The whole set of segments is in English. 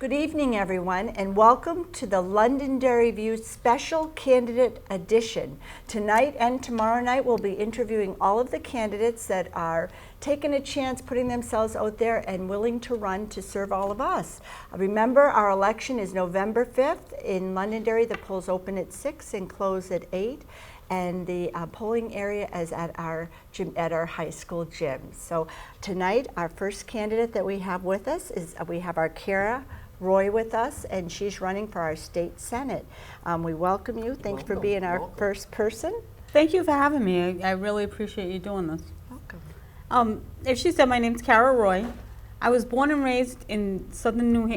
Good evening, everyone, and welcome to the Londonderry View Special Candidate Edition. Tonight and tomorrow night, we'll be interviewing all of the candidates that are taking a chance, putting themselves out there and willing to run to serve all of us. Remember, our election is November 5th in Londonderry. The polls open at 6 and close at 8. And the polling area is at our gym, at our high school gym. So tonight, our first candidate that we have with us is we have our Kara Roy with us, and she's running for our state senate. We welcome you. Thanks for being our first person. Thank you for having me. I really appreciate you doing this. Welcome. As she said, my name's Kara Roy. I was born and raised in southern New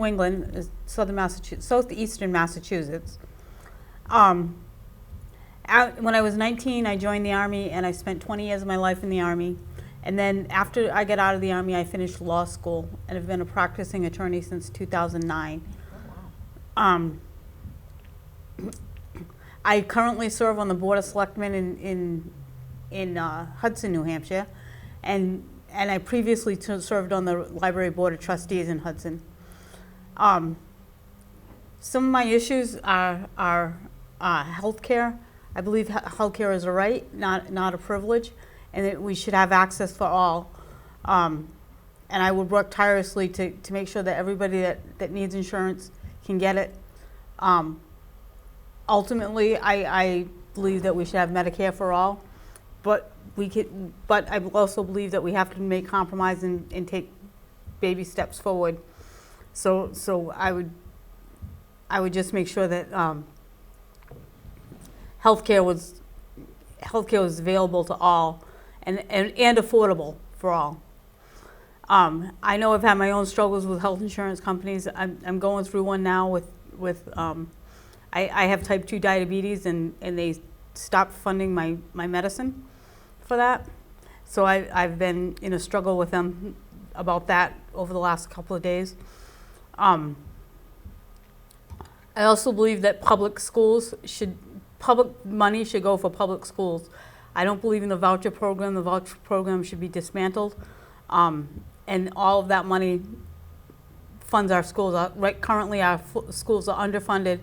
England, southeastern Massachusetts. When I was 19, I joined the Army, and I spent 20 years of my life in the Army. And then after I got out of the Army, I finished law school, and have been a practicing attorney since 2009. I currently serve on the Board of Selectmen in Hudson, New Hampshire, and I previously served on the Library Board of Trustees in Hudson. Some of my issues are health care. I believe health care is a right, not a privilege, and that we should have access for all. And I would work tirelessly to make sure that everybody that needs insurance can get it. Ultimately, I believe that we should have Medicare for all, but I also believe that we have to make compromise and take baby steps forward. So I would just make sure that healthcare was available to all and affordable for all. I know I've had my own struggles with health insurance companies. I'm going through one now with I have type 2 diabetes, and they stopped funding my medicine for that. So I've been in a struggle with them about that over the last couple of days. I also believe that public money should go for public schools. I don't believe in the voucher program. The voucher program should be dismantled, and all of that money funds our schools. Currently, our schools are underfunded.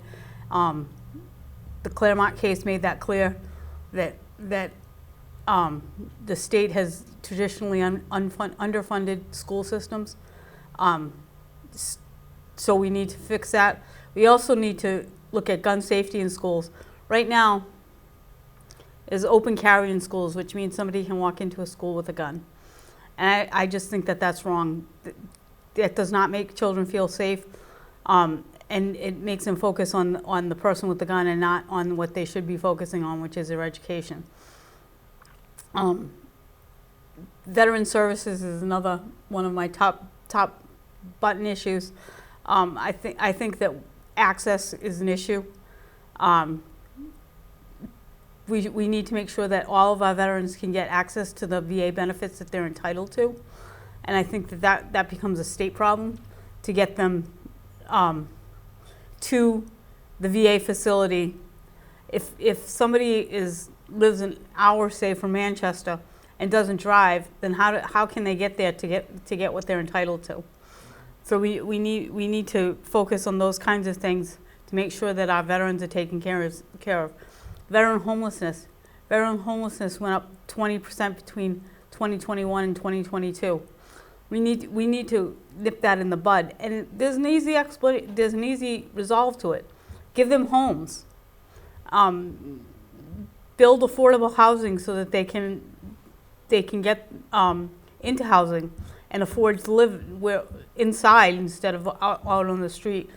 The Claremont case made that clear, that the state has traditionally underfunded school systems. So we need to fix that. We also need to look at gun safety in schools. Right now, is open carry in schools, which means somebody can walk into a school with a gun. And I just think that that's wrong. That does not make children feel safe, and it makes them focus on the person with the gun and not on what they should be focusing on, which is their education. Veteran services is another one of my top button issues. I think that access is an issue. We need to make sure that all of our veterans can get access to the VA benefits that they're entitled to. And I think that becomes a state problem to get them to the VA facility. If somebody lives an hour, say, from Manchester and doesn't drive, then how can they get there to get what they're entitled to? So we need to focus on those kinds of things to make sure that our veterans are taken care of. Veteran homelessness went up 20% between 2021 and 2022. We need to nip that in the bud, and there's an easy resolve to it. Give them homes. Build affordable housing so that they can get into housing and afford to live inside instead of out on the street,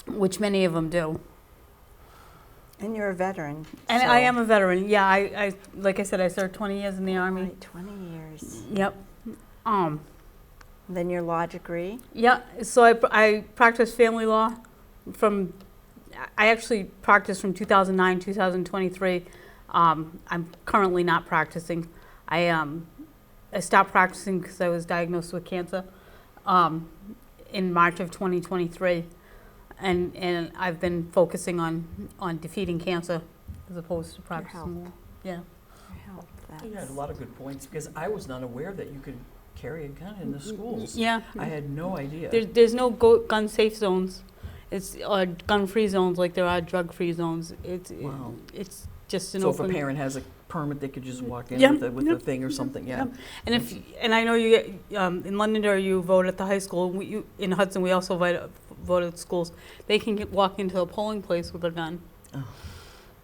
which many of them do. And you're a veteran. And so I am a veteran. Yeah, I like I said, I served 20 years in the Army. Right, 20 years. Yep. Then your law degree? Yeah, so I practiced family law I actually practiced from 2009, 2023. I'm currently not practicing. I stopped practicing because I was diagnosed with cancer in March of 2023. And I've been focusing on defeating cancer as opposed to practicing more. Yeah. Your health. You had a lot of good points, because I was not aware that you could carry a gun in the schools. Yeah. I had no idea. There's no gun safe zones. It's gun-free zones like there are drug-free zones. Wow. It's just an So if open. a parent has a permit, they could just walk in Yeah, with yeah, a thing or something, yeah. And I know you get in Londonderry you vote at the high school. In Hudson we also vote at schools. They can walk into a polling place with a gun. Yeah,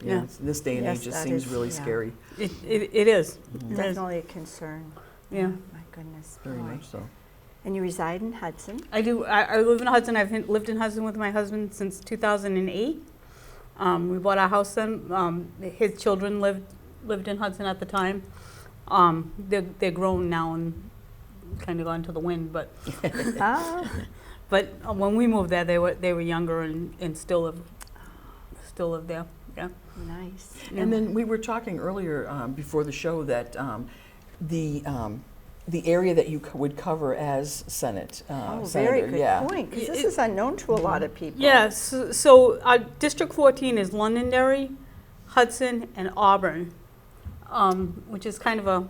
Yeah. this day and Yes, age just that seems is, really yeah. scary. It is. Mhm. It is. Definitely a concern. Yeah. My goodness. Very boy. much so. And you reside in Hudson? I do. I live in Hudson. I've lived in Hudson with my husband since 2008. We bought our house then. His children lived in Hudson at the time. They're grown now and kind of gone to the wind, but Ah, but when we moved there, they were younger and still live there. Yeah. nice. And then we were talking earlier before the show that the area that you would cover as Senate Oh, Senator, very good yeah. point, because this is unknown to a lot of people. Yeah. So District 14 is Londonderry, Hudson, and Auburn, which is kind of a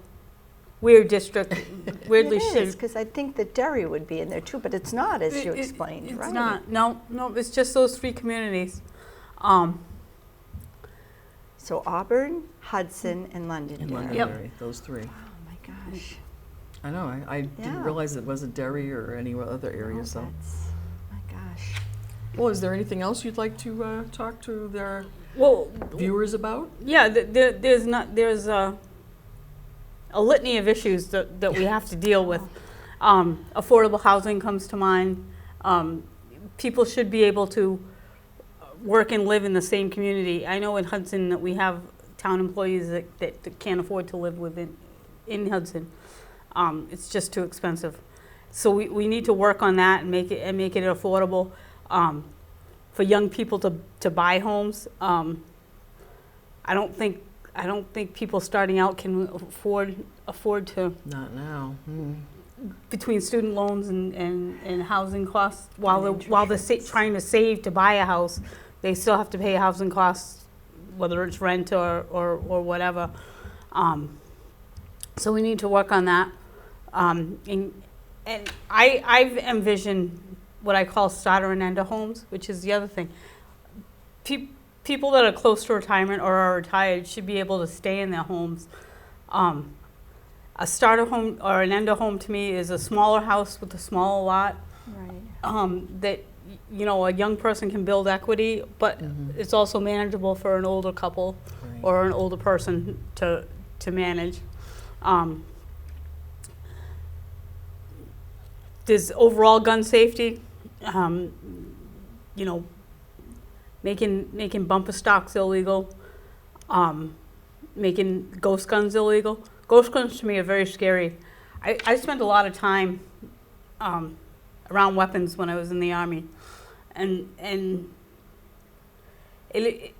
weird district, weirdly It is, shaped. because I think that Derry would be in there too, but it's not, as you explained, It's right? not. No, it's just those three communities. So Auburn, Hudson, and In Londonderry. Londonderry, those three. Oh, my gosh. I know, I Yeah. didn't realize it wasn't Derry or any other area, Oh, so. that's, my gosh. Well, is there anything else you'd like to talk to their Well, viewers about? yeah, there's a litany of issues that we have to deal with. Affordable housing comes to mind. People should be able to work and live in the same community. I know in Hudson that we have town employees that can't afford to live in Hudson. It's just too expensive. So we need to work on that and make it affordable for young people to buy homes. I don't think people starting out can afford to, Not now. between student loans and housing costs, while And they're trying to save to buy a house, they still have to pay housing costs, whether it's rent or whatever. So we need to work on that. And I've envisioned what I call starter and ender homes, which is the other thing. People that are close to retirement or are retired should be able to stay in their homes. A starter home or an ender home to me is a smaller house with a smaller lot Right. that a young person can build equity, but it's also manageable for an older couple Right. or an older person to manage. There's overall gun safety. Making bumper stocks illegal, making ghost guns illegal. Ghost guns to me are very scary. I spent a lot of time around weapons when I was in the Army, and it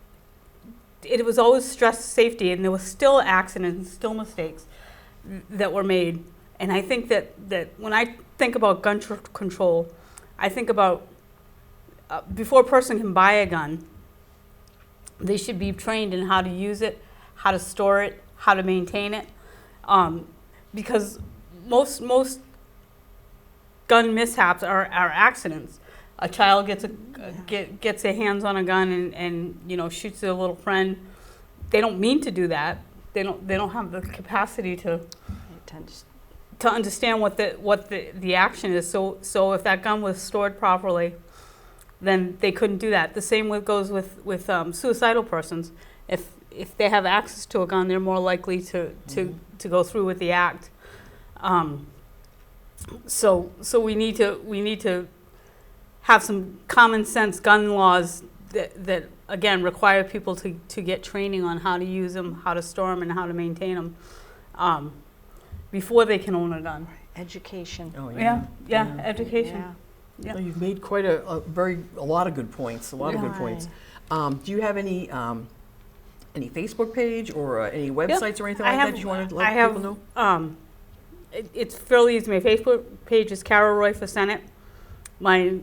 was always stress safety, and there was still accidents, still mistakes that were made. And I think that when I think about gun control, I think about before a person can buy a gun, they should be trained in how to use it, how to store it, how to maintain it, because most gun mishaps are accidents. A child gets their hands on a gun and shoots their little friend. They don't mean to do that. They don't have the capacity to understand what the action is. So if that gun was stored properly, then they couldn't do that. The same goes with suicidal persons. If they have access to a gun, they're more likely to go through with the act. So we need to have some common sense gun laws that again require people to get training on how to use them, how to store them, and how to maintain them before they can own a gun. Education. Oh, Yeah, education. Yeah. Yeah. Well, you've made quite a lot of good points. A lot of good points. Do you have any Facebook page or any websites or anything like that you want to let people know? It's fairly easy. My Facebook page is Carol Roy for Senate. My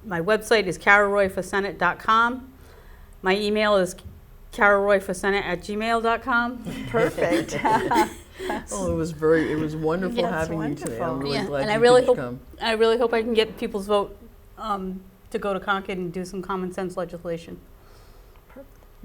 website is carolroyforsenate.com. My email is carolroyforsenate@gmail.com. Perfect. Oh, it was wonderful That's having you today. I'm wonderful. really glad and you I really could hope come. I can get people's vote to go to Concord and do some common sense legislation.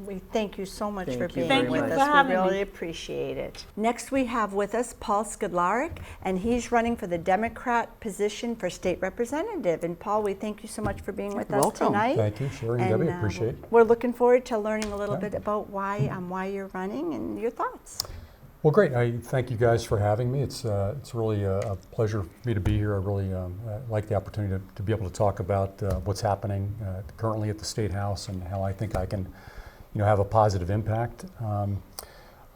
We thank you so much Thank for you being very with much. us. For having We really me. appreciate it. Next, we have with us Paul Skudlarek, and he's running for the Democrat position for state representative. And Paul, we thank you so much for being with us Welcome. tonight. Thank you, Sharon and Debbie. Appreciate it. We're looking forward to learning a little Yeah. bit about why you're running and your thoughts. Well, great. I thank you guys for having me. It's really a pleasure for me to be here. I really like the opportunity to be able to talk about what's happening currently at the State House and how I think I can, have a positive impact.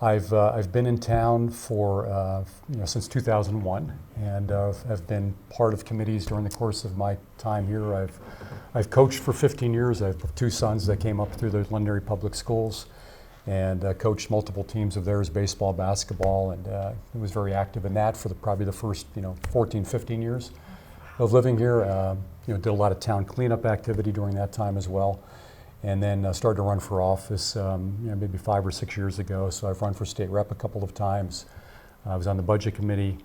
I've been in town for since 2001, and I've been part of committees during the course of my time here. I've coached for 15 years. I have 2 sons that came up through the Londonderry Public Schools, and coached multiple teams of theirs, baseball, basketball, and was very active in that for probably the first 14, 15 years of living here. Did a lot of town cleanup activity during that time as well. And then started to run for office maybe 5 or 6 years ago. So I've run for state rep a couple of times. I was on the budget committee.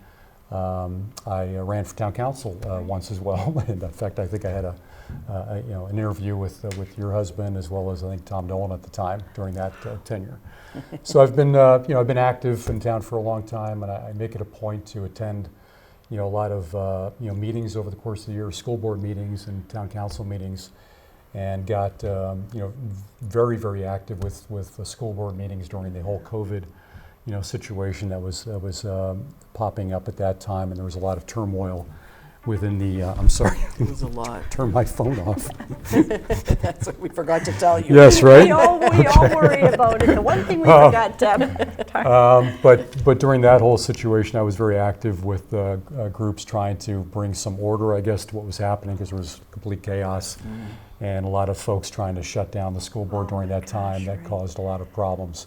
I ran for town council once as well. And in fact, I think I had an interview with your husband as well as I think Tom Dolan at the time during that tenure. So I've been I've been active in town for a long time, and I make it a point to attend a lot of meetings over the course of the year, school board meetings and town council meetings. And got very, very active with the school board meetings during the whole COVID situation that was popping up at that time, and there was a lot of turmoil within the. I'm sorry. It was a lot. Turn my phone off. That's what we forgot to tell you. Yes, right. We all worry about it. The one thing we forgot, Deb. But during that whole situation, I was very active with groups trying to bring some order, I guess, to what was happening because there was complete chaos. And a lot of folks trying to shut down the school board during that time. That caused a lot of problems.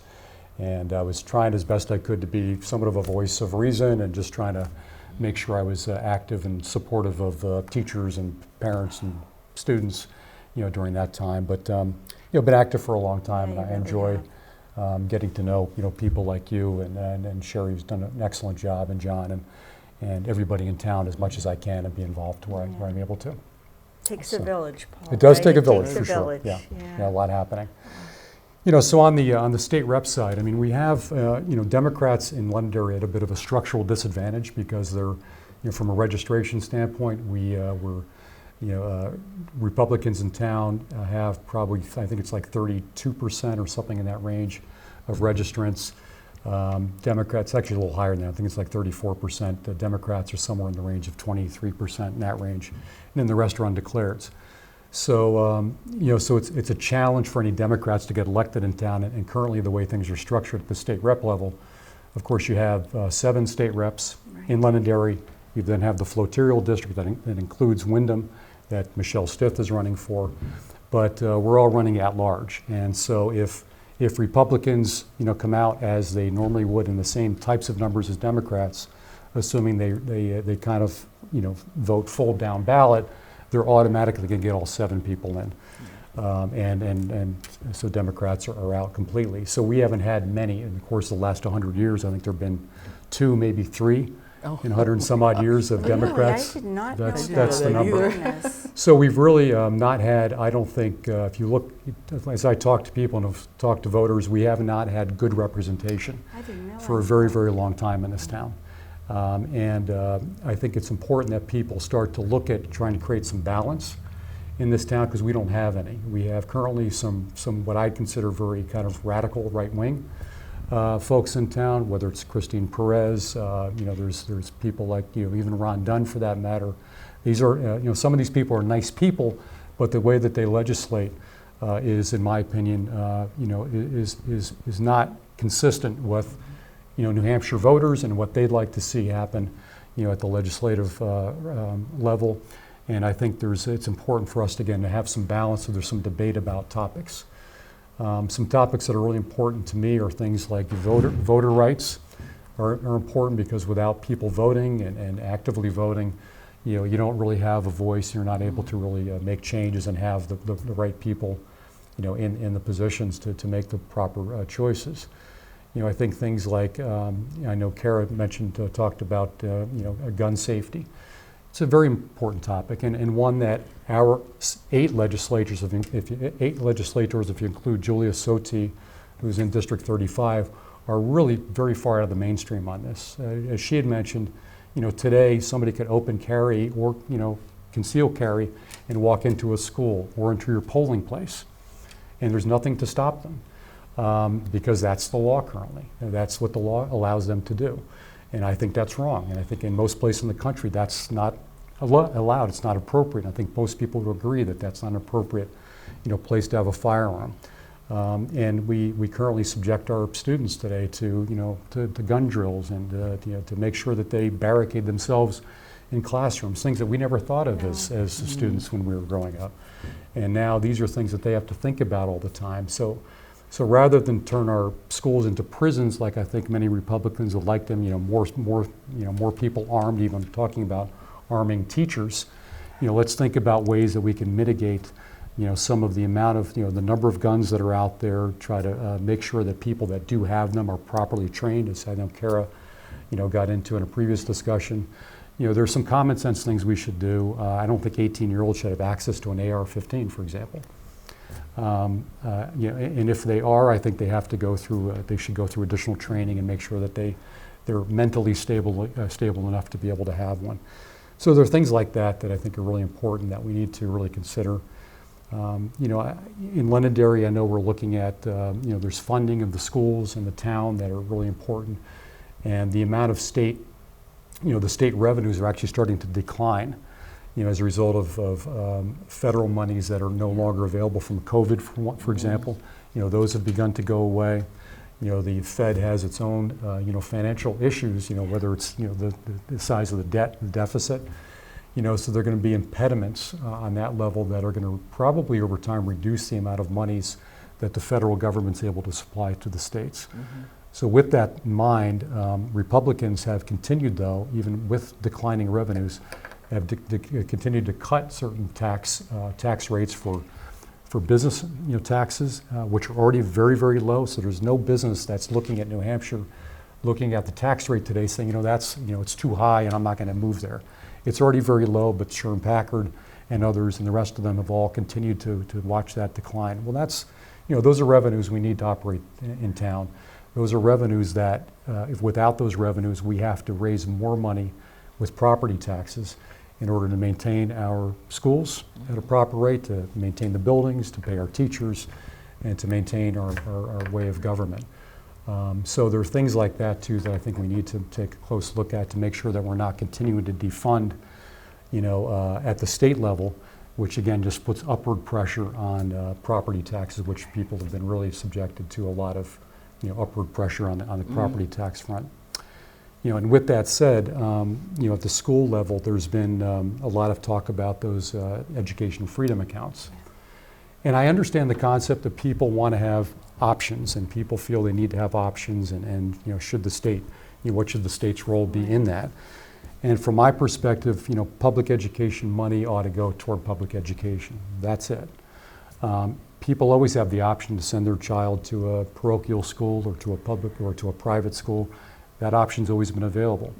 And I was trying as best I could to be somewhat of a voice of reason and just trying to make sure I was active and supportive of teachers and parents and students, during that time. But been active for a long time, and I enjoy getting to know people like you and Sherry, who's done an excellent job, and John and everybody in town as much as I can and be involved where I'm able to. Takes a village, Paul. It does right? take a It village takes for a sure. village. Yeah, a lot happening. So on the state rep side, I mean, we have Democrats in Londonderry at a bit of a structural disadvantage because they're from a registration standpoint, Republicans in town have probably, I think it's like 32% or something in that range of registrants. Democrats, actually a little higher than that, I think it's like 34%. The Democrats are somewhere in the range of 23% in that range. And then the rest are undeclareds. So, so it's a challenge for any Democrats to get elected in town. And currently the way things are structured at the state rep level, of course you have 7 state reps in Londonderry. You then have the Floterial district that includes Wyndham that Michelle Stith is running for. But we're all running at large. And so if Republicans, come out as they normally would in the same types of numbers as Democrats, assuming they kind of, vote full down ballot, they're automatically going to get all 7 people in. And so Democrats are out completely. So we haven't had many in the course of the last 100 years. I think there have been 2, maybe 3 in 100 and some odd years of Democrats. I did not That's know the number. So we've really not had, I don't think, if you look, as I talk to people and have talked to voters, we have not had good representation for a very, very long time in this town. And I think it's important that people start to look at trying to create some balance in this town because we don't have any. We have currently some what I consider very kind of radical right-wing folks in town, whether it's Kristine Perez, there's people like, even Ron Dunn for that matter. These are, some of these people are nice people, but the way that they legislate is, in my opinion, is not consistent with, New Hampshire voters and what they'd like to see happen, at the legislative level. And I think it's important for us, again, to have some balance so there's some debate about topics. Some topics that are really important to me are things like voter rights are important because without people voting and actively voting, you don't really have a voice. You're not able to really make changes and have the right people, in the positions to make the proper choices. I think things like, I know Kara mentioned, talked about, gun safety. It's a very important topic, and one that our 8 legislators, if you include Julia Soti, who's in District 35, are really very far out of the mainstream on this. As she had mentioned, today somebody could open carry or, conceal carry and walk into a school or into your polling place, and there's nothing to stop them. Because that's the law currently. And that's what the law allows them to do. And I think that's wrong. And I think in most places in the country that's not allowed, it's not appropriate. I think most people would agree that that's not an appropriate place to have a firearm. And we currently subject our students today to gun drills and to make sure that they barricade themselves in classrooms, things that we never thought of as students when we were growing up. And now these are things that they have to think about all the time. So rather than turn our schools into prisons, like I think many Republicans would like them, more people armed, even talking about arming teachers, let's think about ways that we can mitigate, some of the amount of, the number of guns that are out there, try to make sure that people that do have them are properly trained, as I know Kara, got into in a previous discussion. There's some common sense things we should do. I don't think 18-year-olds should have access to an AR-15, for example. And if they are, I think they have to go through. They should go through additional training and make sure that they're mentally stable enough to be able to have one. So there are things like that I think are really important that we need to really consider. In Londonderry, I know we're looking at there's funding of the schools in the town that are really important, and the amount of state, the state revenues are actually starting to decline. As a result of federal monies that are no longer available from COVID, for example, those have begun to go away. The Fed has its own, financial issues, whether it's, the size of the debt, the deficit, so there are going to be impediments on that level that are going to probably over time reduce the amount of monies that the federal government's able to supply to the states. Mm-hmm. So with that in mind, Republicans have continued, though, even with declining revenues, have continued to cut certain tax rates for business taxes, which are already very, very low. So there's no business that's looking at New Hampshire, looking at the tax rate today, saying that's it's too high and I'm not going to move there. It's already very low, but Sherm Packard and others and the rest of them have all continued to watch that decline. Well, that's those are revenues we need to operate in town. Those are revenues that if without those revenues we have to raise more money with property taxes in order to maintain our schools at a proper rate, to maintain the buildings, to pay our teachers, and to maintain our way of government. So there are things like that too that I think we need to take a close look at to make sure that we're not continuing to defund, at the state level, which again just puts upward pressure on property taxes, which people have been really subjected to a lot of, upward pressure on the property tax front. And with that said, at the school level, there's been a lot of talk about those education freedom accounts. And I understand the concept that people want to have options, and people feel they need to have options, and should the state, what should the state's role be in that? And from my perspective, public education money ought to go toward public education. That's it. People always have the option to send their child to a parochial school or to a public or to a private school. That option's always been available.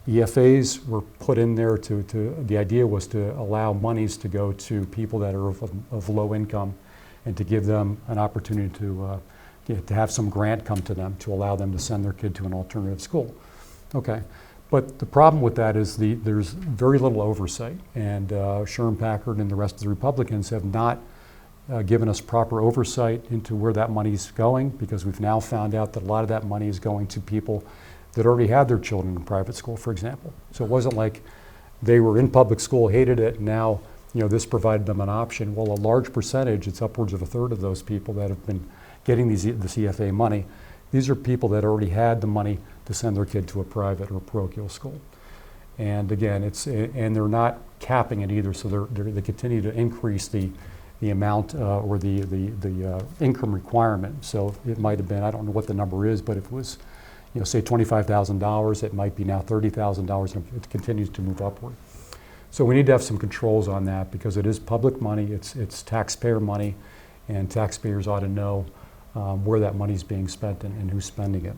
Mm-hmm. EFAs were put in there the idea was to allow monies to go to people that are of low income and to give them an opportunity to have some grant come to them to allow them to send their kid to an alternative school. Okay, but the problem with that is there's very little oversight, and Sherm Packard and the rest of the Republicans have not given us proper oversight into where that money's going, because we've now found out that a lot of that money is going to people that already had their children in private school, for example. So it wasn't like they were in public school, hated it, and now this provided them an option. Well, a large percentage, it's upwards of a third of those people that have been getting this EFA money, these are people that already had the money to send their kid to a private or parochial school. And again, and they're not capping it either, so they continue to increase the amount or the income requirement. So it might have been, I don't know what the number is, but if it was, say $25,000, it might be now $30,000, and it continues to move upward. So we need to have some controls on that, because it is public money, it's taxpayer money, and taxpayers ought to know where that money's being spent and who's spending it.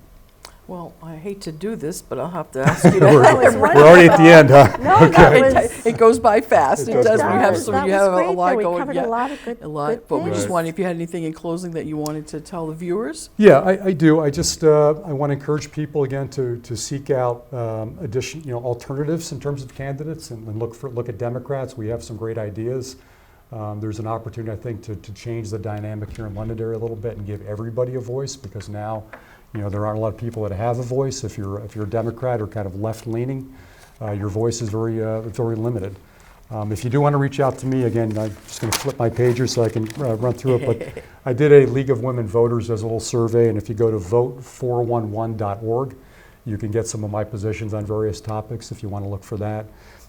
Well, I hate to do this, but I'll have to ask you. We're already at the end, huh? No, that was, It goes by fast. It does does. go We by have fast. some. That You was have a great, lot though. We going. covered a lot of good But we just things. wanted, if you had anything in closing that you wanted to tell the viewers. Yeah, I do. I just I want to encourage people again to seek out alternatives in terms of candidates and look at Democrats. We have some great ideas. There's an opportunity, I think, to change the dynamic here in Londonderry a little bit and give everybody a voice, because now, there aren't a lot of people that have a voice. If you're a Democrat or kind of left-leaning, your voice is very limited. If you do want to reach out to me, again, I'm just going to flip my pager so I can run through it. But I did a League of Women Voters as a little survey, and if you go to vote411.org, you can get some of my positions on various topics if you want to look for that.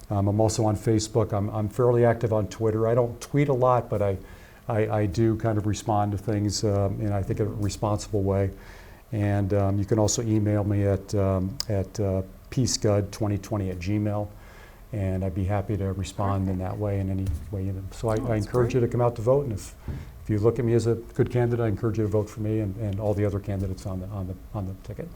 I'm also on Facebook. I'm fairly active on Twitter. I don't tweet a lot, but I do kind of respond to things in, I think, a responsible way. And you can also email me at pscud2020@gmail.com. And I'd be happy to respond in that way, in any way. So I encourage you to come out to vote, and if you look at me as a good candidate, I encourage you to vote for me and all the other candidates on the ticket.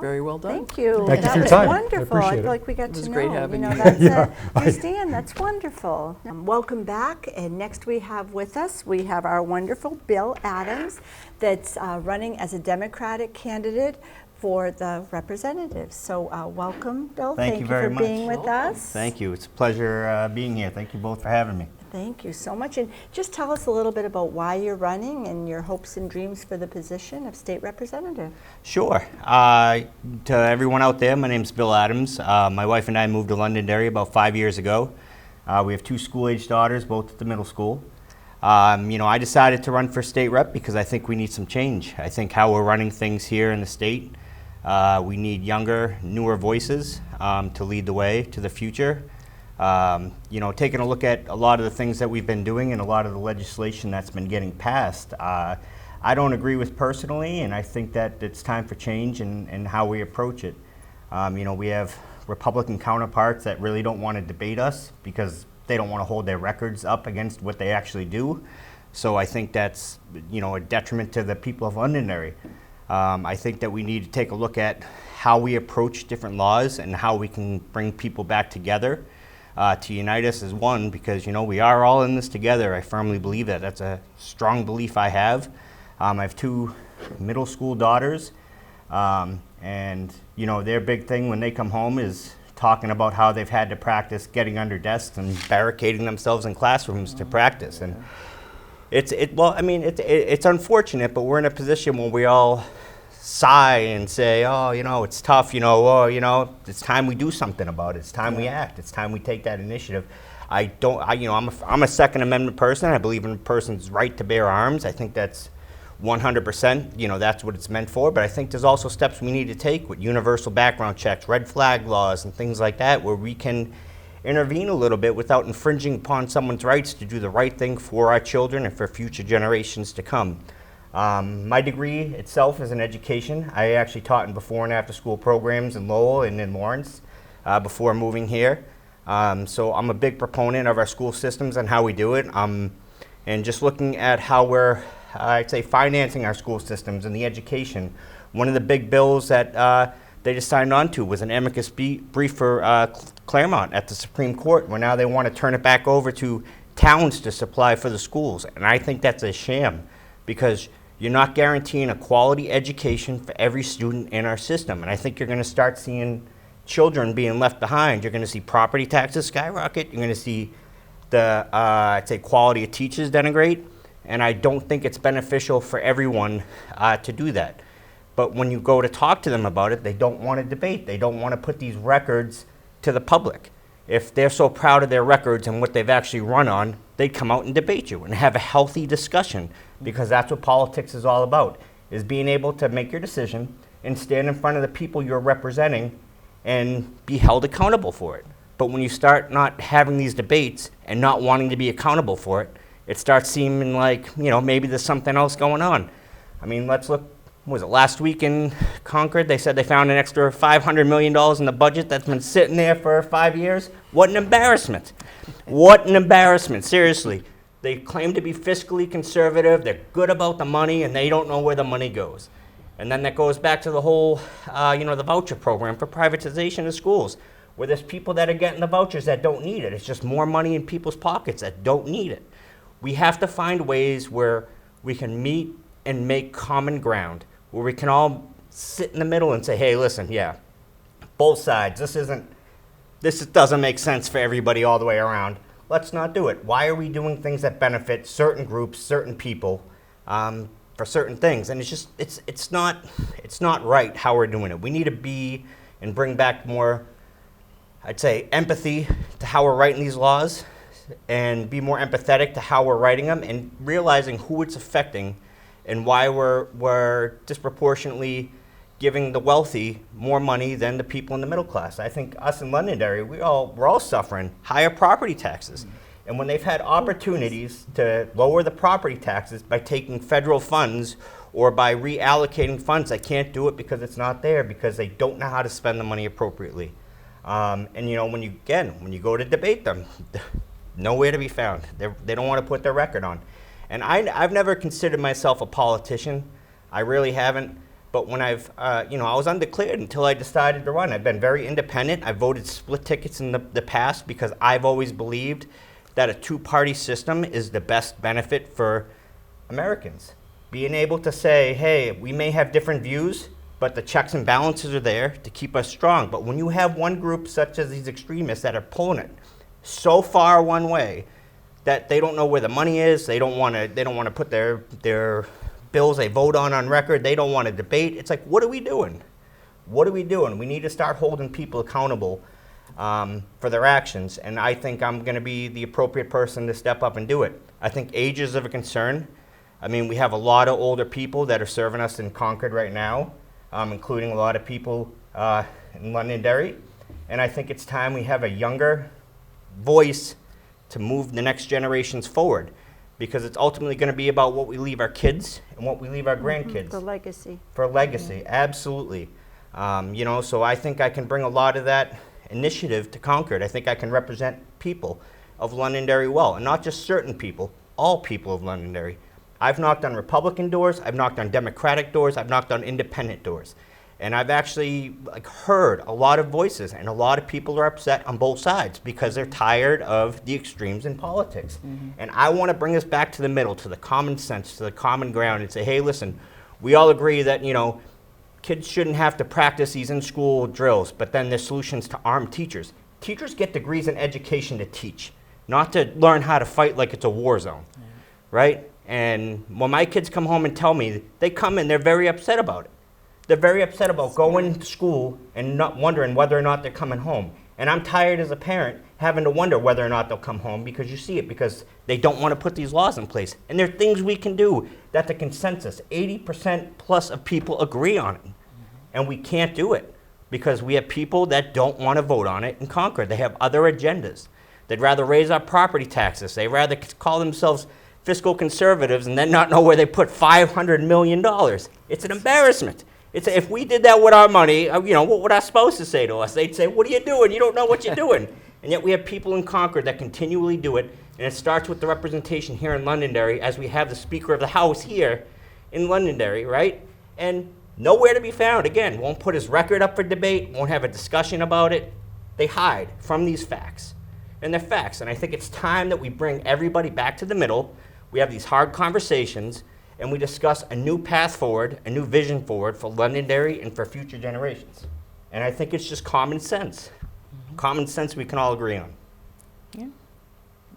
Very well done. Thank you. Thank you That for your was time. I wonderful. I appreciate feel it. like we got It was to great know. having you. That's Yeah. Kristine, that's wonderful. Welcome back. And next we have with us, we have our wonderful Bill Adams that's running as a Democratic candidate for the representatives. So welcome, Bill. Thank you very for much. being with us. Thank you. It's a pleasure being here. Thank you both for having me. Thank you so much. And just tell us a little bit about why you're running and your hopes and dreams for the position of state representative. Sure. To everyone out there, my name's Bill Adams. My wife and I moved to Londonderry about 5 years ago. We have 2 school-aged daughters, both at the middle school. I decided to run for state rep because I think we need some change. I think how we're running things here in the state, we need younger, newer voices to lead the way to the future. Taking a look at a lot of the things that we've been doing and a lot of the legislation that's been getting passed, I don't agree with personally, and I think that it's time for change in how we approach it. We have Republican counterparts that really don't want to debate us because they don't want to hold their records up against what they actually do. So I think that's, a detriment to the people of Londonderry. I think that we need to take a look at how we approach different laws and how we can bring people back together to unite us as one, because, we are all in this together. I firmly believe that. That's a strong belief I have. I have 2 middle school daughters, and, their big thing when they come home is talking about how they've had to practice getting under desks and barricading themselves in classrooms to practice. And it's unfortunate, but we're in a position where we all sigh and say, it's tough, it's time we do something about it. It's time we act. It's time we take that initiative. I'm a Second Amendment person. I believe in a person's right to bear arms. I think that's 100%, that's what it's meant for. But I think there's also steps we need to take with universal background checks, red flag laws, and things like that, where we can intervene a little bit without infringing upon someone's rights to do the right thing for our children and for future generations to come. My degree itself is in education. I actually taught in before and after school programs in Lowell and in Lawrence before moving here. So I'm a big proponent of our school systems and how we do it. And just looking at how we're, I'd say, financing our school systems and the education. One of the big bills that they just signed on to was an amicus brief for Claremont at the Supreme Court, where now they want to turn it back over to towns to supply for the schools. And I think that's a sham, because you're not guaranteeing a quality education for every student in our system. And I think you're going to start seeing children being left behind. You're going to see property taxes skyrocket. You're going to see the, I'd say, quality of teachers denigrate. And I don't think it's beneficial for everyone to do that. But when you go to talk to them about it, they don't want to debate. They don't want to put these records to the public. If they're so proud of their records and what they've actually run on, they'd come out and debate you and have a healthy discussion, because that's what politics is all about, is being able to make your decision and stand in front of the people you're representing and be held accountable for it. But when you start not having these debates and not wanting to be accountable for it, it starts seeming like, maybe there's something else going on. I mean, let's look. Was it last week in Concord? They said they found an extra $500 million in the budget that's been sitting there for 5 years. What an embarrassment. What an embarrassment, seriously. They claim to be fiscally conservative, they're good about the money, and they don't know where the money goes. And then that goes back to the whole, the voucher program for privatization of schools, where there's people that are getting the vouchers that don't need it. It's just more money in people's pockets that don't need it. We have to find ways where we can meet and make common ground, where we can all sit in the middle and say, hey, listen, yeah, both sides, this doesn't make sense for everybody all the way around. Let's not do it. Why are we doing things that benefit certain groups, certain people, for certain things? And it's not right how we're doing it. We need to be and bring back more, I'd say, empathy to how we're writing these laws, and be more empathetic to how we're writing them, and realizing who it's affecting and why we're disproportionately giving the wealthy more money than the people in the middle class. I think us in Londonderry, we're all suffering higher property taxes. And when they've had opportunities to lower the property taxes by taking federal funds or by reallocating funds, they can't do it because it's not there, because they don't know how to spend the money appropriately. And when you go to debate them, nowhere to be found. They don't want to put their record on. And I've never considered myself a politician. I really haven't. But when I was undeclared until I decided to run. I've been very independent. I voted split tickets in the past because I've always believed that a two-party system is the best benefit for Americans. Being able to say, hey, we may have different views, but the checks and balances are there to keep us strong. But when you have one group such as these extremists that are pulling it so far one way that they don't know where the money is, they don't want to put their bills they vote on record, they don't want to debate. It's like, what are we doing? What are we doing? We need to start holding people accountable for their actions, and I think I'm going to be the appropriate person to step up and do it. I think age is of a concern. I mean, we have a lot of older people that are serving us in Concord right now, including a lot of people in Londonderry, and I think it's time we have a younger voice to move the next generations forward, because it's ultimately going to be about what we leave our kids and what we leave our grandkids. The legacy. For legacy, absolutely. So I think I can bring a lot of that initiative to Concord. I think I can represent people of Londonderry well, and not just certain people, all people of Londonderry. I've knocked on Republican doors, I've knocked on Democratic doors, I've knocked on independent doors. And I've actually heard a lot of voices, and a lot of people are upset on both sides because they're tired of the extremes in politics. Mm-hmm. And I want to bring us back to the middle, to the common sense, to the common ground, and say, hey, listen, we all agree that, kids shouldn't have to practice these in-school drills, but then there's solutions to arm teachers. Teachers get degrees in education to teach, not to learn how to fight like it's a war zone, right? And when my kids come home and tell me, they come in, they're very upset about it. They're very upset about going to school and not wondering whether or not they're coming home. And I'm tired as a parent having to wonder whether or not they'll come home, because you see it, because they don't want to put these laws in place. And there are things we can do that the consensus, 80% plus of people agree on it. And we can't do it because we have people that don't want to vote on it in Concord. They have other agendas. They'd rather raise our property taxes. They'd rather call themselves fiscal conservatives and then not know where they put $500 million. It's an embarrassment. If we did that with our money, what would our spouses say to us? They'd say, what are you doing? You don't know what you're doing. And yet we have people in Concord that continually do it, and it starts with the representation here in Londonderry, as we have the Speaker of the House here in Londonderry, right? And nowhere to be found. Again, won't put his record up for debate, won't have a discussion about it. They hide from these facts. And they're facts, and I think it's time that we bring everybody back to the middle. We have these hard conversations, and we discuss a new path forward, a new vision forward for Londonderry and for future generations. And I think it's just common sense. Mm-hmm. Common sense we can all agree on. Yeah.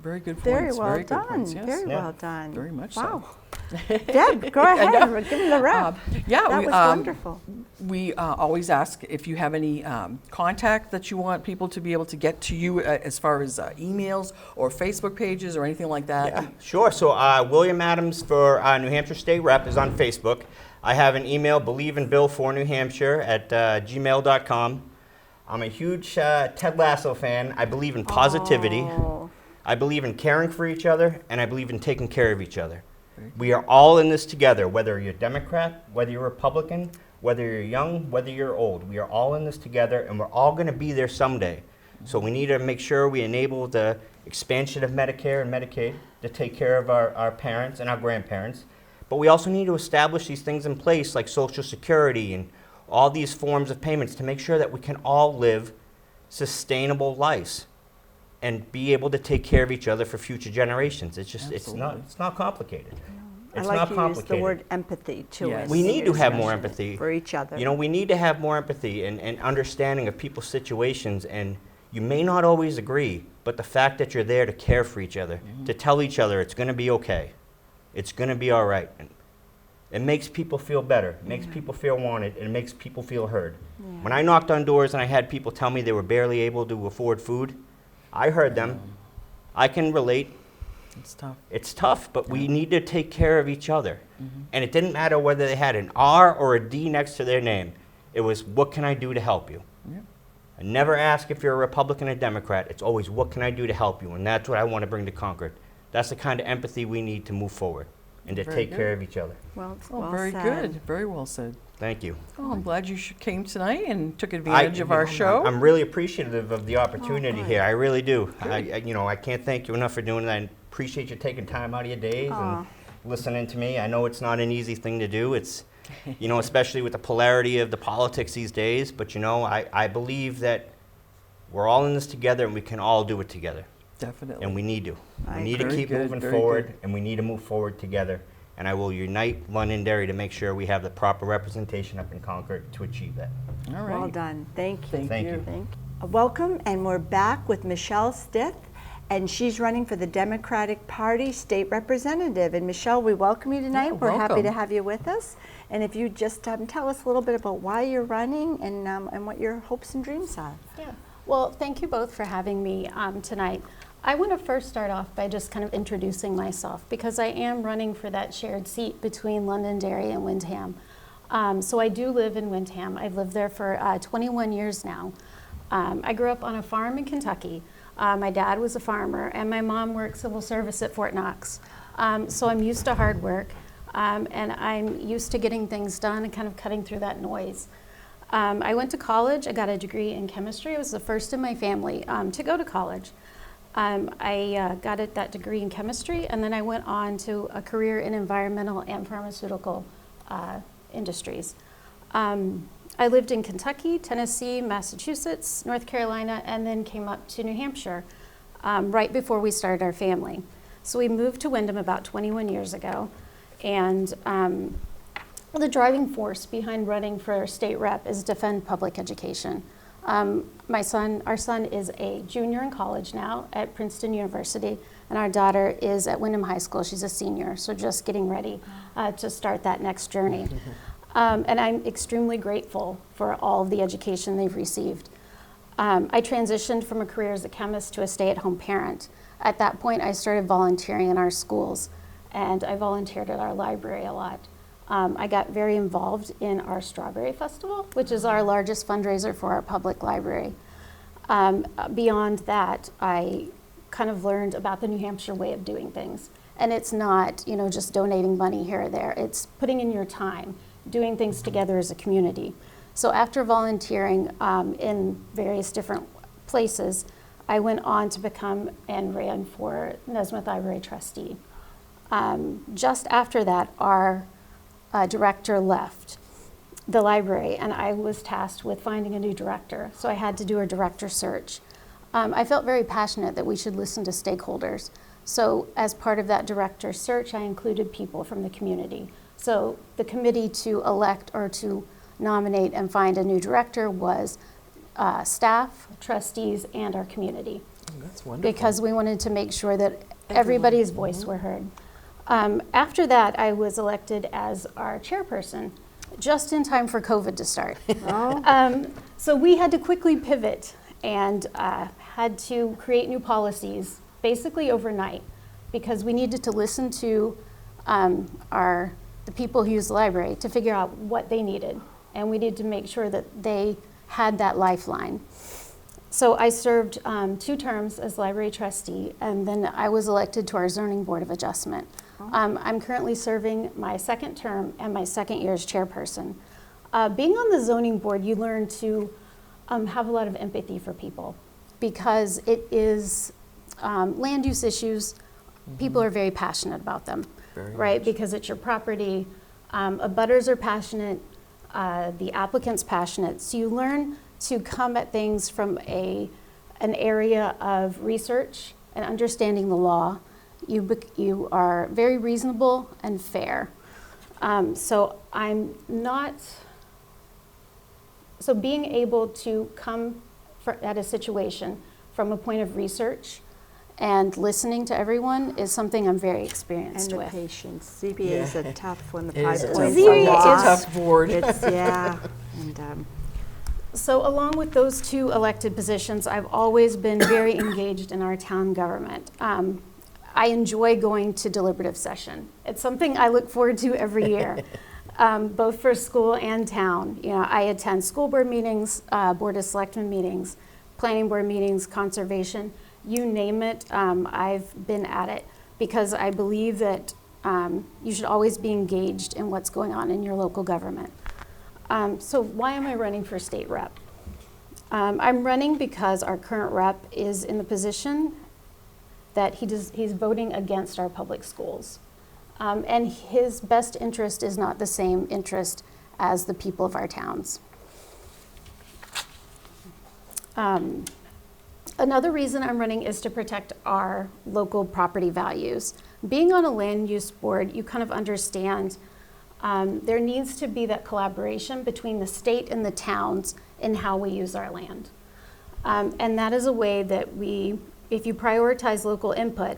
Very good points. Very well Very done. good points, yes. Very well done. Very much wow. so. Deb, go ahead. Give me the wrap. Yeah, that was wonderful. We always ask if you have any contact that you want people to be able to get to you as far as emails or Facebook pages or anything like that. Yeah, sure. So William Adams for New Hampshire State Rep is on Facebook. I have an email, believeandbill4newhampshire at gmail.com. I'm a huge Ted Lasso fan. I believe in positivity. Oh. I believe in caring for each other, and I believe in taking care of each other. We are all in this together, whether you're Democrat, whether you're Republican, whether you're young, whether you're old. We are all in this together, and we're all going to be there someday. So we need to make sure we enable the expansion of Medicare and Medicaid to take care of our parents and our grandparents. But we also need to establish these things in place like Social Security and all these forms of payments to make sure that we can all live sustainable lives and be able to take care of each other for future generations. It's just, it's not complicated. It's I like not you complicated. use the word empathy too. Yes. We need to have more empathy for each other. You know, we need to have more empathy and understanding of people's situations, and you may not always agree, but the fact that you're there to care for each other, to tell each other it's going to be okay, it's going to be all right, and it makes people feel better, it makes people feel wanted, and it makes people feel heard. When I knocked on doors and I had people tell me they were barely able to afford food, I heard them. I can relate. It's tough. It's tough, but we need to take care of each other. And it didn't matter whether they had an R or a D next to their name. It was, what can I do to help you? I never ask if you're a Republican or Democrat. It's always, what can I do to help you? And that's what I want to bring to Concord. That's the kind of empathy we need to move forward and to take care of each other. Well, Very said. good. Very well said. Thank you. Oh, I'm glad you came tonight and took advantage of our show. I'm really appreciative of the opportunity good. here. I really do. I can't thank you enough for doing that. I appreciate you taking time out of your days and listening to me. I know it's not an easy thing to do. It's, especially with the polarity of the politics these days. But, I believe that we're all in this together and we can all do it together. Definitely. And we need to. We need to Very keep good, moving very forward, good. and we need to move forward together. And I will unite Londonderry to make sure we have the proper representation up in Concord to achieve that. All right. Well done. Thank you. Thank you. Welcome, and we're back with Michelle Stith, and she's running for the Democratic Party State Representative. And Michelle, we welcome you tonight. Yeah, we're happy welcome. to have you with us. And if you just tell us a little bit about why you're running and what your hopes and dreams are. Yeah. Well, thank you both for having me tonight. I want to first start off by just kind of introducing myself, because I am running for that shared seat between Londonderry and Windham. So I do live in Windham. I've lived there for 21 years now. I grew up on a farm in Kentucky. My dad was a farmer, and my mom worked civil service at Fort Knox. So I'm used to hard work, and I'm used to getting things done and kind of cutting through that noise. I went to college. I got a degree in chemistry. I was the first in my family to go to college. I got that degree in chemistry, and then I went on to a career in environmental and pharmaceutical industries. I lived in Kentucky, Tennessee, Massachusetts, North Carolina, and then came up to New Hampshire right before we started our family. So we moved to Windham about 21 years ago, and the driving force behind running for state rep is defend public education. Our son is a junior in college now at Princeton University, and our daughter is at Windham High School. She's a senior, so just getting ready to start that next journey. And I'm extremely grateful for all of the education they've received. I transitioned from a career as a chemist to a stay-at-home parent. At that point, I started volunteering in our schools, and I volunteered at our library a lot. I got very involved in our Strawberry Festival, which is our largest fundraiser for our public library. Beyond that, I kind of learned about the New Hampshire way of doing things. And it's not, just donating money here or there. It's putting in your time, doing things together as a community. So after volunteering in various different places, I went on to become and ran for Nesmith Library trustee. Just after that, our director left the library, and I was tasked with finding a new director. So I had to do a director search. I felt very passionate that we should listen to stakeholders. So as part of that director search, I included people from the community. So the committee to elect or to nominate and find a new director was staff, trustees, and our community. Oh, that's wonderful. Because we wanted to make sure that everybody's voice were heard. After that, I was elected as our chairperson, just in time for COVID to start. So we had to quickly pivot and had to create new policies basically overnight, because we needed to listen to the people who use the library to figure out what they needed, and we needed to make sure that they had that lifeline. So I served 2 terms as library trustee, and then I was elected to our zoning board of adjustment. I'm currently serving my 2nd term and my 2nd year as chairperson. Being on the zoning board, you learn to have a lot of empathy for people, because it is land use issues, people are very passionate about them, right? Because it's your property. Abutters are passionate, the applicant's passionate. So you learn to come at things from an area of research and understanding the law. You are very reasonable and fair. So being able to come at a situation from a point of research and listening to everyone is something I'm very experienced with. And the patience. ZBA is a tough one. The It 5 is a points tough one. a It's lot. a tough board. Yeah. And So along with those 2 elected positions, I've always been very engaged in our town government. I enjoy going to deliberative session. It's something I look forward to every year, both for school and town. You know, I attend school board meetings, board of selectmen meetings, planning board meetings, conservation, you name it. I've been at it because I believe that you should always be engaged in what's going on in your local government. So why am I running for state rep? I'm running because our current rep is in the position that he's voting against our public schools. And his best interest is not the same interest as the people of our towns. Another reason I'm running is to protect our local property values. Being on a land use board, you kind of understand there needs to be that collaboration between the state and the towns in how we use our land. And that is a way that if you prioritize local input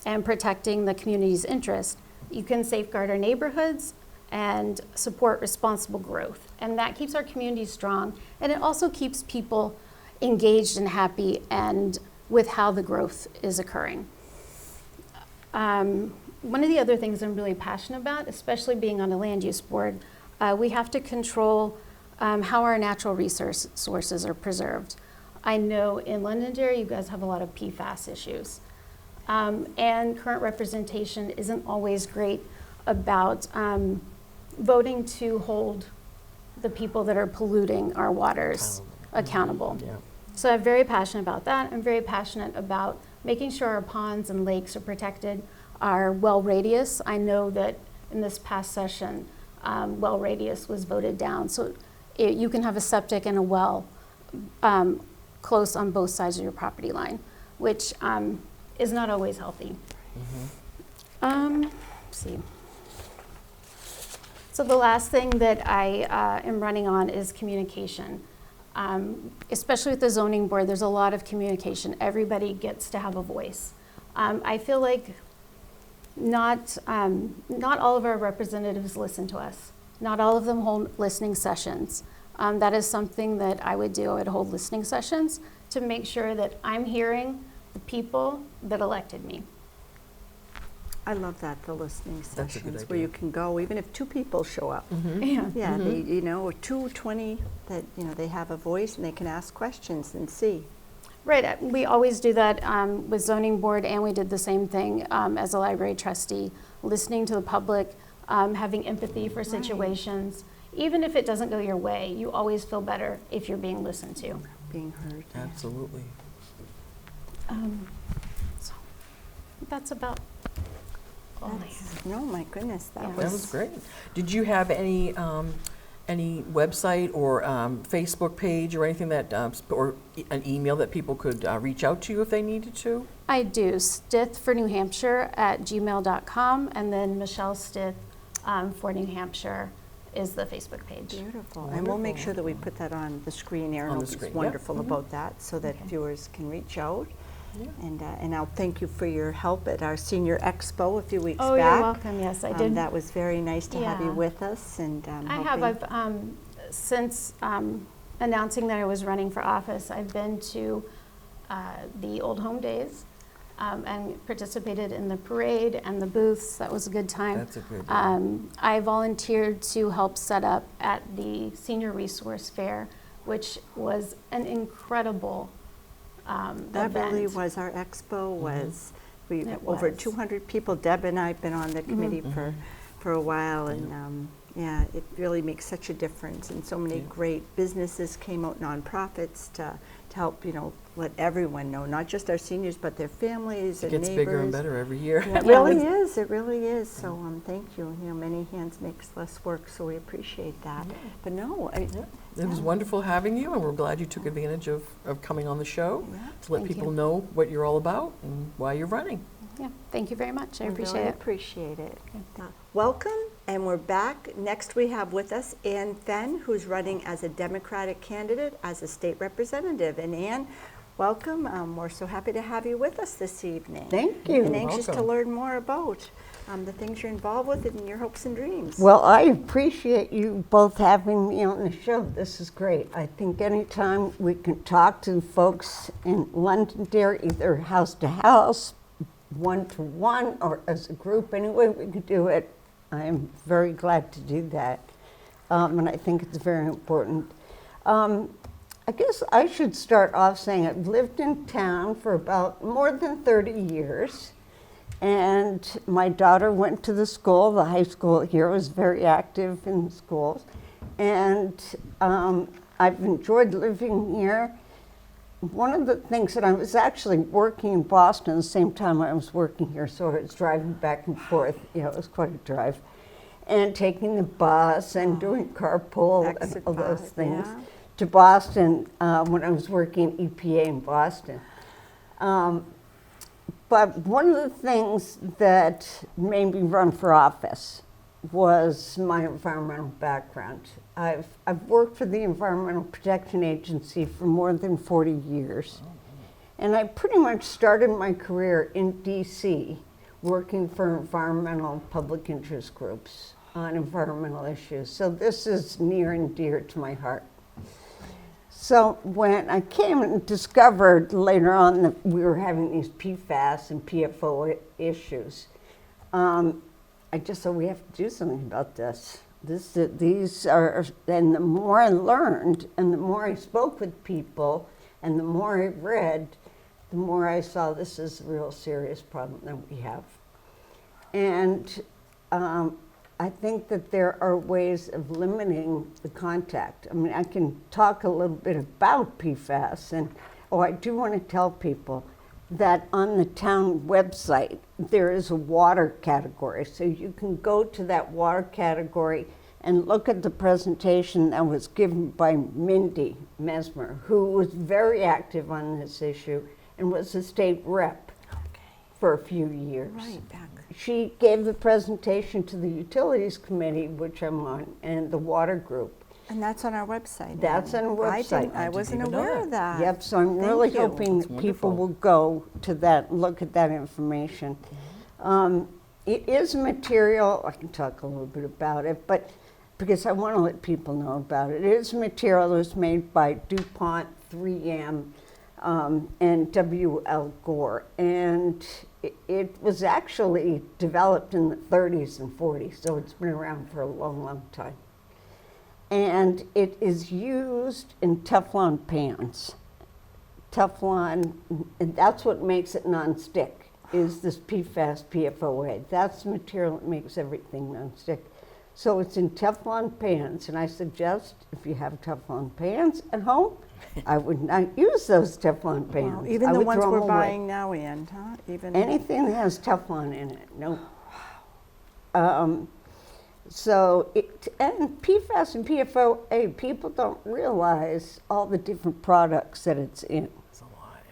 and protecting the community's interest, you can safeguard our neighborhoods and support responsible growth. And that keeps our community strong, and it also keeps people engaged and happy and with how the growth is occurring. One of the other things I'm really passionate about, especially being on a land use board, we have to control how our natural resource sources are preserved. I know in Londonderry, you guys have a lot of PFAS issues. And current representation isn't always great about voting to hold the people that are polluting our waters accountable. Yeah. So I'm very passionate about that. I'm very passionate about making sure our ponds and lakes are protected. Our well radius, I know that in this past session, well radius was voted down. So you can have a septic and a well close on both sides of your property line, which is not always healthy. Let's see. So the last thing that I am running on is communication. Especially with the zoning board, there's a lot of communication. Everybody gets to have a voice. I feel like not all of our representatives listen to us. Not all of them hold listening sessions. That is something that I would do. I would hold listening sessions to make sure that I'm hearing the people that elected me. I love that, the listening That's a good sessions where idea. you can go, even if 2 people show up. Yeah. Yeah, or 20 that, they have a voice and they can ask questions and see. Right, we always do that with zoning board, and we did the same thing as a library trustee, listening to the public, having empathy for situations. Even if it doesn't go your way, you always feel better if you're being listened to. Being heard. Yeah. Absolutely. So that's about all I have. No, my goodness, that Yeah. was. That was great. Did you have any website or Facebook page or anything that, or an email that people could reach out to you if they needed to? I do, Stith for New Hampshire @gmail.com, and then Michelle Stith for New Hampshire is the Facebook page. Beautiful. And we'll make sure that we put that on the screen. Aaron On the was screen, yep. wonderful about that so that viewers can reach out. Yeah. And I'll thank you for your help at our senior expo a few weeks Oh, back. you're welcome. Yes, I did. That was very nice to have you Yeah. with us. And I've since announcing that I was running for office, I've been to the Old Home Days and participated in the parade and the booths. That was a good time. That's a good I volunteered to help set up at the Senior Resource Fair, which was an incredible that event. really was our expo. Was we It over was. 200 people. Deb and I've been on the committee for a while, and Yeah, it really makes such a difference, and so many great businesses came out, nonprofits, to help, let everyone know, not just our seniors, but their families and neighbors. It gets bigger and better every year. Yeah, it really is. It really is. So thank you. Many hands makes less work, so we appreciate that. Yeah. But no, It was wonderful having you, and we're glad you took advantage of coming on the show to let Thank people you. know what you're all about and why you're running. Yeah, thank you very much. I we appreciate really it. appreciate it. Welcome, and we're back. Next we have with us Fenn, who's running as a Democratic candidate as a state representative. And Ann, welcome. We're so happy to have you with us this evening. Thank you. And anxious to Welcome. learn more about the things you're involved with and your hopes and dreams. Well, I appreciate you both having me on the show. This is great. I think anytime we can talk to folks in Londonderry, either house to house, one-to-one, or as a group, any way we can do it, I am very glad to do that. And I think it's very important. I guess I should start off saying I've lived in town for about more than 30 years. And my daughter went to the school. The high school here was very active in schools. And I've enjoyed living here. One of the things that I was actually working in Boston at the same time I was working here, so I was driving back and forth. It was quite a drive. And taking the bus and doing carpool and Exit all those 5, things yeah. to Boston when I was working EPA in Boston. But one of the things that made me run for office was my environmental background. I've worked for the Environmental Protection Agency for more than 40 years. And I pretty much started my career in DC working for environmental public interest groups on environmental issues. So this is near and dear to my heart. So when I came and discovered later on that we were having these PFAS and PFO issues, I just said we have to do something about this. These are, and the more I learned and the more I spoke with people and the more I read, the more I saw this is a real serious problem that we have. And I think that there are ways of limiting the contact. I mean, I can talk a little bit about PFAS, and I do want to tell people that on the town website, there is a water category. So you can go to that water category and look at the presentation that was given by Mindy Mesmer, who was very active on this issue and was a state rep for a few years. Right, back. She gave the presentation to the Utilities Committee, which I'm on, and the Water Group. And that's on our website. That's on our website. I wasn't even know aware that. of that. Yep, so I'm Thank really you. hoping That's that people wonderful. will go to that, look at that information. It is material, I can talk a little bit about it, but because I want to let people know about it. It is material that was made by DuPont, 3M, and W.L. Gore. And it was actually developed in the 30s and 40s, so it's been around for a long, long time. And it is used in Teflon pans. Teflon, and that's what makes it non-stick, is this PFAS, PFOA. That's the material that makes everything non-stick. So it's in Teflon pans, and I suggest if you have Teflon pans at home, I would not use those Teflon pans. Well, even I the would ones throw we're them away. buying now, Ann, huh? Even Anything that has Teflon in it, no. So, and PFAS and PFOA, people don't realize all the different products that it's in. It's a lot,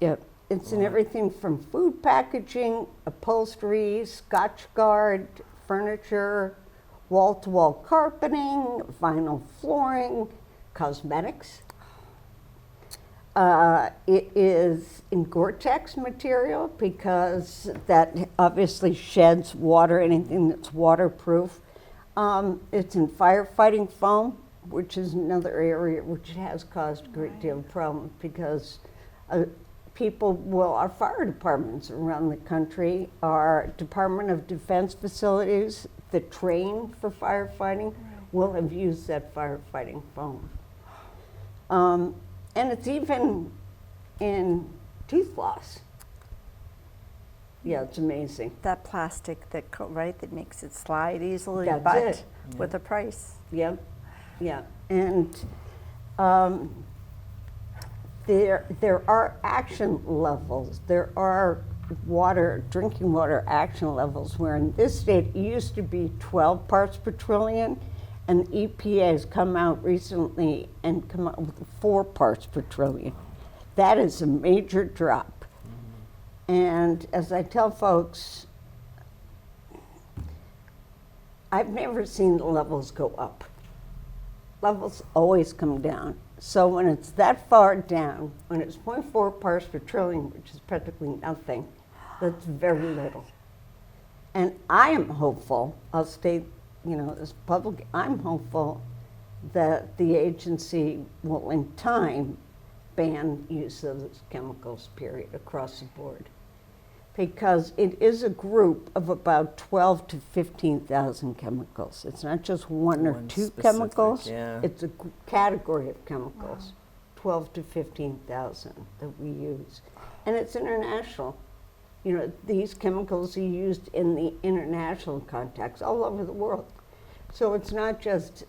yeah. Yep. It's in everything from food packaging, upholstery, Scotchgard, furniture, wall-to-wall carpeting, vinyl flooring, cosmetics. It is in Gore-Tex material because that obviously sheds water, anything that's waterproof. It's in firefighting foam, which is another area which has caused a great deal of problems because our fire departments around the country, our Department of Defense facilities that train for firefighting will have used that firefighting foam. And it's even in tooth floss. Yeah, it's amazing. That plastic that, right, that makes it slide easily, That's but it. with a price. Yep, yeah. And there are action levels. There are drinking water action levels, where in this state it used to be 12 parts per trillion, and EPA has come out recently and come out with 4 parts per trillion. That is a major drop. And as I tell folks, I've never seen the levels go up. Levels always come down. So when it's that far down, when it's 0.4 parts per trillion, which is practically nothing, that's very little. And I am hopeful, I'll state, as public, I'm hopeful that the agency will in time ban use of those chemicals, period, across the board. Because it is a group of about 12 to 15,000 chemicals. It's not just one or two specific, chemicals. yeah. It's a category of chemicals, 12 to 15,000 that we use. And it's international. These chemicals are used in the international context all over the world. So it's not just,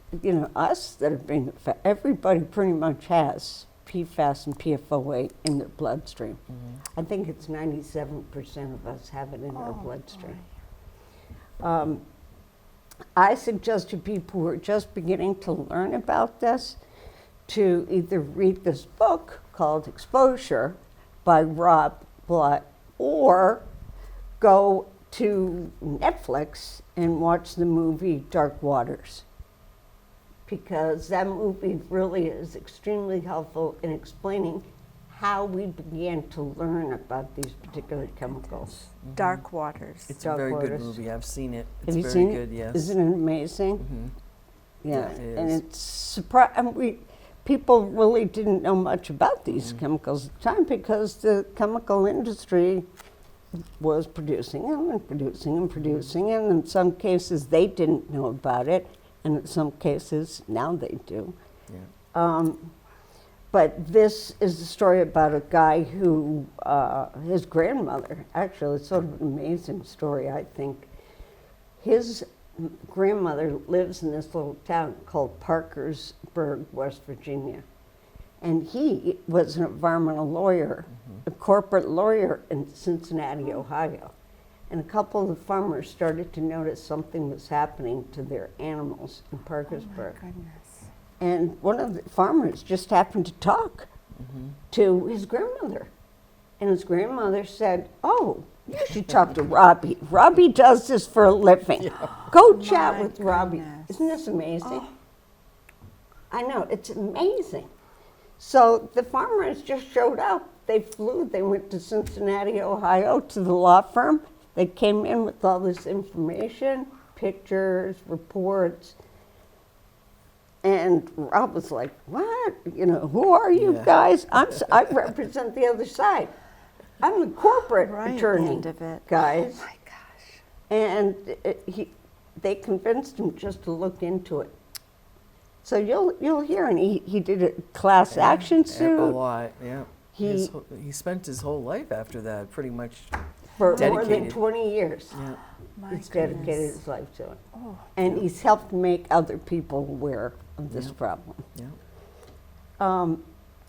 us that are being affected. Everybody pretty much has PFAS and PFOA in their bloodstream. I think it's 97% of us have it in our bloodstream. I suggest to people who are just beginning to learn about this to either read this book called Exposure by Rob Blatt, or go to Netflix and watch the movie Dark Waters, because that movie really is extremely helpful in explaining how we began to learn about these particular chemicals. Dark Waters. It's Dark a very Waters. good movie. I've seen it. It's Have you very seen good, it? yes. Isn't it amazing? Yeah, it and is. it's surprising. People really didn't know much about these chemicals at the time, because the chemical industry was producing them and producing and producing, and in some cases they didn't know about it, and in some cases now they do. Yeah. But this is a story about a guy who, his grandmother, actually, it's sort of an amazing story, I think. His grandmother lives in this little town called Parkersburg, West Virginia. And he was an environmental lawyer, a corporate lawyer in Cincinnati, Ohio. And a couple of the farmers started to notice something was happening to their animals in Parkersburg. Goodness. And one of the farmers just happened to talk to his grandmother. And his grandmother said, "Oh, you should talk to Robbie. Robbie does this for a living. Go chat with Robbie." goodness. Isn't this amazing? I know, it's amazing. So the farmers just showed up. They flew, they went to Cincinnati, Ohio to the law firm. They came in with all this information, pictures, reports. And Rob was like, "What? Who are you guys? I represent the other side. I'm the corporate Right attorney, end of it. guys." Oh my gosh. And they convinced him just to look into it. So you'll hear, and he did a class action suit. A lot, yeah. He spent his whole life after that, pretty much. for more than dedicated. 20 years. Yeah. My He's dedicated goodness. his life to it. Oh. And he's helped make other people aware of this problem. Yeah.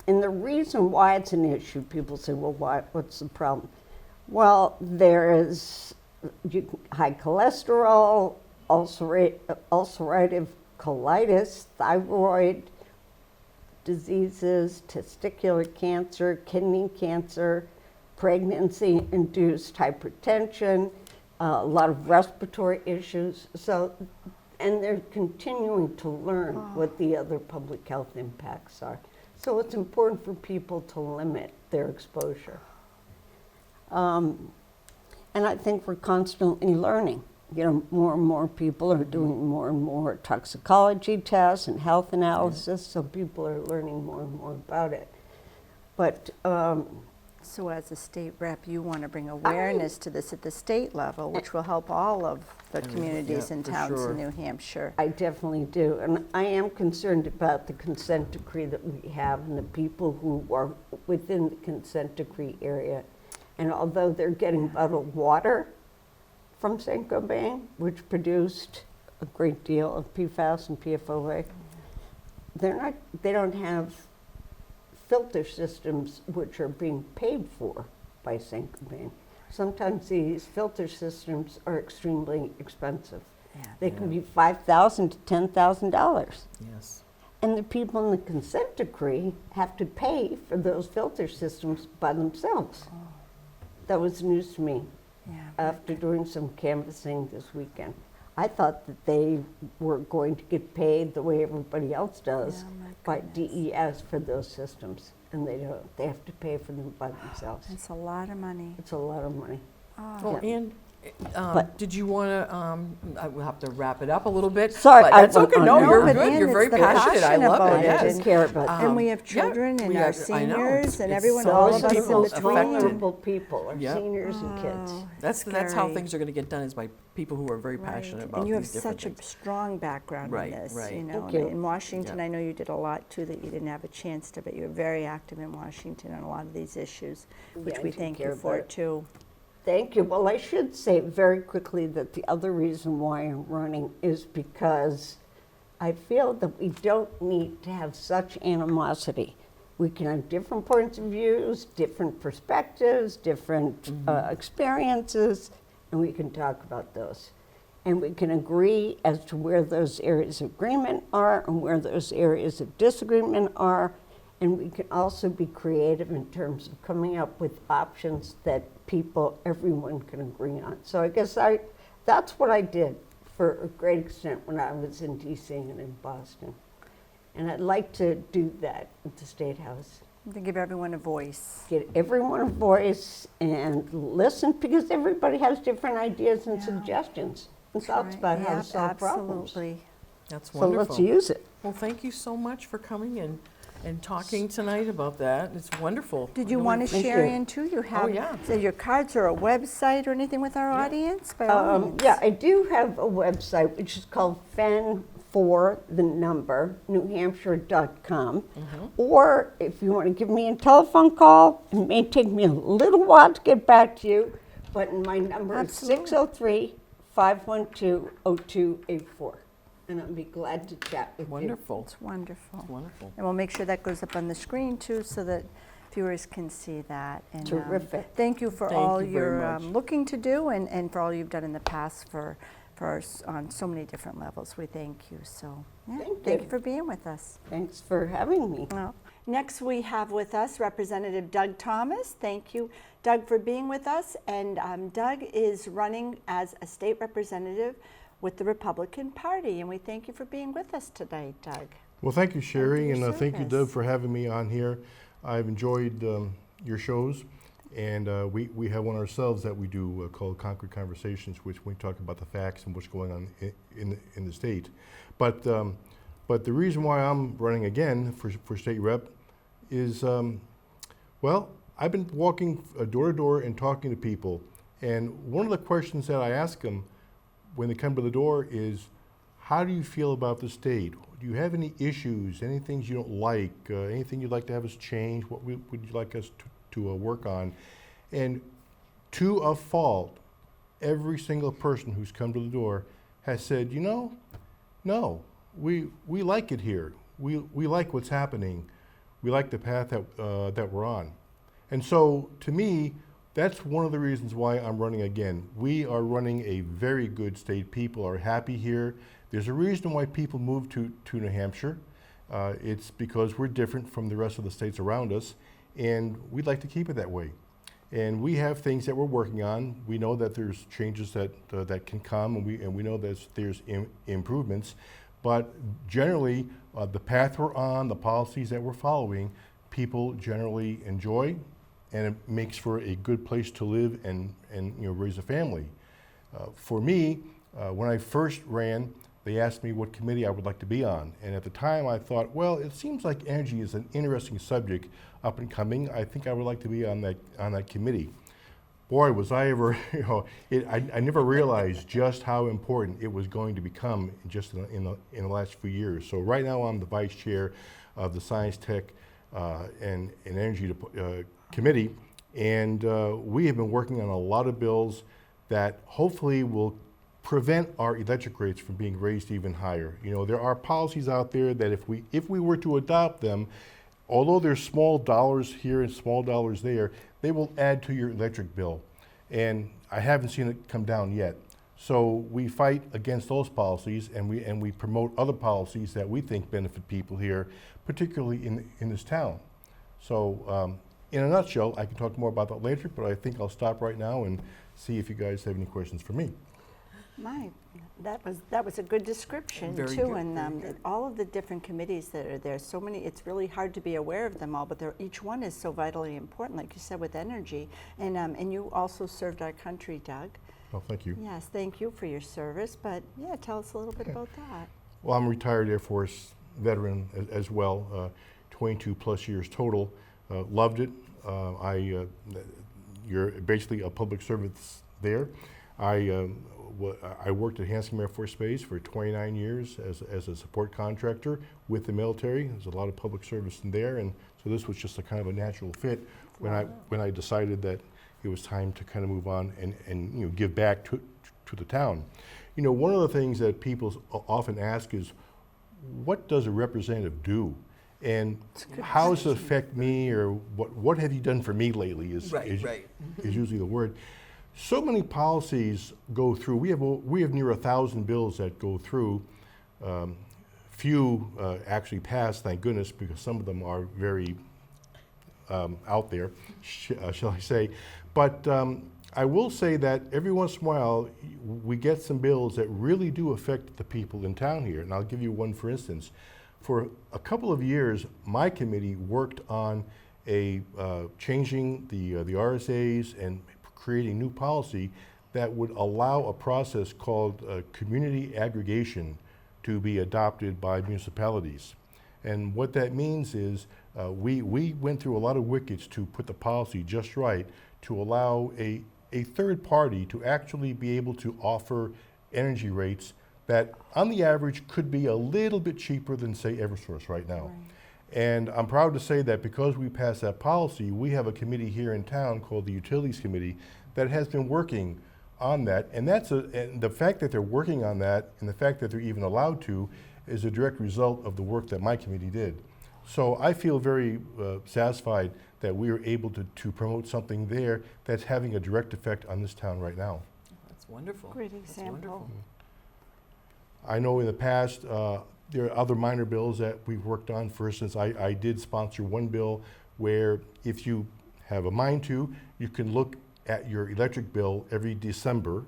And the reason why it's an issue, people say, well, what's the problem? Well, there is high cholesterol, ulcerative colitis, thyroid diseases, testicular cancer, kidney cancer, pregnancy-induced hypertension, a lot of respiratory issues. So, and they're continuing to learn what the other public health impacts are. So it's important for people to limit their exposure. And I think we're constantly learning. More and more people are doing more and more toxicology tests and health analysis, so people are learning more and more about it. But So as a state rep, you want to bring awareness to this at the state level, which will help all of the communities and for towns sure. in New Hampshire. I definitely do. And I am concerned about the consent decree that we have and the people who are within the consent decree area. And although they're getting bottled water from Saint-Gobain, which produced a great deal of PFAS and PFOA, they don't have filter systems which are being paid for by Saint-Gobain. Sometimes these filter systems are extremely expensive. Yeah. They can be $5,000 to $10,000. Yes. And the people in the consent decree have to pay for those filter systems by themselves. Oh. That was news to me Yeah. after doing some canvassing this weekend. I thought that they were going to get paid the way everybody else does Oh, my by goodness. DES for those systems, and they don't. They have to pay for them by themselves. It's a lot of money. It's a lot of money. Oh. Well, Yeah. Ann, But- did you want to, we'll have to wrap it up a little bit. Sorry, but I that's okay. won't- No, no, you're but good. Ann, You're very it's the passionate. I passion love about it. it. Yes. I didn't care about And we have yeah, children and we our have- I know. seniors and It's everyone, so all many of us in people between. vulnerable people, are Yep. seniors and kids. Oh, That's how scary. things are going to get done, is by people who are very passionate Right. about And you have these different such a things. strong background Right, in this, right. you know. Thank you. In Washington, Yeah. I know you did a lot too that you didn't have a chance to, but you were very active in Washington on a lot of these issues, which Yeah, we I thank take care you of for that. too. Thank you. Well, I should say very quickly that the other reason why I'm running is because I feel that we don't need to have such animosity. We can have different points of views, different perspectives, different experiences, and we can talk about those. And we can agree as to where those areas of agreement are and where those areas of disagreement are. And we can also be creative in terms of coming up with options that everyone can agree on. So I guess that's what I did for a great extent when I was in DC and in Boston. And I'd like to do that at the State House. To give everyone a voice. Get everyone a voice and listen, because everybody has different ideas and Yeah. suggestions and That's thoughts right. about how to Yep, solve problems. absolutely. That's So wonderful. let's use it. Well, thank you so much for coming and talking tonight about that. It's wonderful. Did you Really want to Thank share you. in too? You have yeah. so your cards or a website or anything with our audience? By all means. Yeah, I do have a website which is called Fenn for the number, newhampshire.com. Or if you want to give me a telephone call, it may take me a little while to get back to you, but my number Absolutely. is 603-512-0284. And I'd be glad to chat with Wonderful. It's wonderful. Wonderful. And we'll make sure that goes up on the screen too, so that viewers can see that. And, Terrific. thank you for Thank all you very you're much. looking to do and for all you've done in the past for us on so many different levels. We thank you. So yeah, Thank you you. for being with us. you. Thanks for having me. Well, next we have with us Representative Doug Thomas. Thank you, Doug, for being with us. And Doug is running as a state representative with the Republican Party. And we thank you for being with us tonight, Doug. Well, thank you, Sherry, your and thank you, service. Doug, for having me on here. I've enjoyed your shows, and we have one ourselves that we do called Concord Conversations, which we talk about the facts and what's going on in the state. But the reason why I'm running again for state rep is, well, I've been walking door to door and talking to people, and one of the questions that I ask them when they come to the door is, how do you feel about the state? Do you have any issues, any things you don't like, anything you'd like to have us change? What would you like us to work on? And to a fault, every single person who's come to the door has said, you know, no, we like it here. We like what's happening. We like the path that we're on. And so, to me, that's one of the reasons why I'm running again. We are running a very good state. People are happy here. There's a reason why people move to New Hampshire. It's because we're different from the rest of the states around us, and we'd like to keep it that way. And we have things that we're working on. We know that there's changes that can come, and we know that there's improvements. But generally, the path we're on, the policies that we're following, people generally enjoy, and it makes for a good place to live and raise a family. For me, when I first ran, they asked me what committee I would like to be on. And at the time I thought, well, it seems like energy is an interesting subject up and coming. I think I would like to be on that committee. Boy, was I ever, I never realized just how important it was going to become just in the last few years. So right now I'm the vice chair of the Science, Tech, and Energy Committee, And we have been working on a lot of bills that hopefully will prevent our electric rates from being raised even higher. You know, there are policies out there that if we were to adopt them, although there's small dollars here and small dollars there, they will add to your electric bill. And I haven't seen it come down yet. So we fight against those policies, and we promote other policies that we think benefit people here, particularly in this town. So in a nutshell, I can talk more about that later, but I think I'll stop right now and see if you guys have any questions for me. That was a good description Very too, good, and very good. all of the different committees that are there. So many. It's really hard to be aware of them all, but each one is so vitally important, like you said, with energy. And you also served our country, Doug. Oh, thank you. Yes, thank you for your service. But yeah, tell us a little bit about that. Well, I'm a retired Air Force veteran as well, 22 plus years total. Loved it. You're basically a public service there. I worked at Hanscom Air Force Base for 29 years as a support contractor with the military. There's a lot of public service in there, and so this was just a kind of a natural fit when I decided that it was time to kind of move on and you know, give back to the town. You know, one of the things that people often ask is, what does a representative do? And how does it affect me, or what have you done for me lately is usually the word. So many policies go through. We have near 1,000 bills that go through. Few actually pass, thank goodness, because some of them are very out there, shall I say. But I will say that every once in a while we get some bills that really do affect the people in town here. And I'll give you one for instance. For a couple of years, my committee worked on changing the RSAs and creating new policy that would allow a process called community aggregation to be adopted by municipalities. And what that means is we went through a lot of wickets to put the policy just right to allow a third party to actually be able to offer energy rates that on the average could be a little bit cheaper than, say, Eversource right now. Right. And I'm proud to say that because we passed that policy, we have a committee here in town called the Utilities Committee that has been working on that. And and the fact that they're working on that and the fact that they're even allowed to is a direct result of the work that my committee did. So I feel very satisfied that we were able to promote something there that's having a direct effect on this town right now. That's wonderful. Great example. I know in the past there are other minor bills that we've worked on. For instance, I did sponsor one bill where if you have a mind to, you can look at your electric bill every December,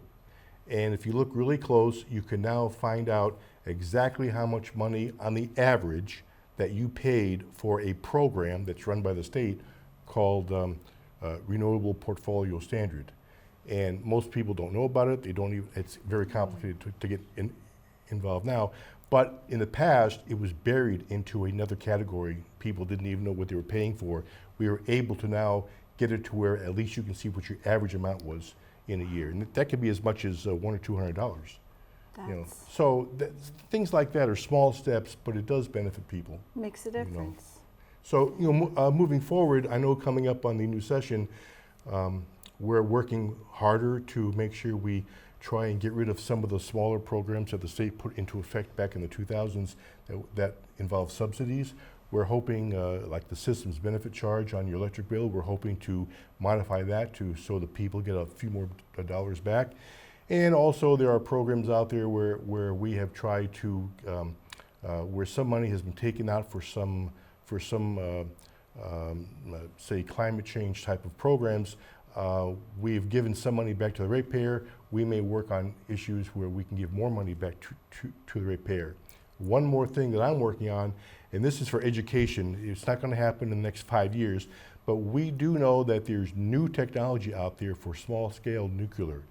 and if you look really close, you can now find out exactly how much money on the average that you paid for a program that's run by the state called Renewable Portfolio Standard. And most people don't know about it. They don't even, it's very complicated to get involved now. But in the past, it was buried into another category. People didn't even know what they were paying for. We were able to now get it to where at least you can see what your average amount was in a year. And that could be as much as $100 or $200. You know. So things like that are small steps, but it does benefit people. Makes a difference. You know. So you know, moving forward, I know coming up on the new session, we're working harder to make sure we try and get rid of some of the smaller programs that the state put into effect back in the 2000s that involve subsidies. We're hoping, like the systems benefit charge on your electric bill, we're hoping to modify that so that people get a few more dollars back. And also there are programs out there where we have tried to, where some money has been taken out for some say climate change type of programs. We've given some money back to the ratepayer. We may work on issues where we can give more money back to the ratepayer. One more thing that I'm working on, and this is for education, it's not going to happen in the next 5 years, but we do know that there's new technology out there for small scale nuclear.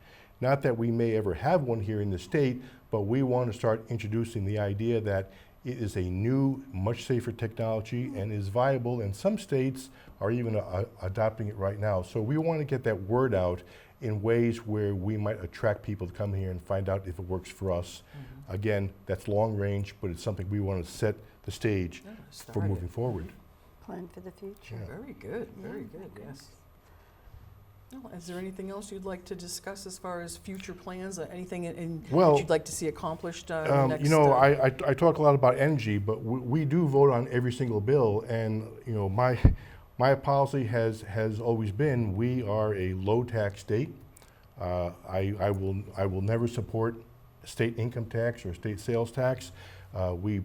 Not that we may ever have one here in the state, but we want to start introducing the idea that it is a new, much safer technology and is viable, and some states are even adopting it right now. So we want to get that word out in ways where we might attract people to come here and find out if it works for us. Mm-hmm. Again, that's long range, but it's something we want to set the stage for moving forward. Plan for the future. Yeah. Very good, very good, yes. Well, is there anything else you'd like to discuss as far as future plans, anything Well, that you'd like to see accomplished in the next? You know, I talk a lot about energy, but we do vote on every single bill, and you know, my policy has always been we are a low tax state. I will never support state income tax or state sales tax. We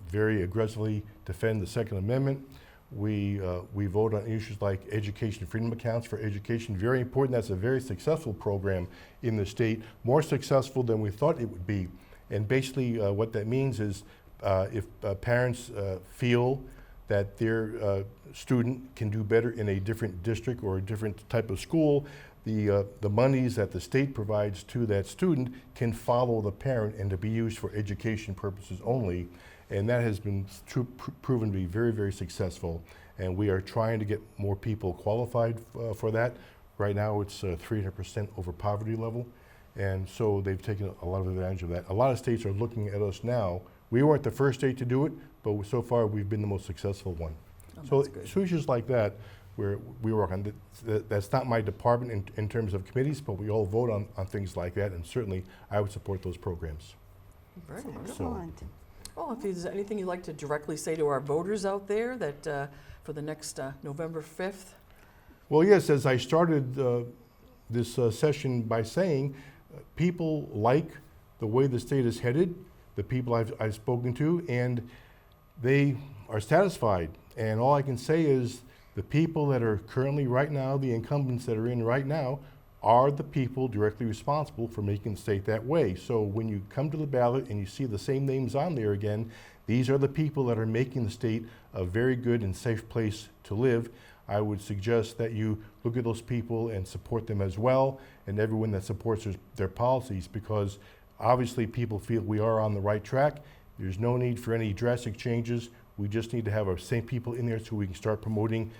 very aggressively defend the Second Amendment. We vote on issues like education freedom accounts for education. Very important. That's a very successful program in the state, more successful than we thought it would be. And basically what that means is if parents feel that their student can do better in a different district or a different type of school, the monies that the state provides to that student can follow the parent and to be used for education purposes only. And that has been proven to be very, very successful. And we are trying to get more people qualified for that. Right now it's 300% over poverty level. And so they've taken a lot of advantage of that. A lot of states are looking at us now. We weren't the first state to do it, but so far we've been the most successful one. So issues like that, where we work on, that's not my department in terms of committees, but we all vote on things like that, and certainly I would support those programs. Very wonderful. Excellent. Well, if there's anything you'd like to directly say to our voters out there that for the next November 5th? Well, yes, as I started this session by saying, people like the way the state is headed, the people I've spoken to, and they are satisfied. And all I can say is the people that are currently right now, the incumbents that are in right now, are the people directly responsible for making the state that way. So when you come to the ballot and you see the same names on there again, these are the people that are making the state a very good and safe place to live. I would suggest that you look at those people and support them as well, and everyone that supports their policies, because obviously people feel we are on the right track. There's no need for any drastic changes. We just need to have our same people in there so we can start promoting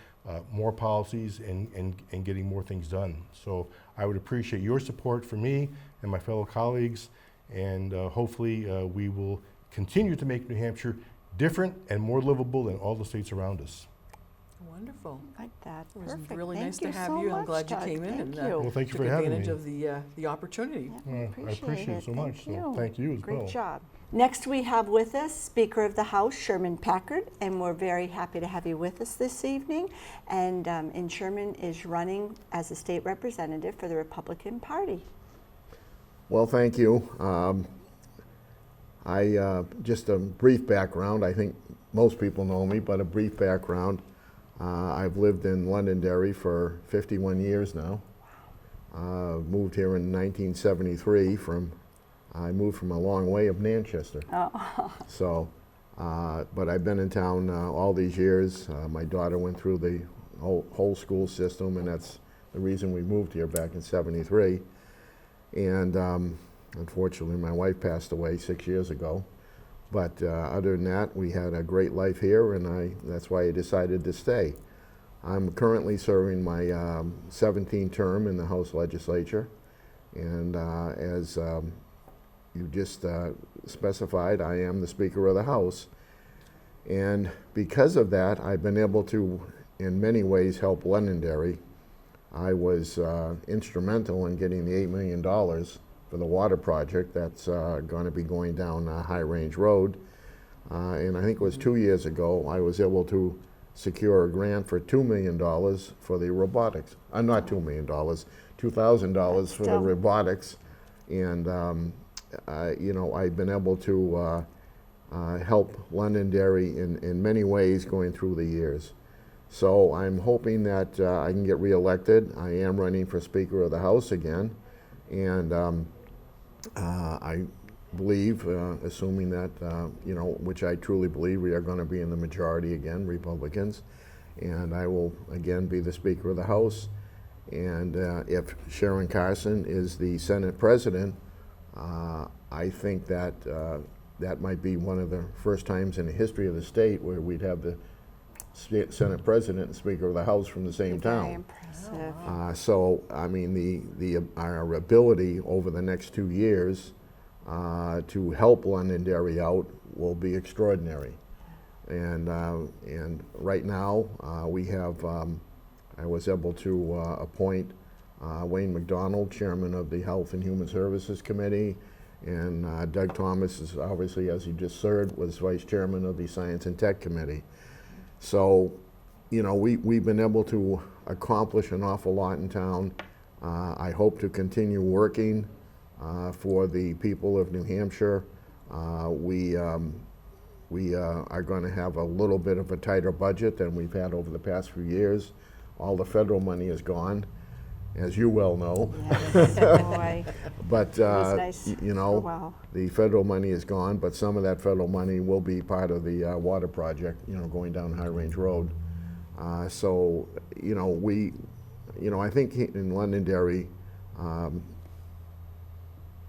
more policies and getting more things done. So I would appreciate your support for me and my fellow colleagues, and hopefully we will continue to make New Hampshire different and more livable than all the states around us. Wonderful. Like that. It was Perfect. really Thank nice to have so you. I'm much, glad you Doug. came in Thank and you. Well, thank you took for having advantage me. of the opportunity. I appreciate it so much. So thank you as Great well. job. Next we have with us Speaker of the House, Sherm Packard, and we're very happy to have you with us this evening. And Sherman is running as a state representative for the Republican Party. Well, thank you. Just a brief background. I think most people know me, but a brief background. I've lived in Londonderry for 51 years now. Moved here in 1973 I moved from a long way of Manchester. Oh. So, but I've been in town all these years. My daughter went through the whole school system, and that's the reason we moved here back in '73. And unfortunately, my wife passed away 6 years ago. But other than that, we had a great life here, and that's why I decided to stay. I'm currently serving my 17th term in the House Legislature, and as you just specified, I am the Speaker of the House. And because of that, I've been able to, in many ways, help Londonderry. I was instrumental in getting the $8 million for the water project that's going to be going down High Range Road. And I think it was 2 years ago, I was able to secure a grant for $2 million for the robotics. Not $2 million, $2,000 for the robotics. And you know, I've been able to help Londonderry in many ways going through the years. So I'm hoping that I can get reelected. I am running for Speaker of the House again. And I believe, assuming that, you know, which I truly believe, we are going to be in the majority again, Republicans. And I will again be the Speaker of the House. And if Sharon Carson is the Senate President, I think that that might be one of the first times in the history of the state where we'd have the Senate President and Speaker of the House from the same town. Very impressive. So, I mean, our ability over the next 2 years to help Londonderry out will be extraordinary. And right now, we have I was able to appoint Wayne MacDonald, Chairman of the Health and Human Services Committee, and Doug Thomas is obviously, as you just heard, was Vice Chairman of the Science and Tech Committee. So, you know, we've been able to accomplish an awful lot in town. I hope to continue working for the people of New Hampshire. We are going to have a little bit of a tighter budget than we've had over the past few years. All the federal money is gone, as you well know. Yes. But nice you for a know, while. the federal money is gone, but some of that federal money will be part of the water project, you know, going down High Range Road. So, you know, I think in Londonderry,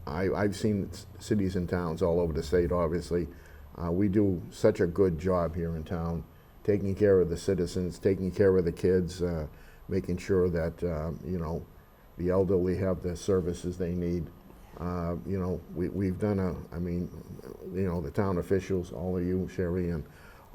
I've seen cities and towns all over the state, obviously. We do such a good job here in town, taking care of the citizens, taking care of the kids, making sure that, you know, the elderly have the services they need. You know, we've done I mean, you know, the town officials, all of you, Sherry, and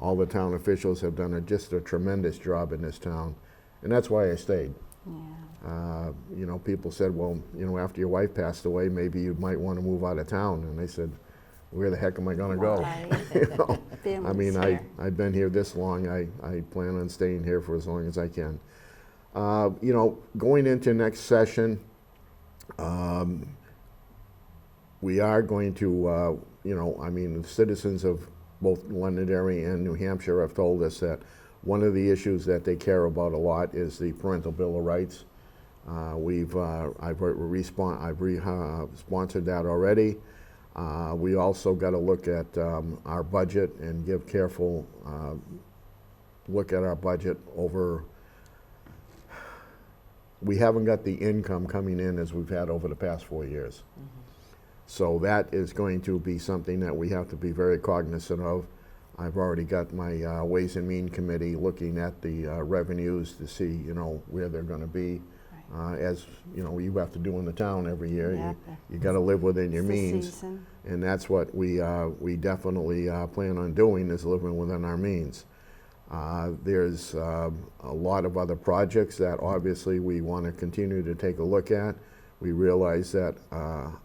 all the town officials have done just a tremendous job in this town. And that's why I stayed. Yeah. You know, people said, well, you know, after your wife passed away, maybe you might want to move out of town. And I said, where the heck am I going to go? You know? I mean, I've been here this long. I plan on staying here for as long as I can. You know, going into next session, we are going to, you know, I mean, the citizens of both Londonderry and New Hampshire have told us that one of the issues that they care about a lot is the parental bill of rights. I've sponsored that already. We also got to look at our budget and give careful look at our budget over. We haven't got the income coming in as we've had over the past 4 years. So that is going to be something that we have to be very cognizant of. I've already got my Ways and Means Committee looking at the revenues to see, you know, where they're going to be. As you know, you have to do in the town every year. Yeah. You got to live within your It's the means, season. and that's what we definitely plan on doing, is living within our means. There's a lot of other projects that obviously we want to continue to take a look at. We realize that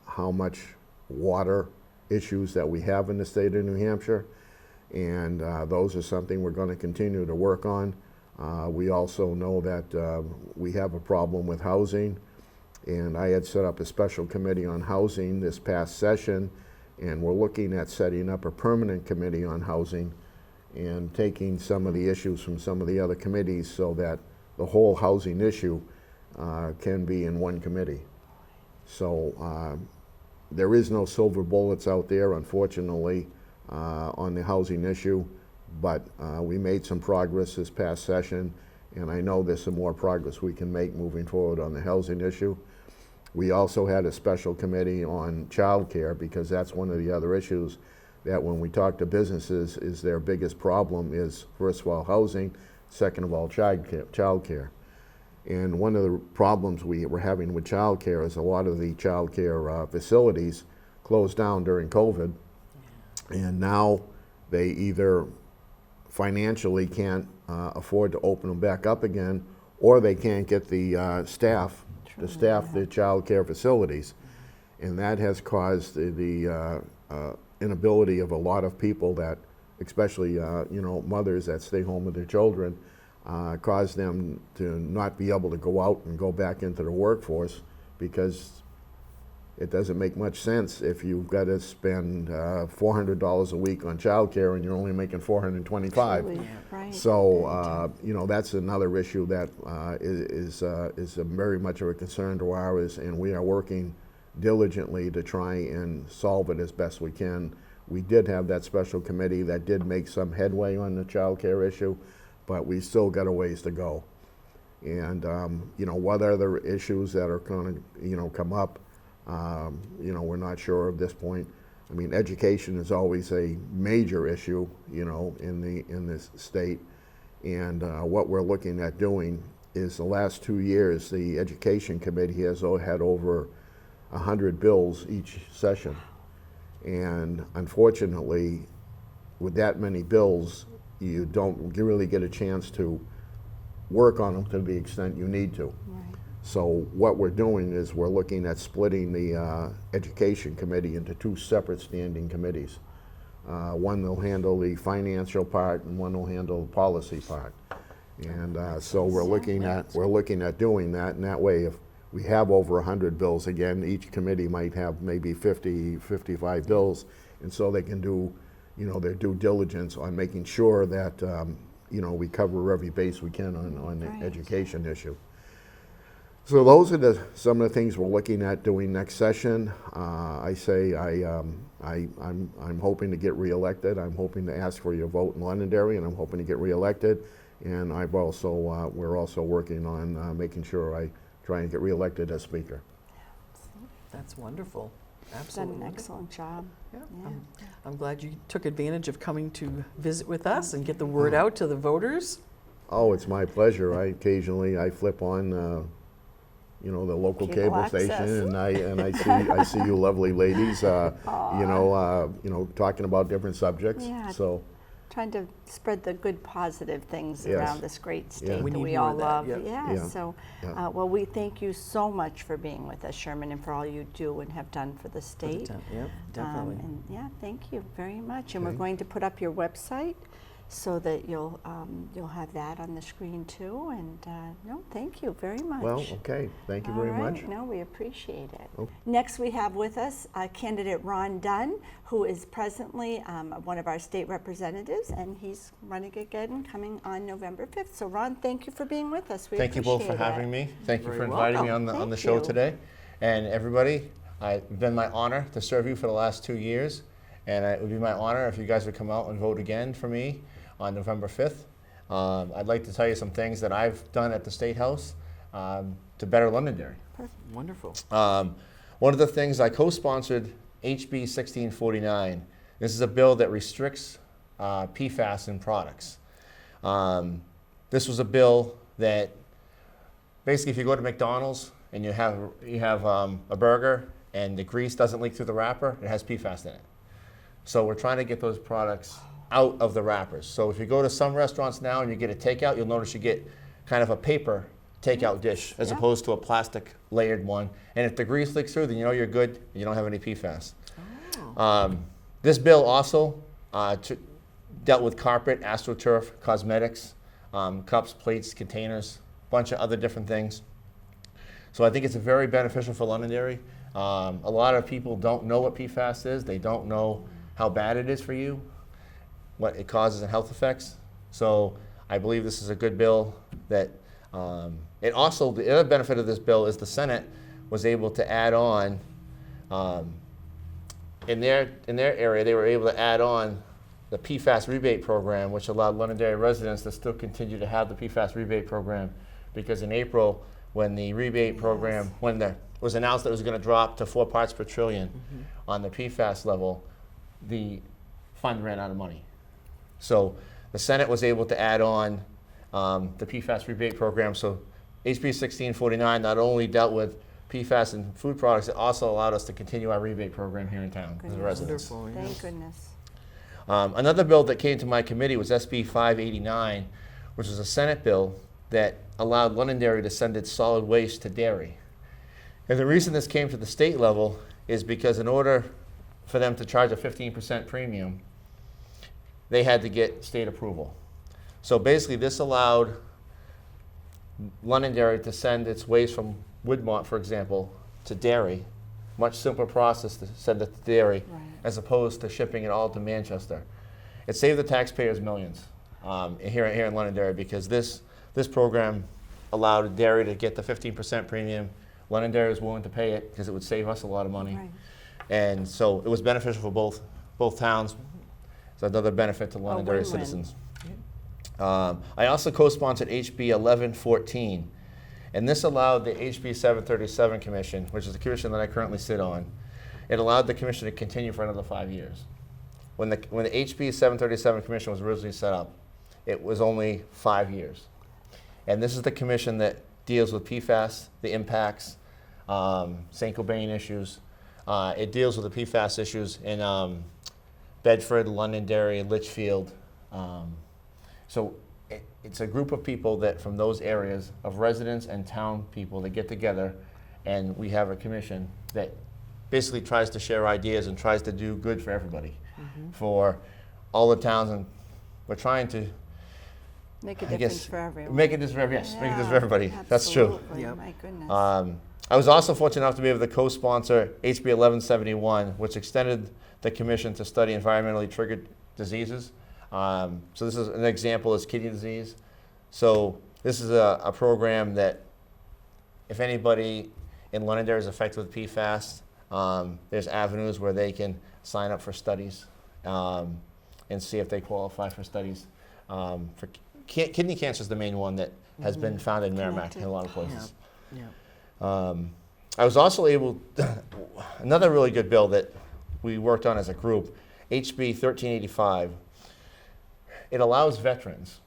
how much water issues that we have in the state of New Hampshire, and those are something we're going to continue to work on. We also know that we have a problem with housing, and I had set up a special committee on housing this past session, and we're looking at setting up a permanent committee on housing and taking some of the issues from some of the other committees so that the whole housing issue can be in one committee. So there is no silver bullets out there, unfortunately, on the housing issue. But we made some progress this past session, and I know there's some more progress we can make moving forward on the housing issue. We also had a special committee on childcare, because that's one of the other issues that when we talk to businesses is their biggest problem is, first of all, housing, second of all, childcare. And one of the problems we were having with childcare is a lot of the childcare facilities closed down during COVID, and now they either financially can't afford to open them back up again, or they can't get the staff to staff the child care facilities. And that has caused the inability of a lot of people that, especially you know, mothers that stay home with their children, caused them to not be able to go out and go back into the workforce, because it doesn't make much sense if you've got to spend $400 a week on childcare and you're only making $425. Right. So you know, that's another issue that is very much of a concern to ours, and we are working diligently to try and solve it as best we can. We did have that special committee that did make some headway on the childcare issue, but we still got a ways to go. And you know, what other issues that are going to, you know, come up? You know, we're not sure at this point. I mean, education is always a major issue, you know, in this state. And what we're looking at doing is, the last 2 years, the Education Committee has had over 100 bills each session. And unfortunately, with that many bills, you don't really get a chance to work on them to the extent you need to. So what we're doing is we're looking at splitting the education committee into two separate standing committees. One will handle the financial part and one will handle the policy part. And so we're looking at doing that, and that way if we have over 100 bills, again, each committee might have maybe 50, 55 bills, and so they can do, their due diligence on making sure that, we cover every base we can on the education issue. So those are some of the things we're looking at doing next session. I'm hoping to get reelected. I'm hoping to ask for your vote in Londonderry, and I'm hoping to get reelected. And we're also working on making sure I try and get reelected as Speaker. That's wonderful. Done Absolutely. an excellent job. Yeah. Yeah. I'm glad you took advantage of coming to visit with us and get the word out to the voters. Oh, it's my pleasure. Occasionally I flip on, the local Cable cable station, access. and I see you lovely ladies, talking about different subjects. Yeah. So. Trying to spread the good, positive things Yes. around this great state Yeah. that We need we more all of that, love. yep. Yeah. So, Yeah. well, we thank you so much for being with us, Sherman, and for all you do and have done for the state. Yep, definitely. And yeah, thank you very much. And we're Okay. going to put up your website so that you'll have that on the screen too. And no, thank you very much. Well, okay. Thank you very All much. right. No, we appreciate it. Okay. Next, we have with us candidate Ron Dunn, who is presently one of our state representatives, and he's running again coming on November 5th. So, Ron, thank you for being with us. We Thank you both for appreciate having it. me. Thank you Very for inviting me welcome. on the Thank show you. today. And everybody, it's been my honor to serve you for the last 2 years. And it would be my honor if you guys would come out and vote again for me on November 5th. I'd like to tell you some things that I've done at the State House to better Londonderry. Wonderful. One of the things I co-sponsored, HB 1649. This is a bill that restricts PFAS in products. This was a bill that basically, if you go to MacDonald's and you have a burger and the grease doesn't leak through the wrapper, it has PFAS in it. So we're trying to get those products out of the wrappers. So if you go to some restaurants now and you get a takeout, you'll notice you get kind of a paper takeout dish as Yeah. opposed to a plastic layered one. And if the grease leaks through, then you know you're good and you don't have any PFAS. This bill also dealt with carpet, AstroTurf, cosmetics, cups, plates, containers, a bunch of other different things. So I think it's very beneficial for Londonderry. A lot of people don't know what PFAS is. They don't know how bad it is for you, what it causes and health effects. So I believe this is a good bill that it also, the other benefit of this bill is the Senate was able to add on, in their area, they were able to add on the PFAS rebate program, which allowed Londonderry residents to still continue to have the PFAS rebate program, because in April, when the rebate program, when it was announced that it was going to drop to 4 parts per trillion on the PFAS level, the fund ran out of money. So the Senate was able to add on the PFAS rebate program. So HB 1649 not only dealt with PFAS in food products, it also allowed us to continue our rebate program here in town as residents. Wonderful. Thank yes. goodness. Another bill that came to my committee was SB 589, which was a Senate bill that allowed Londonderry to send its solid waste to dairy. And the reason this came to the state level is because in order for them to charge a 15% premium, they had to get state approval. So basically this allowed Londonderry to send its waste from Woodmont, for example, to dairy. Much simpler process to send it to dairy as opposed to shipping it all to Manchester. It saved the taxpayers millions here in Londonderry, because this program allowed dairy to get the 15% premium. Londonderry was willing to pay it because it would save us a lot of money. Right. And so it was beneficial for both towns. It's another benefit to Londonderry win-win. citizens. I also co-sponsored HB 1114, and this allowed the HB 737 Commission, which is the commission that I currently sit on, it allowed the commission to continue for another 5 years. When the HB 737 Commission was originally set up, it was only 5 years. And this is the commission that deals with PFAS, the impacts, St. Cobain issues. It deals with the PFAS issues in Bedford, Londonderry, Litchfield. So it's a group of people that from those areas of residents and town people that get together, and we have a commission that basically tries to share ideas and tries to do good for everybody, for all the towns, and we're trying to Make a difference for everyone. make a difference for everybody. Yes, make a difference for everybody. That's true. Absolutely. Yep. My goodness. I was also fortunate enough to be able to co-sponsor HB 1171, which extended the commission to study environmentally triggered diseases. So this is an example is kidney disease. So this is a program that if anybody in Londonderry is affected with PFAS, there's avenues where they can sign up for studies and see if they qualify for studies. For kidney cancer is the main one that has been found in Merrimack and a lot of places. I was also able, another really good bill that we worked on as a group, HB 1385. It allows veterans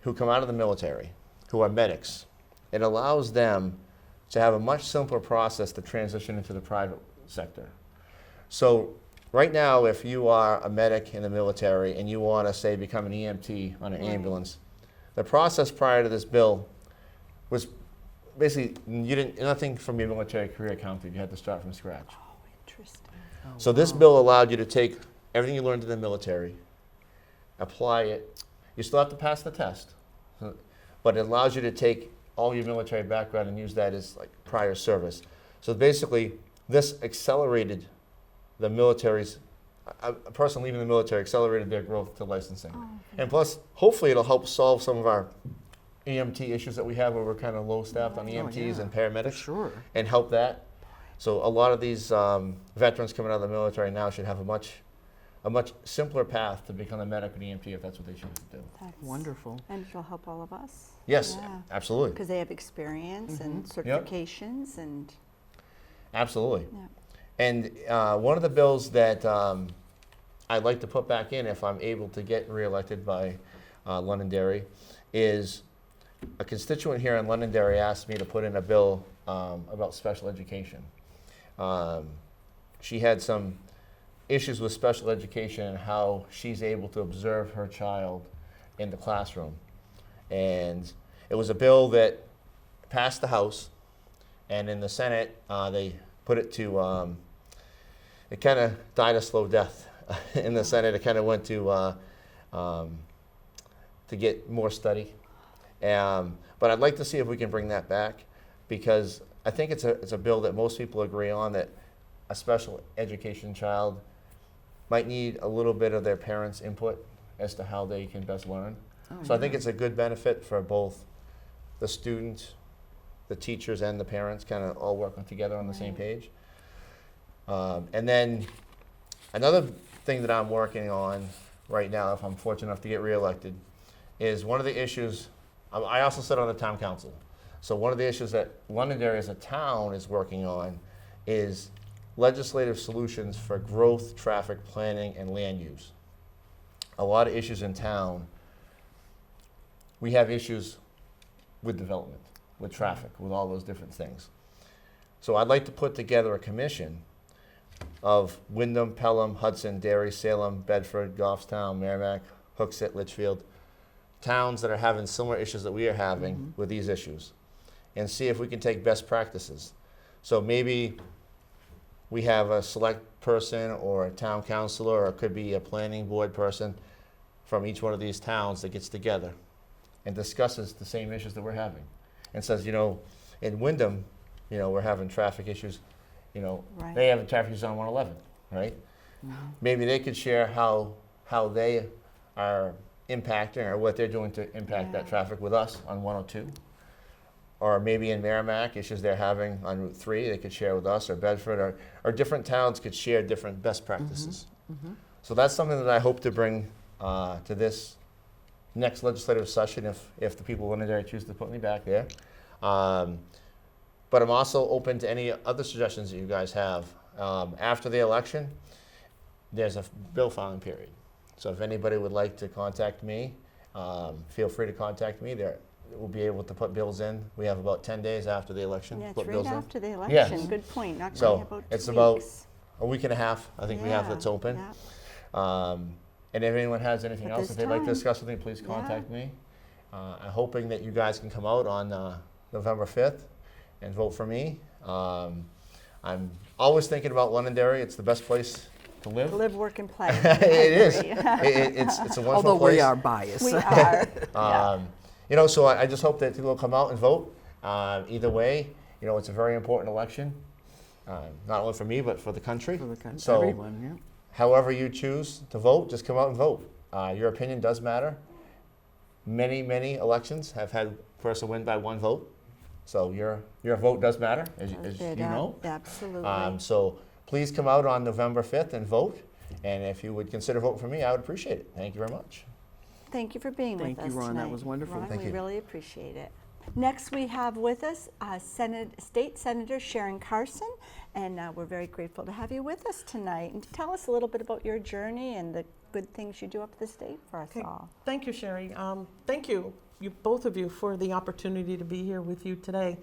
who come out of the military, who are medics, it allows them to have a much simpler process to transition into the private sector. So right now, if you are a medic in the military and you want to, say, become an EMT on an ambulance, the process prior to this bill was basically nothing from your military career counted. You had to start from scratch. Oh, interesting. So this bill allowed you to take everything you learned in the military, apply it. You still have to pass the test, but it allows you to take all your military background and use that as like prior service. So basically, this accelerated the military's, a person leaving the military accelerated their growth to licensing. And plus, hopefully it'll help solve some of our EMT issues that we have where we're kind of low staffed on EMTs and paramedics. Sure. And help that. So a lot of these veterans coming out of the military now should have a much simpler path to become a medic or EMT if that's what they choose to do. That's Wonderful. And it'll help all of us. Yes, Yeah. absolutely. Because they have experience and certifications and. Absolutely. Yeah. And one of the bills that I'd like to put back in if I'm able to get reelected by Londonderry is a constituent here in Londonderry asked me to put in a bill about special education. She had some issues with special education and how she's able to observe her child in the classroom. And it was a bill that passed the House, and in the Senate, they put it to, it kind of died a slow death. In the Senate, it kind of went to get more study. But I'd like to see if we can bring that back, because I think it's a bill that most people agree on, that a special education child might need a little bit of their parents' input as to how they can best learn. So I think it's a good benefit for both the students, the teachers, and the parents kind of all working together on the same page. And then another thing that I'm working on right now, if I'm fortunate enough to get reelected, is one of the issues, I also sit on the town council. So one of the issues that Londonderry as a town is working on is legislative solutions for growth, traffic planning, and land use. A lot of issues in town, we have issues with development, with traffic, with all those different things. So I'd like to put together a commission of Wyndham, Pelham, Hudson, Derry, Salem, Bedford, Goffstown, Merrimack, Hooksett, Litchfield, towns that are having similar issues that we are having with these issues, and see if we can take best practices. So maybe we have a select person or a town councilor, or it could be a planning board person from each one of these towns that gets together and discusses the same issues that we're having, and says, in Wyndham, we're having traffic issues. They have traffic issues on 111, right? Maybe they could share how they are impacting, or what they're doing to impact that traffic with us on 102. Or maybe in Merrimack, issues they're having on Route 3, they could share with us, or Bedford, or different towns could share different best practices. So that's something that I hope to bring to this next legislative session if the people of Londonderry choose to put me back there. But I'm also open to any other suggestions that you guys have. After the election, there's a bill filing period. So if anybody would like to contact me, feel free to contact me. We'll be able to put bills in. We have about 10 days after the election Yeah, to it's put right bills after in. the election. Yes. Good point. Not So going about 2 it's about weeks. a week and a half, I think we have that's open. Yeah. And if anyone has anything At else this that they'd like to time. discuss with me, please contact me. I'm hoping that you guys can come out on November 5th and vote for me. I'm always thinking about Londonderry. It's the best place to live. Live, work, and play. It is. It's a wonderful Although place. we are biased. We are. Yeah. You know, so I just hope that people will come out and vote. Either way, you know, it's a very important election, not only for me, but for the country. For the country, So, everyone, yeah. however you choose to vote, just come out and vote. Your opinion does matter. Many elections have had a person win by one vote. So your vote does matter, as you know. Absolutely. So please come out on November 5th and vote. And if you would consider voting for me, I would appreciate it. Thank you very much. Thank you for being with us Thank you, Ron. That tonight. was wonderful. Ron, Thank we you. really appreciate it. Next, we have with us State Senator Sharon Carson, and we're very grateful to have you with us tonight. And tell us a little bit about your journey and the good things you do up at the state for us all. Thank you, Sherry. Thank you, both of you, for the opportunity to be here with you today.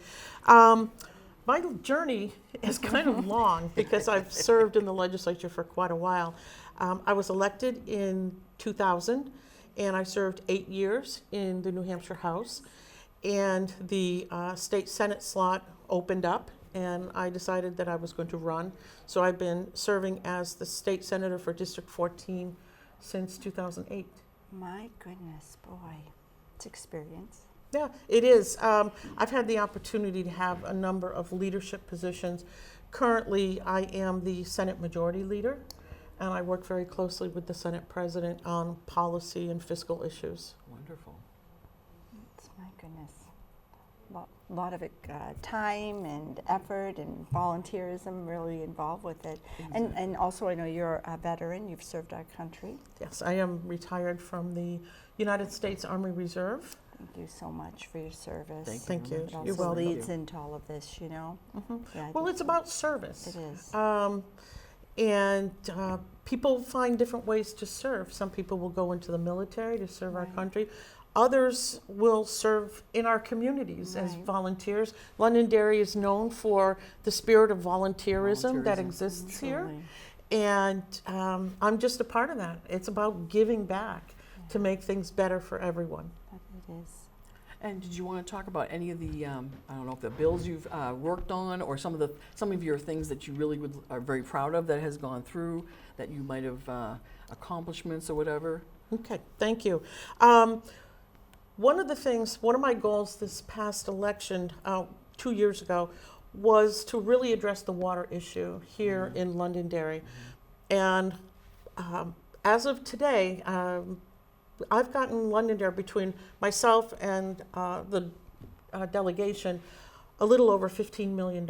My journey is kind of long because I've served in the legislature for quite a while. I was elected in 2000, and I served 8 years in the New Hampshire House. And the state Senate slot opened up, and I decided that I was going to run. So I've been serving as the state senator for District 14 since 2008. My goodness, boy, it's experience. Yeah, it is. I've had the opportunity to have a number of leadership positions. Currently, I am the Senate Majority Leader, and I work very closely with the Senate President on policy and fiscal issues. Wonderful. My goodness. A lot of time and effort and volunteerism really involved with it. Exactly. And also I know you're a veteran, you've served our country. Yes, I am retired from the United States Army Reserve. Thank you so much for your service. Thank you. It You're also welcome. leads into all of this, you know. Yeah, I Well, think it's about service. it is. And people find different ways to serve. Some people will go into the military to serve our country. Others will serve in our communities as Right. volunteers. Londonderry is known for the spirit of volunteerism that Volunteerism. exists here. Truly. And I'm just a part of that. It's about giving back to make things better for everyone. It is. And did you want to talk about any of the, I don't know, if the bills you've worked on, or some of your things that you really are very proud of that has gone through, that you might have accomplishments or whatever? Okay, thank you. One of my goals this past election, 2 years ago, was to really address the water issue here in Londonderry. And as of today, I've gotten Londonderry, between myself and the delegation, a little over $15 million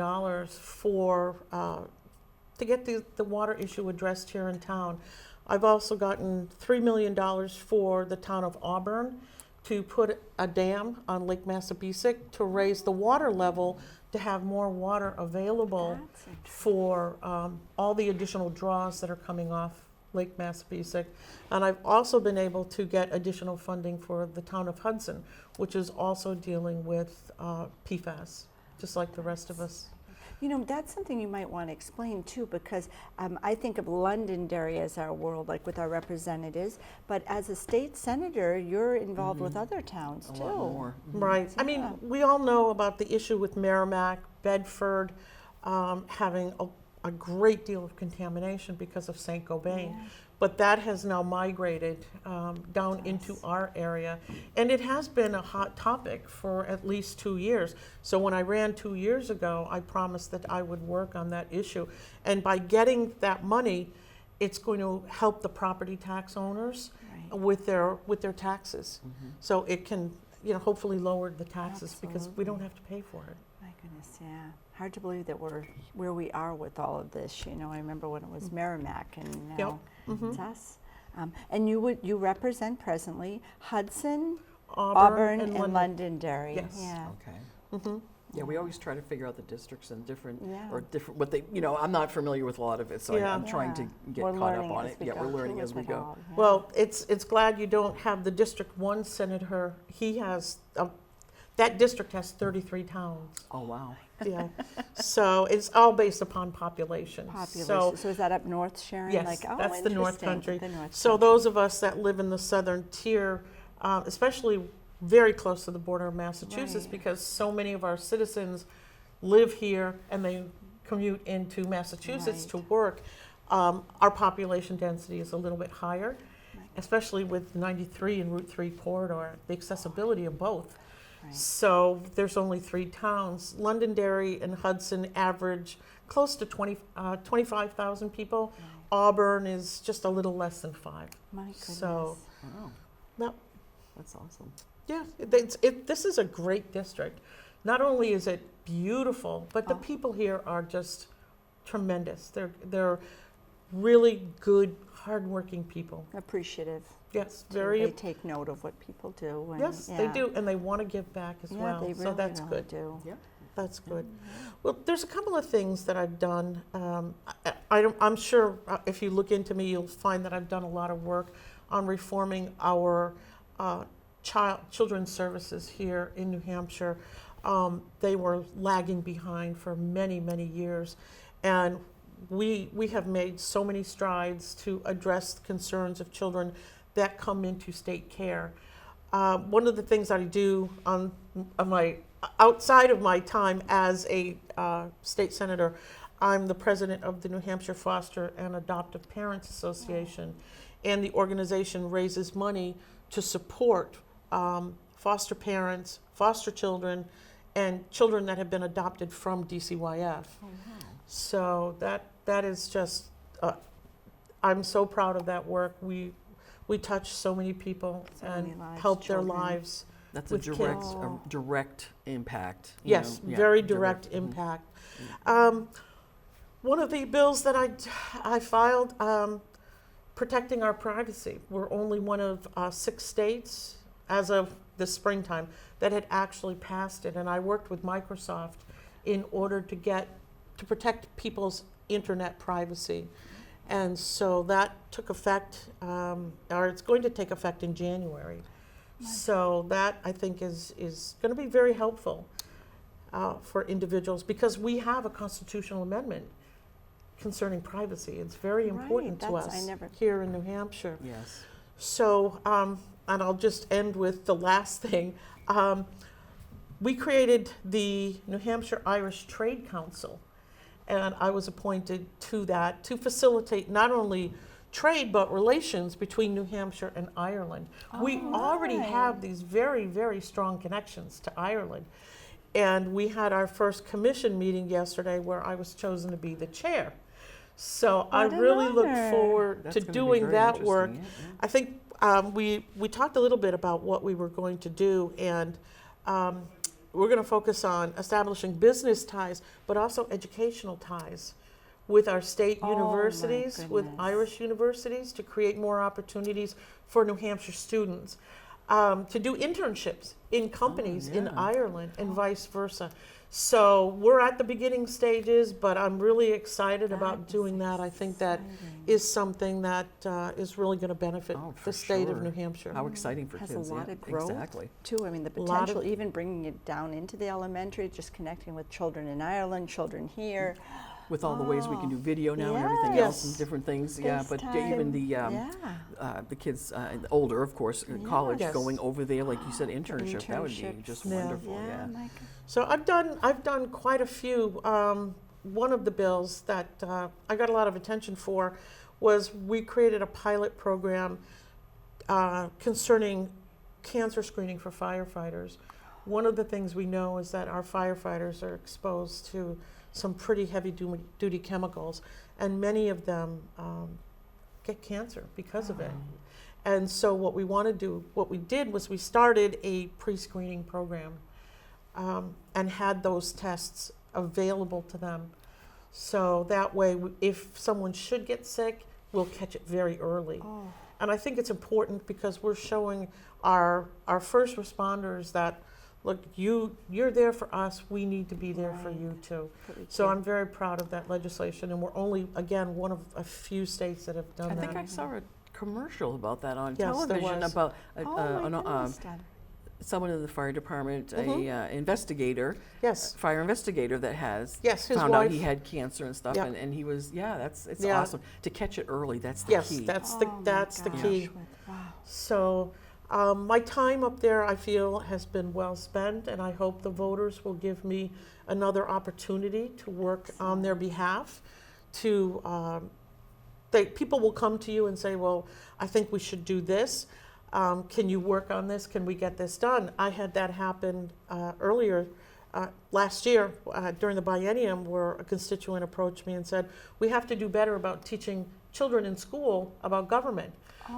to get the water issue addressed here in town. I've also gotten $3 million for the town of Auburn to put a dam on Lake Massabesic to raise the water level to have more water available for all the additional draws that are coming off Lake Massabesic. And I've also been able to get additional funding for the town of Hudson, which is also dealing with PFAS, just like the rest of us. You know, that's something you might want to explain too, because I think of Londonderry as our world, like with our representatives, but as a state senator, you're involved with other towns too. A lot more. Right. I mean, we all know about the issue with Merrimack, Bedford, having a great deal of contamination because of St. Gobain. But that has now migrated down into our area. And it has been a hot topic for at least 2 years. So when I ran 2 years ago, I promised that I would work on that issue. And by getting that money, it's going to help the property tax owners with their taxes. So it can, hopefully lower the taxes because we don't have to pay for it. My goodness, yeah. Hard to believe that we're where we are with all of this. I remember when it was Merrimack, and now it's us. And you represent presently Hudson, Auburn and Londonderry. Yes. Yeah. Okay. Yeah, we always try to figure out the districts and different, what they, I'm not familiar with a lot of it, so I'm trying to get caught up on it. Yeah, we're learning as we go. Well, it's glad you don't have the District 1 senator. He has, that district has 33 towns. Oh, wow. Yeah, so it's all based upon population. So is that up north, Sharon? Yes, that's the North interesting. Country. So those of us that live in the southern tier, especially very close to the border of Massachusetts Right. because so many of our citizens live here and they commute into Massachusetts to Right. work. Our population density is a little bit higher, especially with 93 and Route 3 corridor, the accessibility of both. Right. So there's only 3 towns. Londonderry and Hudson average close to 25,000 people. Auburn is just a little less than 5. My goodness. So, Wow, no, that's awesome. yeah, this is a great district. Not only is it beautiful, but the people here are just tremendous. They're really good, hardworking people. Appreciative. Yes, too. very. They take note of what people do. And, Yes, they yeah. do, and they want to give back as Yeah, well. they So really, that's really good. do. Yeah. That's good. Well, there's a couple of things that I've done. I'm sure if you look into me, you'll find that I've done a lot of work on reforming our children's services here in New Hampshire. They were lagging behind for many, many years. And we have made so many strides to address the concerns of children that come into state care. One of the things that I do on my outside of my time as a state senator, I'm the president of the New Hampshire Foster and Adoptive Parents Association, and the organization raises money to support foster parents, foster children, and children that have been adopted from DCYF. So that is just, I'm so proud of that work. We touch so many people So many and lives, help their children. lives. That's With a kids. direct impact. you Yes, know, yeah, very direct impact. One of the bills that I filed, protecting our privacy. We're only one of 6 states as of this springtime that had actually passed it, and I worked with Microsoft in order to protect people's internet privacy. And so that took effect, or it's going to take effect in January. So that, I think, is going to be very helpful for individuals because we have a constitutional amendment concerning privacy. It's very important to that's- I us never- here in New Hampshire. Yes. So, and I'll just end with the last thing. We created the New Hampshire Irish Trade Council, and I was appointed to that to facilitate not only trade but relations between New Hampshire and Ireland. We already have these very, very strong connections to Ireland. And we had our first commission meeting yesterday where I was chosen to be the chair. So I What an really look honor. forward That's to gonna be doing very that work. interesting, yeah. I think we talked a little bit about what we were going to do, and we're going to focus on establishing business ties, but also educational ties with our state Oh, my universities, with goodness. Irish universities, to create more opportunities for New Hampshire students, to do internships in companies in yeah. Ireland and vice versa. So we're at the beginning stages, but I'm really excited about doing that. I think that is something that is really going to benefit Oh, for the state of sure. New Hampshire. How exciting for Has kids. a lot yeah, of growth Exactly. too. I mean, the Lot of- potential, even bringing it down into the elementary, just connecting with children in Ireland, children here. With all the ways we can do video now and Yes. everything else and different things. Yeah, but even FaceTime. the kids older, of course, in college, Yes. going over there, like you said, internship. That would be Internships. just Yeah. wonderful. Yeah. my So I've done quite a few. One of the bills that I got a lot of attention for was we created a pilot program concerning cancer screening for firefighters. One of the things we know is that our firefighters are exposed to some pretty heavy duty chemicals, and many of them get cancer because of it. And so what we did was we started a pre-screening program and had those tests available to them. So that way, if someone should get sick, we'll catch it very early. And I think it's important because we're showing our first responders that, look, you're there for us, we need to be there for you too. So I'm very proud of that legislation, and we're only, again, one of a few states that have done I that. think I saw a commercial about that on Yes, there television was. about Oh, my goodness, Dad. someone in the fire department, a investigator, Yes. fire investigator that has Yes, his found out wife. he had cancer and stuff, Yep. and he was it's Yeah. awesome to catch it early. That's the Yes, key. that's Oh the my that's the gosh. key. Wow. So My time up there, I feel, has been well spent, and I hope the voters will give me another opportunity to work on their behalf. People will come to you and say, well, I think we should do this. Can you work on this? Can we get this done? I had that happen earlier last year during the biennium, where a constituent approached me and said, we have to do better about teaching children in school about government.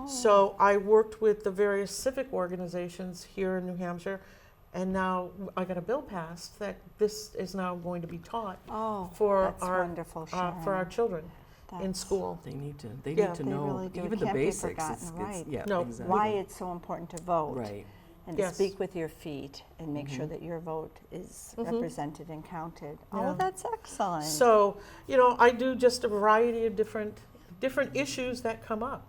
So I worked with the various civic organizations here in New Hampshire, and now I got a bill passed that this is now going to be taught for wonderful, for our children in school. They need to. They Yeah, need to they know really do. It even the can't be basics. forgotten, right. Yeah, No. exactly. Why it's so important to vote. Right. And Yes. to speak with your feet and make sure that your vote is represented and counted. Yeah. Oh, that's excellent. So, I do just a variety of different issues that come up.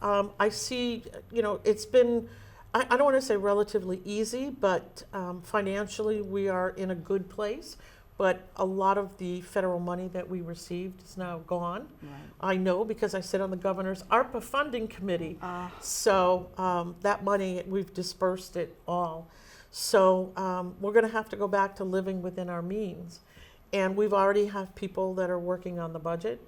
I see, it's been, I don't want to say relatively easy, but financially we are in a good place. But a lot of the federal money that we received is now gone. Right. I know because I sit on the governor's ARPA funding committee. So that money, we've dispersed it all. So we're going to have to go back to living within our means. And we've already have people that are working on the budget,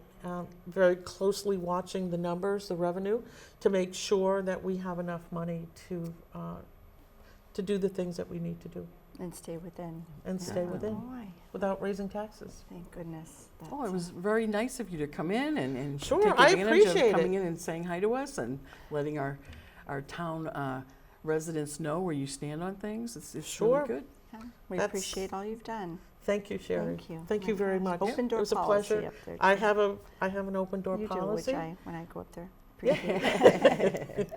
very closely watching the numbers, the revenue, to make sure that we have enough money to do the things that we need to do. And stay within. And stay within, Boy, without raising taxes. thank goodness. Oh, it was very nice of you to come in and Sure, take I advantage appreciate of coming it. in and saying hi to us and letting our town residents know where you stand on things. It's Sure. really good. Yeah, we That's- appreciate all you've done. Thank you, Sherry. Thank you. Thank you My very gosh. much. Open door It was a policy pleasure. up there, I too. have an open door You policy. do, which when I go up there, appreciate it.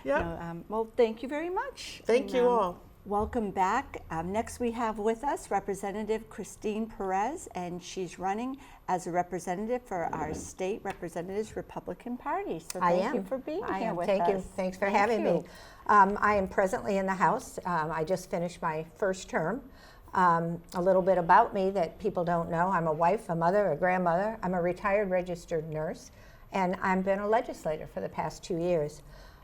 Yeah. No, well, thank you very much. Thank And, you all. Welcome back. Next we have with us Representative Kristine Perez, and she's running as a representative for our state representatives Republican Party. So I thank am. you for being I here am. with Thank us. you. Thanks for Thank having you. me. I am presently in the House. I just finished my first term. A little bit about me that people don't know. I'm a wife, a mother, a grandmother. I'm a retired registered nurse, and I've been a legislator for the past 2 years.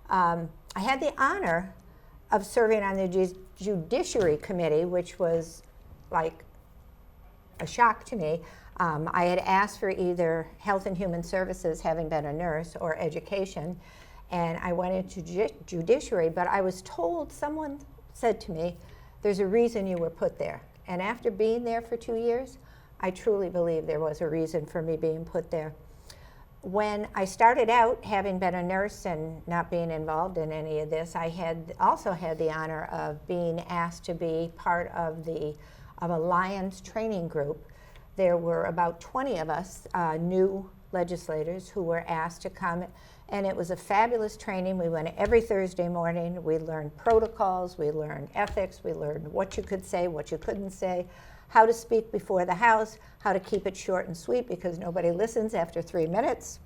I had the honor of serving on the Judiciary Committee, which was like a shock to me. I had asked for either Health and Human Services, having been a nurse, or education, and I went into Judiciary, but I was told, someone said to me, there's a reason you were put there. And after being there for 2 years, I truly believe there was a reason for me being put there. When I started out, having been a nurse and not being involved in any of this, I had also had the honor of being asked to be part of a Lions training group. There were about 20 of us new legislators who were asked to come, and it was a fabulous training. We went every Thursday morning. We learned protocols, we learned ethics, we learned what you could say, what you couldn't say, how to speak before the House, how to keep it short and sweet because nobody listens after 3 minutes.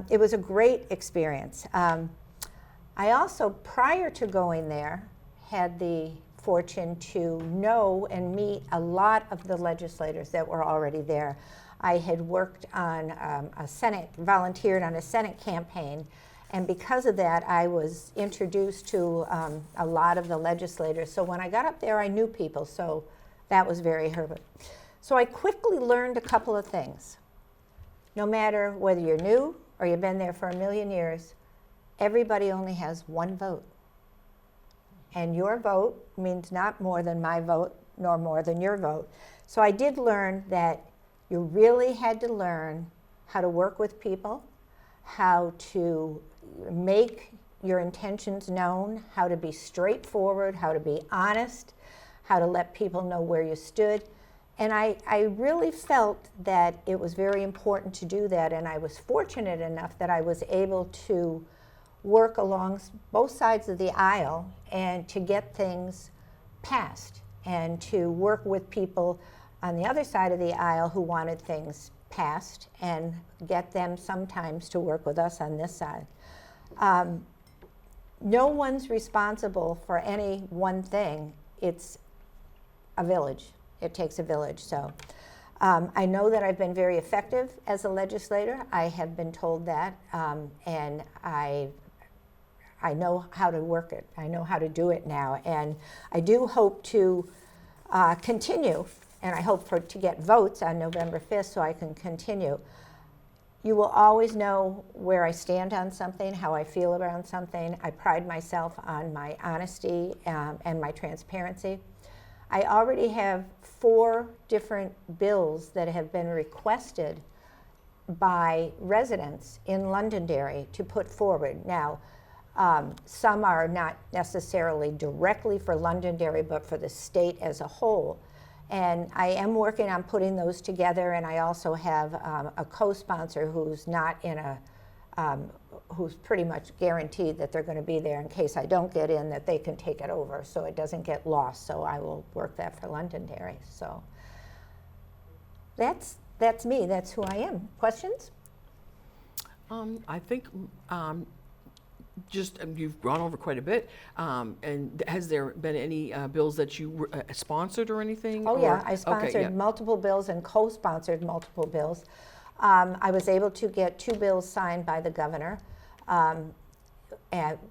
It was a great experience. I also, prior to going there, had the fortune to know and meet a lot of the legislators that were already there. I had worked on volunteered on a Senate campaign, and because of that, I was introduced to a lot of the legislators. So when I got up there, I knew people, so that was very helpful. So I quickly learned a couple of things. No matter whether you're new or you've been there for 1,000,000 years, everybody only has one vote. And your vote means not more than my vote, nor more than your vote. So I did learn that you really had to learn how to work with people, how to make your intentions known, how to be straightforward, how to be honest, how to let people know where you stood. And I really felt that it was very important to do that, and I was fortunate enough that I was able to work along both sides of the aisle and to get things passed, and to work with people on the other side of the aisle who wanted things passed and get them sometimes to work with us on this side. No one's responsible for any one thing. It's a village. It takes a village. So I know that I've been very effective as a legislator. I have been told that, and I know how to work it. I know how to do it now. And I do hope to continue, and I hope to get votes on November 5th so I can continue. You will always know where I stand on something, how I feel around something. I pride myself on my honesty and my transparency. I already have 4 different bills that have been requested by residents in Londonderry to put forward. Now, some are not necessarily directly for Londonderry, but for the state as a whole. And I am working on putting those together, and I also have a co-sponsor who's not in who's pretty much guaranteed that they're going to be there in case I don't get in, that they can take it over so it doesn't get lost. So I will work that for Londonderry. So that's me. That's who I am. Questions? I think you've gone over quite a bit. And has there been any bills that you sponsored or anything? Oh, or? yeah. I sponsored multiple bills and co-sponsored multiple bills. I was able to get 2 bills signed by the governor. And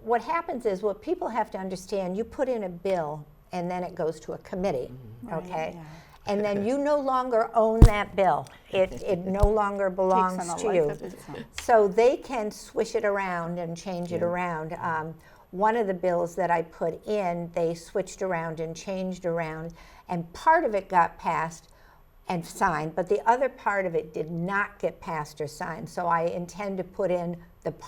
what happens is, what people have to understand, you put in a bill and then it goes to a committee, okay? Right, yeah. And then you no longer own that bill. It no longer belongs to you. So they can swish it around and change it around. One of the bills that I put in, they switched around and changed around, and part of it got passed and signed, but the other part of it did not get passed or signed. So I intend to put in that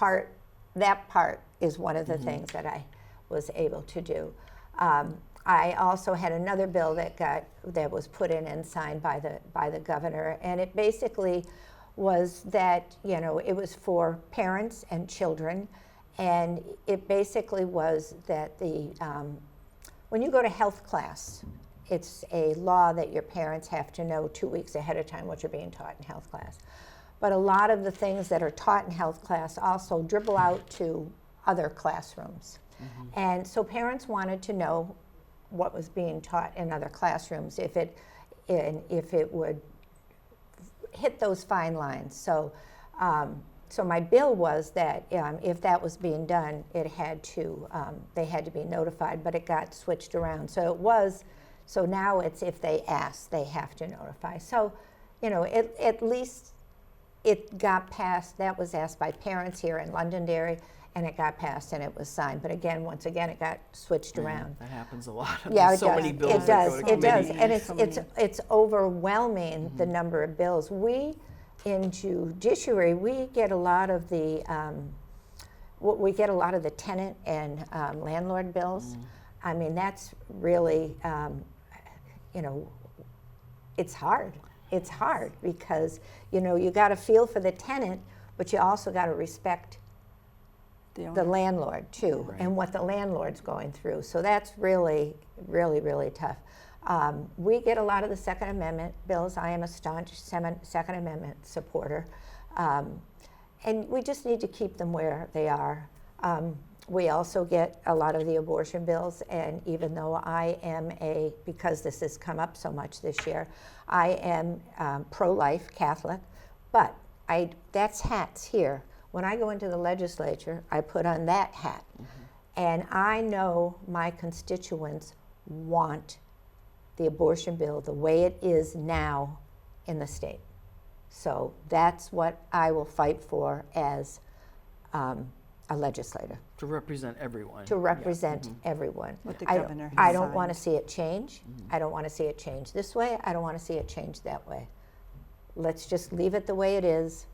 part is one of the things that I was able to do. I also had another bill that was put in and signed by the governor, and it basically was that, you know, it was for parents and children, and it basically was that when you go to health class, it's a law that your parents have to know 2 weeks ahead of time what you're being taught in health class. But a lot of the things that are taught in health class also dribble out to other classrooms. And so parents wanted to know what was being taught in other classrooms, if it would hit those fine lines. So my bill was that if that was being done, they had to be notified, but it got switched around. So now it's if they ask, they have to notify. So, you know, at least it got passed. That was asked by parents here in Londonderry, and it got passed and it was signed. But again, once again, it got switched around. That happens a lot. Yeah, There's it so does. many bills It that does. go to It does, committee. and it's overwhelming the number of bills. We in judiciary, we get a lot of the tenant and landlord bills. I mean, that's really you know, it's hard. It's hard because, you know, you got to feel for the tenant, but you also got to respect the landlord too, and what the landlord's going through. So that's really, really, really tough. We get a lot of the Second Amendment bills. I am a staunch Second Amendment supporter. And we just need to keep them where they are. We also get a lot of the abortion bills, and even though I am because this has come up so much this year, I am pro-life Catholic, but that's hats here. When I go into the legislature, I put on that hat. And I know my constituents want the abortion bill the way it is now in the state. So that's what I will fight for as a legislator. To represent everyone. To represent everyone. What the governor has I don't want to signed. see it change. I don't want to see it change this way. I don't want to see it change that way. Let's just leave it the way it is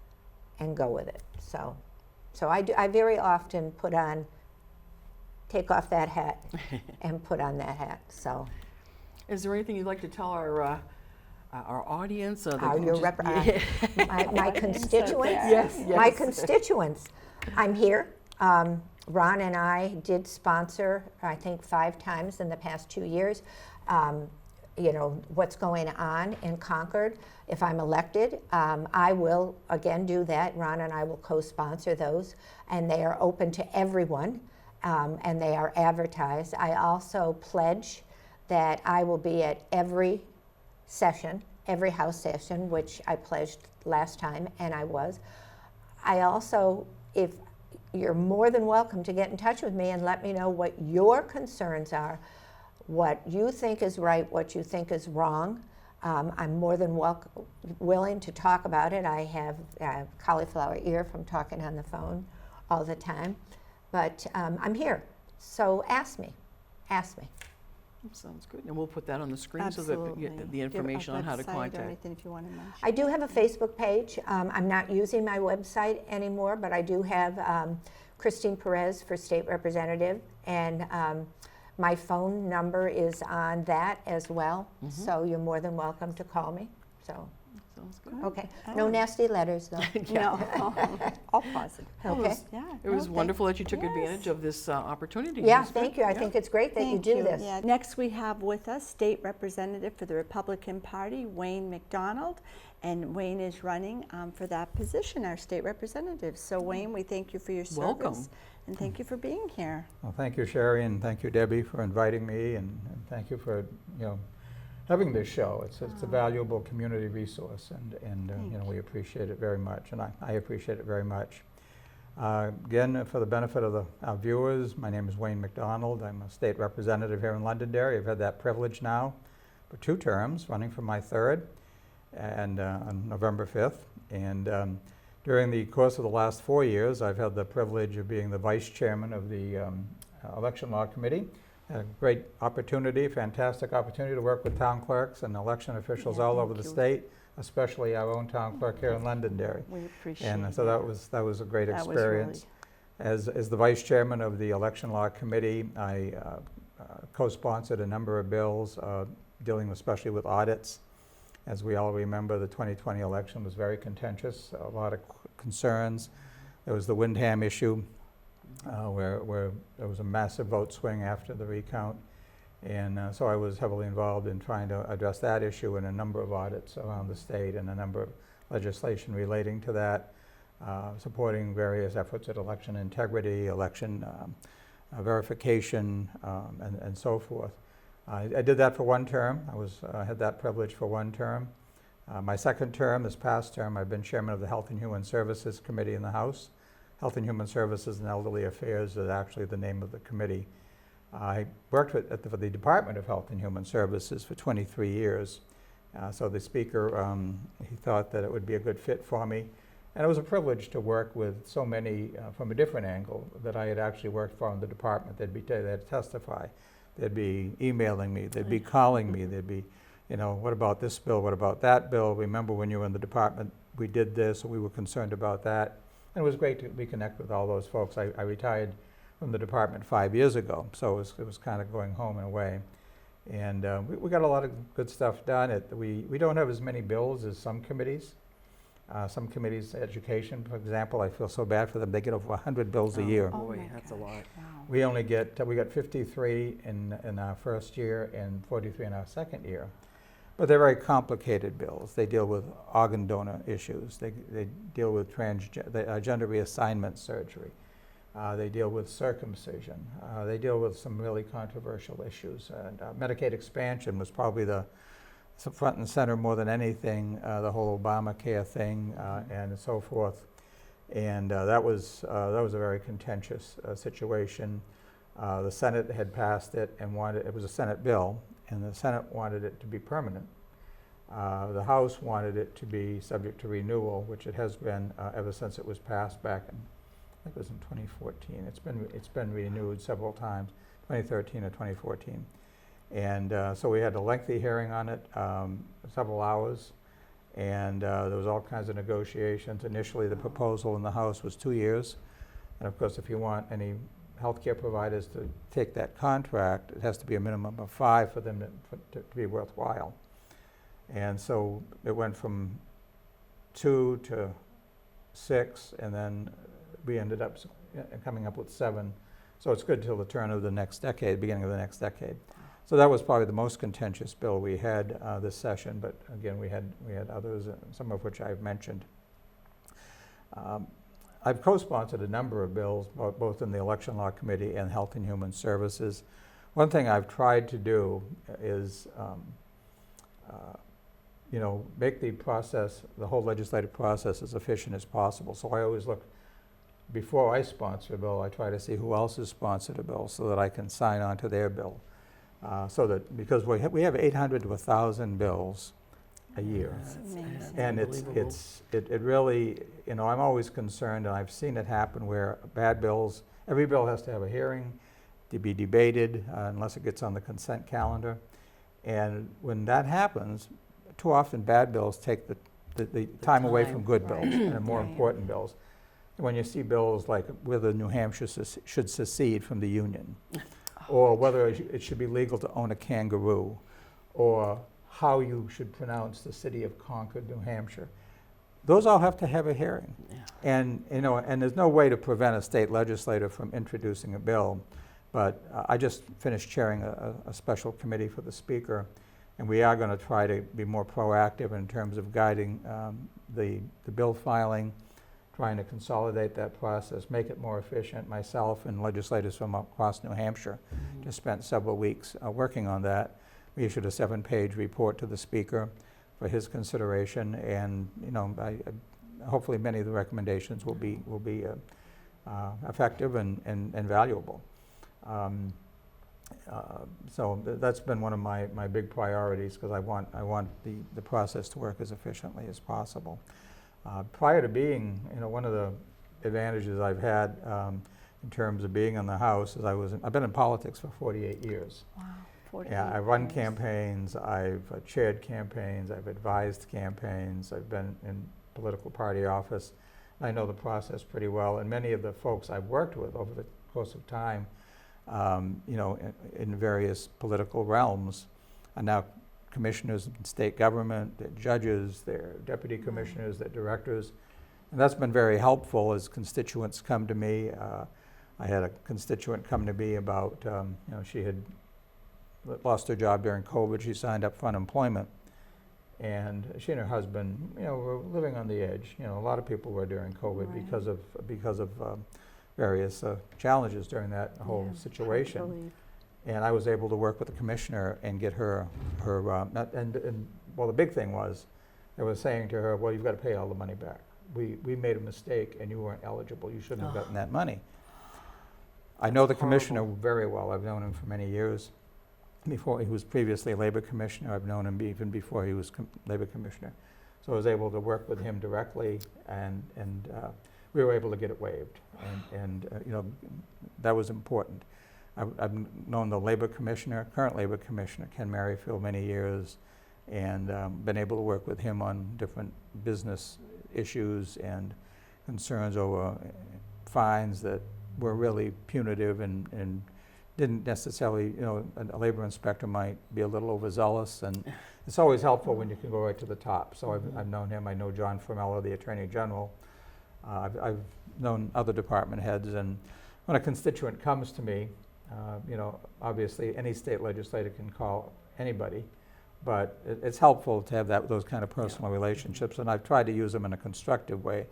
and go with it. So I very often take off that hat and put on that hat. So. Is there anything you'd like to tell our audience? My constituents? Yes. My constituents. I'm here. Ron and I did sponsor, I think, 5 times in the past 2 years, you know, what's going on in Concord. If I'm elected, I will again do that. Ron and I will co-sponsor those, and they are open to everyone, and they are advertised. I also pledge that I will be at every session, every House session, which I pledged last time, and I was. I also, if you're more than welcome to get in touch with me and let me know what your concerns are, what you think is right, what you think is wrong. I'm more than willing to talk about it. I have cauliflower ear from talking on the phone all the time. But I'm here, so ask me. Sounds good. And we'll put that on the screen so Absolutely. that the information on how to Website or contact. anything if you want to mention. I do have a Facebook page. I'm not using my website anymore, but I do have Kristine Perez for state representative, and my phone number is on that as well. So you're more than welcome to call me. So, Sounds good. okay. No nasty letters, though. No, all positive. Okay. Yeah. It was no, wonderful that you took yes. advantage of this opportunity. Yeah, It was good. thank you. I think it's great that you Thank do this. Yeah. Next, we have with us State Representative for the Republican Party, Wayne MacDonald, and Wayne is running for that position, our State Representative. So, Wayne, we thank you for your service. Welcome. And thank you for being here. Well, thank you, Sherry, and thank you, Debbie, for inviting me, and thank you for, having this show. It's a valuable community resource, and we appreciate it very much, and I appreciate it very much. Again, for the benefit of our viewers, my name is Wayne MacDonald. I'm a state representative here in Londonderry. I've had that privilege now for 2 terms, running for my 3rd, and on November 5th. And during the course of the last 4 years, I've had the privilege of being the vice chairman of the Election Law Committee. A great opportunity, fantastic opportunity to work with town clerks and election officials all over the state, especially our own town clerk here in Londonderry. We appreciate it. And so that was a great That was experience. As the vice chairman of the Election Law Committee, I co-sponsored a number of bills dealing especially with audits. As we all remember, the 2020 election was very contentious, a lot of concerns. There was the Windham issue, where there was a massive vote swing after the recount. And so I was heavily involved in trying to address that issue and a number of audits around the state and a number of legislation relating to that, supporting various efforts at election integrity, election verification, and so forth. I did that for 1 term. I had that privilege for 1 term. My 2nd term, this past term, I've been chairman of the Health and Human Services Committee in the House. Health and Human Services and Elderly Affairs is actually the name of the committee. I worked for the Department of Health and Human Services for 23 years. So the Speaker, he thought that it would be a good fit for me. And it was a privilege to work with so many from a different angle that I had actually worked for in the department. They'd testify. They'd be emailing me. They'd be calling me. They'd be, what about this bill? What about that bill? Remember when you were in the department, we did this, or we were concerned about that. And it was great to reconnect with all those folks. I retired from the department 5 years ago, so it was kind of going home in a way. And we got a lot of good stuff done. We don't have as many bills as some committees. Some committees, education, for example, I feel so bad for them. They get over 100 bills a year. Oh, boy, that's a lot. Wow. We got 53 in our first year and 43 in our 2nd year. But they're very complicated bills. They deal with organ donor issues. They deal with gender reassignment surgery. They deal with circumcision. They deal with some really controversial issues. And Medicaid expansion was probably the front and center more than anything, the whole Obamacare thing and so forth. And that was a very contentious situation. The Senate had passed it and it was a Senate bill, and the Senate wanted it to be permanent. The House wanted it to be subject to renewal, which it has been ever since it was passed back in, I think it was in 2014. It's been renewed several times, 2013 or 2014. And so we had a lengthy hearing on it, several hours, and there was all kinds of negotiations. Initially, the proposal in the House was 2 years. And of course, if you want any healthcare providers to take that contract, it has to be a minimum of 5 for them to be worthwhile. And so it went from 2 to 6, and then we ended up coming up with 7. So it's good till the turn of the next decade, beginning of the next decade. So that was probably the most contentious bill we had this session, but again, we had others, some of which I've mentioned. I've co-sponsored a number of bills, both in the Election Law Committee and Health and Human Services. One thing I've tried to do is, make the whole legislative process as efficient as possible. So I always look before I sponsor a bill, I try to see who else has sponsored a bill so that I can sign on to their bill. So that, because we have 800 to 1,000 bills a year. And it really, you know, I'm always concerned, and I've seen it happen where bad bills, every bill has to have a hearing to be debated unless it gets on the consent calendar. And when that happens, too often bad bills take the time away from good bills and the more important bills. When you see bills like whether New Hampshire should secede from the Union, or whether it should be legal to own a kangaroo, or how you should pronounce the city of Concord, New Hampshire. Those all have to have a hearing. And, you know, and there's no way to prevent a state legislator from introducing a bill. But I just finished chairing a special committee for the speaker, and we are going to try to be more proactive in terms of guiding the bill filing, trying to consolidate that process, make it more efficient. Myself and legislators from across New Hampshire just spent several weeks working on that. We issued a 7-page report to the speaker for his consideration, and you know, hopefully many of the recommendations will be effective and valuable. So that's been one of my big priorities, because I want the process to work as efficiently as possible. Prior to being, you know, one of the advantages I've had in terms of being in the House is I've been in politics for 48 years. Wow. Yeah, I've run campaigns, I've chaired campaigns, I've advised campaigns, I've been in political party office. I know the process pretty well, and many of the folks I've worked with over the course of time, you know, in various political realms are now commissioners in state government, they're judges, they're deputy commissioners, they're directors. And that's been very helpful as constituents come to me. I had a constituent come to me about, you know, she had lost her job during COVID. She signed up for unemployment. And she and her husband, you know, were living on the edge. You know, a lot of people were during COVID because of various challenges during that whole situation. And I was able to work with the commissioner and get her well, the big thing was, I was saying to her, well, you've got to pay all the money back. We made a mistake and you weren't eligible. You shouldn't have gotten that money. I know the commissioner very well. I've known him for many years. Before he was previously a labor commissioner, I've known him even before he was labor commissioner. So I was able to work with him directly, and we were able to get it waived. And you know, that was important. I've known the labor commissioner, current labor commissioner, Ken Merrifield, many years, and been able to work with him on different business issues and concerns over fines that were really punitive and didn't necessarily, you know, a labor inspector might be a little overzealous, and it's always helpful when you can go right to the top. So I've known him. I know John Formella, the Attorney General. I've known other department heads, and when a constituent comes to me, you know, obviously any state legislator can call anybody, but it's helpful to have those kind of personal relationships, and I've tried to use them in a constructive way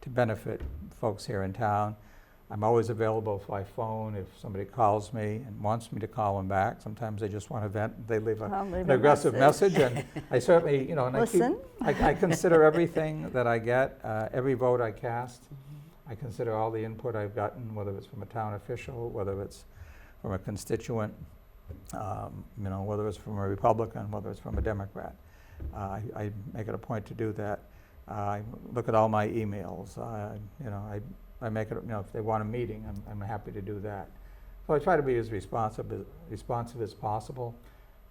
to benefit folks here in town. I'm always available by phone if somebody calls me and wants me to call them back. Sometimes they just want to vent. They leave an aggressive message, and I certainly, you know, and I consider everything that I get, every vote I cast. I consider all the input I've gotten, whether it's from a town official, whether it's from a constituent, you know, whether it's from a Republican, whether it's from a Democrat. I make it a point to do that. I look at all my emails. You know, I make it, you know, if they want a meeting, I'm happy to do that. So I try to be as responsive as possible.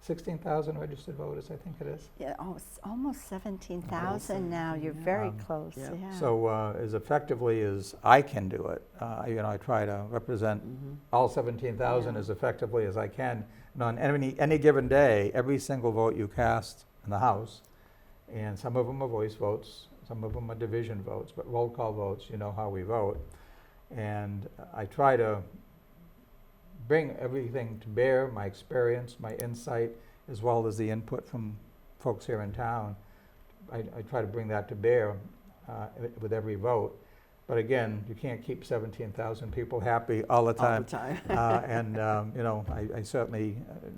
16,000 registered voters, I think it is. Yeah, it's almost 17,000 now. You're very close. Yeah. So as effectively as I can do it, you know, I try to represent all 17,000 as effectively as I can. And on any given day, every single vote you cast in the House, and some of them are voice votes, some of them are division votes, but roll call votes, you know how we vote. And I try to bring everything to bear, my experience, my insight, as well as the input from folks here in town. I try to bring that to bear with every vote. But again, you can't keep 17,000 people happy all the time. And you know, I certainly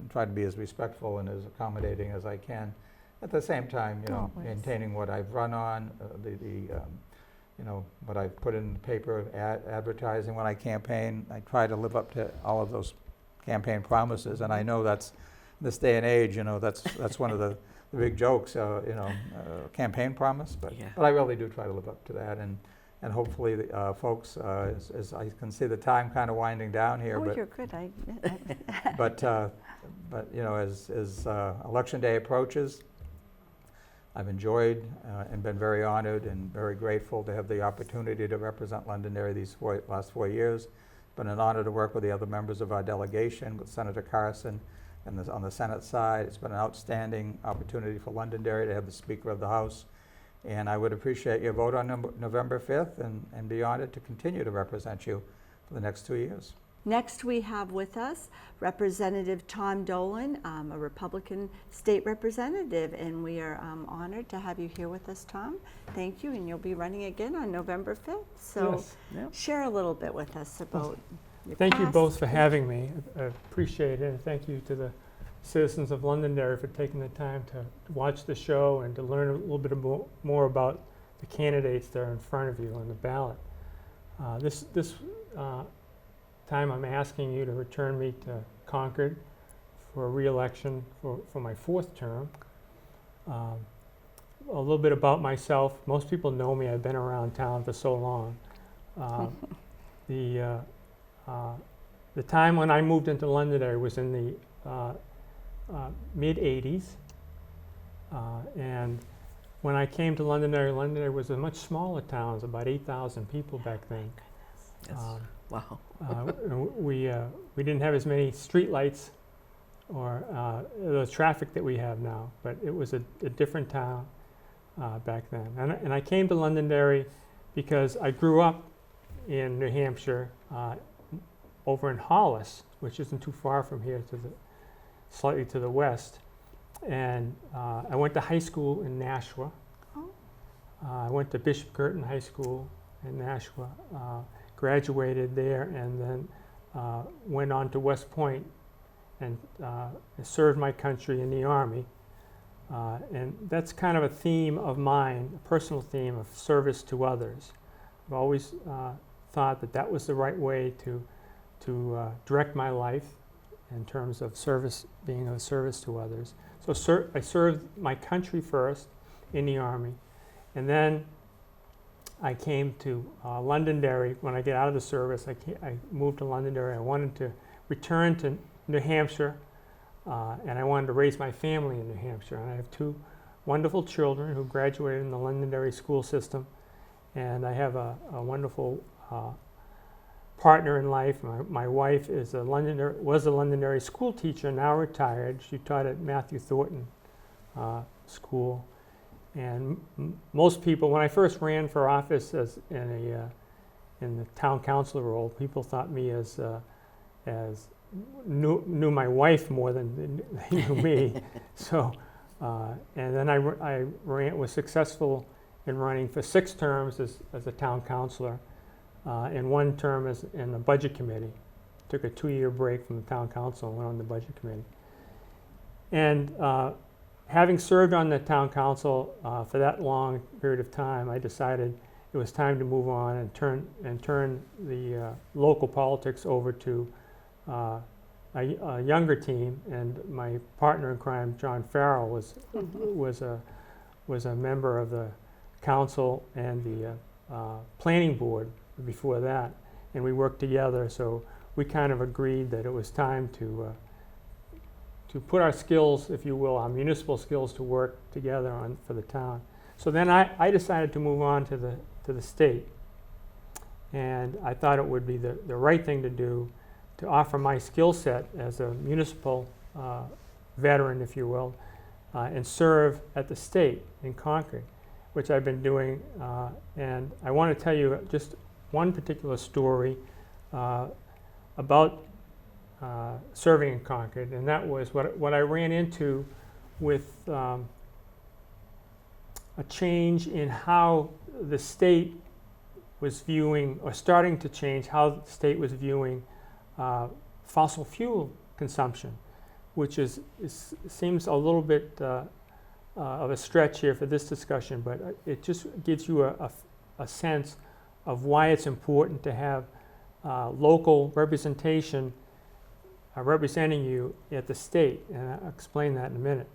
try to be as respectful and as accommodating as I can. At the same time, you know, maintaining what I've run on, you know, what I put in the paper, advertising when I campaign. I try to live up to all of those campaign promises, and I know that's, this day and age, you know, that's one of the big jokes, you know, campaign promise, but I really do try to live up to that, and hopefully the folks, as I can see the time kind of winding down here, Oh, you're good. but you know, as Election Day approaches, I've enjoyed and been very honored and very grateful to have the opportunity to represent Londonderry these last 4 years. It's been an honor to work with the other members of our delegation, with Senator Carson, and on the Senate side. It's been an outstanding opportunity for Londonderry to have the Speaker of the House. And I would appreciate your vote on November 5th and be honored to continue to represent you for the next 2 years. Next, we have with us Representative Tom Dolan, a Republican state representative, and we are honored to have you here with us, Tom. Thank you, and you'll be running again on November 5th. So share a little bit with us about your Thank you past. both for having me. I appreciate it, and thank you to the citizens of Londonderry for taking the time to watch the show and to learn a little bit more about the candidates that are in front of you on the ballot. This time I'm asking you to return me to Concord for re-election for my 4th term. A little bit about myself. Most people know me. I've been around town for so long. The time when I moved into Londonderry was in the mid-'80s. And when I came to Londonderry, Londonderry was a much smaller town. It was about 8,000 people back then. Wow. We didn't have as many street lights or the traffic that we have now, but it was a different town back then. And I came to Londonderry because I grew up in New Hampshire, over in Hollis, which isn't too far from here, slightly to the west. And I went to high school in Nashua. I went to Bishop Curtin High School in Nashua. Graduated there, and then went on to West Point and served my country in the Army. And that's kind of a theme of mine, a personal theme of service to others. I've always thought that was the right way to direct my life in terms of service, being of service to others. So I served my country first in the Army, and then I came to Londonderry. When I get out of the service, I moved to Londonderry. I wanted to return to New Hampshire, and I wanted to raise my family in New Hampshire. And I have 2 wonderful children who graduated in the Londonderry school system, and I have a wonderful partner in life. My wife is was a Londonderry school teacher, now retired. She taught at Matthew Thornton School. And most people, when I first ran for office in the town council role, people thought me as knew my wife more than they knew me. So, and then I was successful in running for 6 terms as a town councilor, and 1 term in the budget committee. Took a 2-year break from the town council and went on the budget committee. And having served on the town council for that long period of time, I decided it was time to move on and turn the local politics over to a younger team. And my partner in crime, John Farrell, was a member of the council and the planning board before that, and we worked together. So we kind of agreed that it was time to put our skills, if you will, our municipal skills, to work together for the town. So then I decided to move on to the state, and I thought it would be the right thing to do to offer my skill set as a municipal veteran, if you will, and serve at the state in Concord, which I've been doing. And I want to tell you just one particular story about serving in Concord, and that was what I ran into with a change in how the state was viewing, or starting to change how the state was viewing fossil fuel consumption, which seems a little bit of a stretch here for this discussion, but it just gives you a sense of why it's important to have local representation representing you at the state, and I'll explain that in a minute.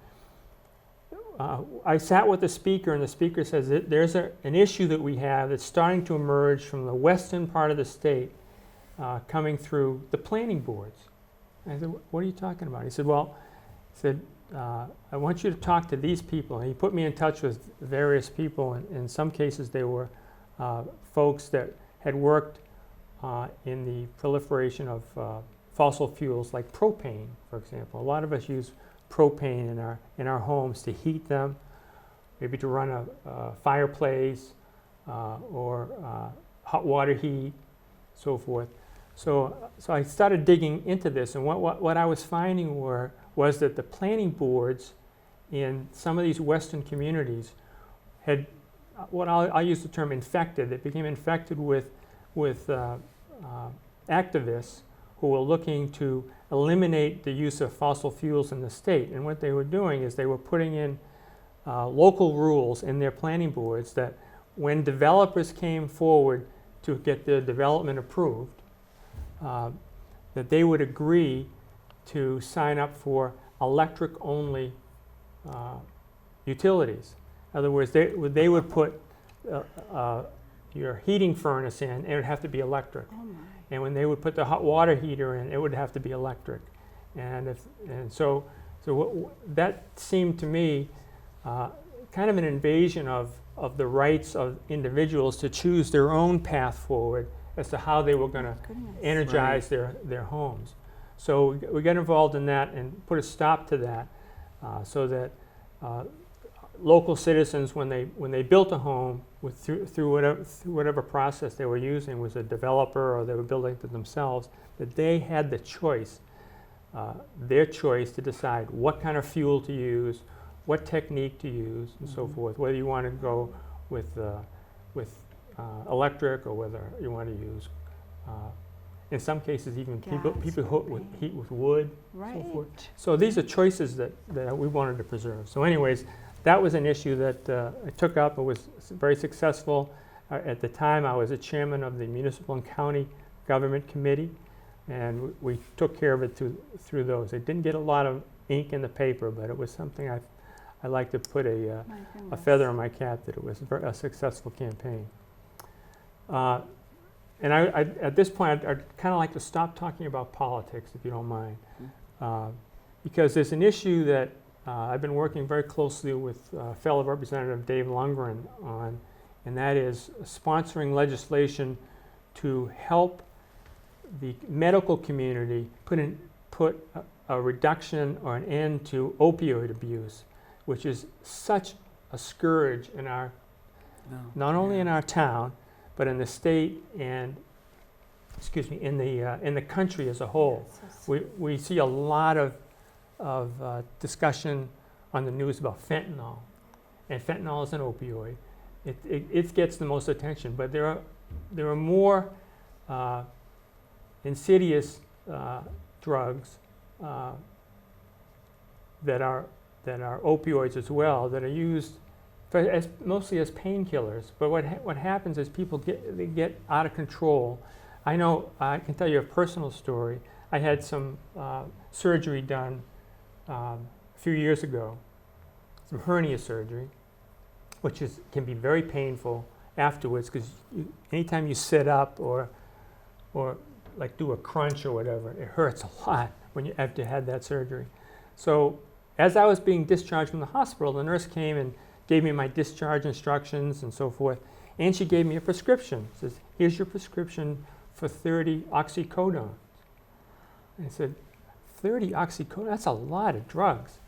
I sat with the speaker, and the speaker says that there's an issue that we have that's starting to emerge from the western part of the state, coming through the planning boards. I said, what are you talking about? He said, well, I want you to talk to these people. And he put me in touch with various people, and in some cases they were folks that had worked in the proliferation of fossil fuels like propane, for example. A lot of us use propane in our homes to heat them, maybe to run a fireplace or hot water heat, so forth. So I started digging into this, and what I was finding was that the planning boards in some of these Western communities had what I'll use the term infected. It became infected with activists who were looking to eliminate the use of fossil fuels in the state. And what they were doing is they were putting in local rules in their planning boards that when developers came forward to get their development approved, that they would agree to sign up for electric-only utilities. In other words, they would put your heating furnace in, and it would have to be electric. Oh my. And when they would put the hot water heater in, it would have to be electric. So that seemed to me kind of an invasion of the rights of individuals to choose their own path forward as to how they were going to energize their homes. So we got involved in that and put a stop to that, so that local citizens, when they built a home through whatever process they were using, was a developer or they were building it themselves, that they had the choice, their choice to decide what kind of fuel to use, what technique to use, and so forth. Whether you want to go with electric, or whether you want to use, in some cases, even people heat with wood, so forth. So these are choices that we wanted to preserve. So anyways, that was an issue that I took up. It was very successful. At the time, I was a chairman of the Municipal and County Government Committee, and we took care of it through those. It didn't get a lot of ink in the paper, but it was something I like to put a feather in my cap that it was a successful campaign. And at this point, I'd kind of like to stop talking about politics, if you don't mind, because there's an issue that I've been working very closely with fellow Representative Dave Lundgren on, and that is sponsoring legislation to help the medical community put a reduction or an end to opioid abuse, which is such a scourge in not only in our town, but in the state and, in the country as a whole. We see a lot of discussion on the news about fentanyl, and fentanyl is an opioid. It gets the most attention, but there are more insidious drugs that are opioids as well, that are used mostly as painkillers. But what happens is people get out of control. I know, I can tell you a personal story. I had some surgery done a few years ago, some hernia surgery, which can be very painful afterwards, because anytime you sit up or like do a crunch or whatever, it hurts a lot when you after you had that surgery. So as I was being discharged from the hospital, the nurse came and gave me my discharge instructions and so forth, and she gave me a prescription. She says, here's your prescription for 30 oxycodone. I said, 30 oxycodone? That's a lot of drugs.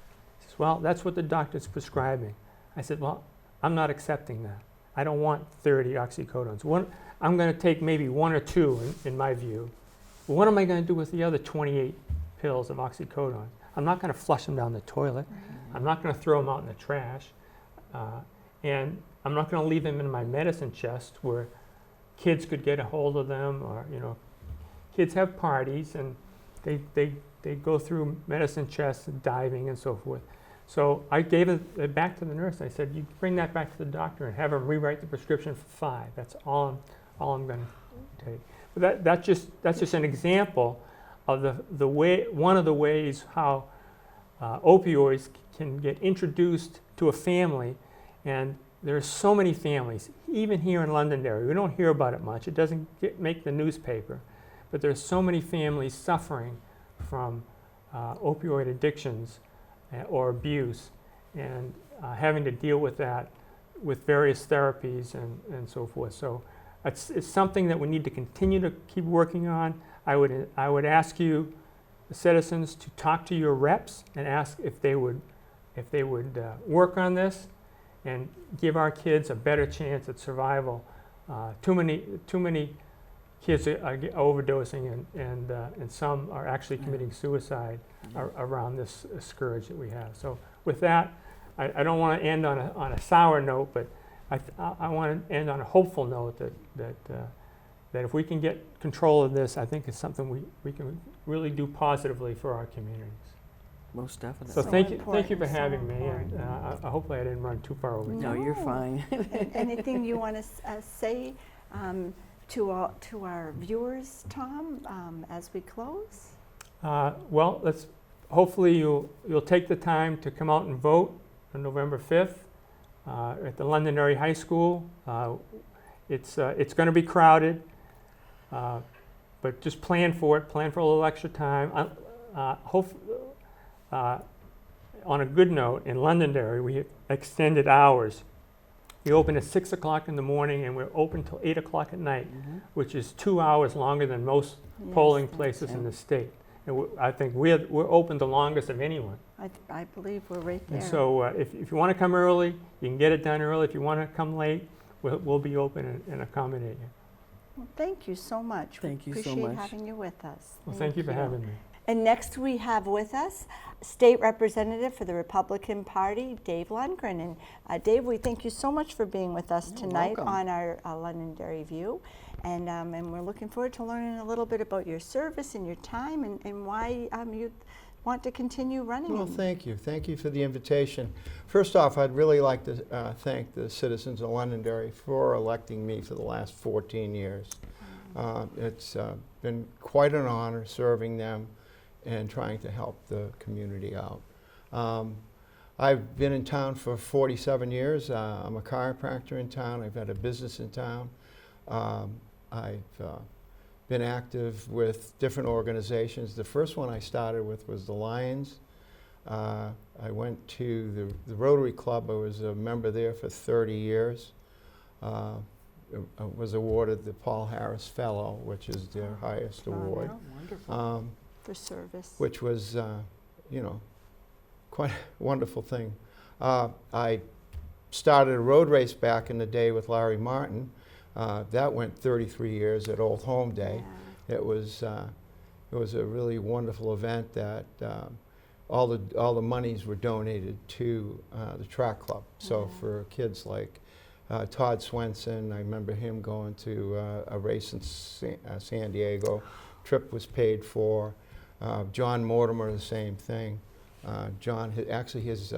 She says, well, that's what the doctor's prescribing. I said, well, I'm not accepting that. I don't want 30 oxycodones. I'm going to take maybe one or two, in my view. But what am I going to do with the other 28 pills of oxycodone? I'm not going to flush them down the toilet. I'm not going to throw them out in the trash. And I'm not going to leave them in my medicine chest where kids could get a hold of them, or, kids have parties and they go through medicine chests and diving and so forth. So I gave it back to the nurse. I said, you bring that back to the doctor and have him rewrite the prescription for 5. That's all I'm going to take. But that's just an example of the way, one of the ways how opioids can get introduced to a family. And there's so many families, even here in Londonderry. We don't hear about it much. It doesn't make the newspaper. But there's so many families suffering from opioid addictions or abuse, and having to deal with that with various therapies and so forth. So it's something that we need to continue to keep working on. I would ask you, the citizens, to talk to your reps and ask if they would work on this and give our kids a better chance at survival. Too many kids are overdosing, and some are actually committing suicide around this scourge that we have. So with that, I don't want to end on a sour note, but I want to end on a hopeful note that if we can get control of this, I think it's something we can really do positively for our communities. Most definitely. So thank you for having me, and hopefully I didn't run too far over time. No, you're fine. Anything you want to say to our viewers, Tom, as we close? Well, hopefully you'll take the time to come out and vote on November 5th at the Londonderry High School. It's going to be crowded, but just plan for it. Plan for a little extra time. On a good note, in Londonderry, we have extended hours. We open at 6 o'clock in the morning, and we're open till 8 o'clock at night, which is 2 hours longer than most polling places in the state. And I think we're open the longest of anyone. I believe we're right there. And so if you want to come early, you can get it done early. If you want to come late, we'll be open and accommodate you. Well, thank you so much. Thank you so Appreciate much. having you with us. Well, thank you for having me. And next we have with us State Representative for the Republican Party, Dave Lundgren. And Dave, we thank you so much for being with us tonight on our Londonderry View. And we're looking forward to learning a little bit about your service and your time and why you want to continue running. Well, thank you. Thank you for the invitation. First off, I'd really like to thank the citizens of Londonderry for electing me for the last 14 years. It's been quite an honor serving them and trying to help the community out. I've been in town for 47 years. I'm a chiropractor in town. I've had a business in town. I've been active with different organizations. The first one I started with was the Lions. I went to the Rotary Club. I was a member there for 30 years. I was awarded the Paul Harris Fellow, which is their highest award. Wonderful. For service. Which was, quite a wonderful thing. I started a road race back in the day with Larry Martin. That went 33 years at Old Home Day. Yeah. It was a really wonderful event that all the monies were donated to the track club. So for kids like Todd Swenson, I remember him going to a race in San Diego. Trip was paid for. John Mortimer, the same thing. John, actually, his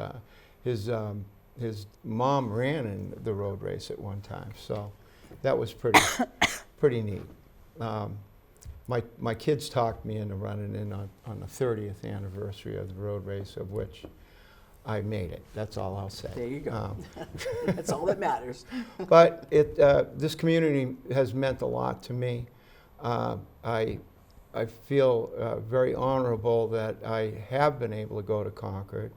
mom ran in the road race at one time, so that was pretty neat. My kids talked me into running in on the 30th anniversary of the road race, of which I made it. That's all I'll say. There you go. That's all that matters. But this community has meant a lot to me. I feel very honorable that I have been able to go to Concord.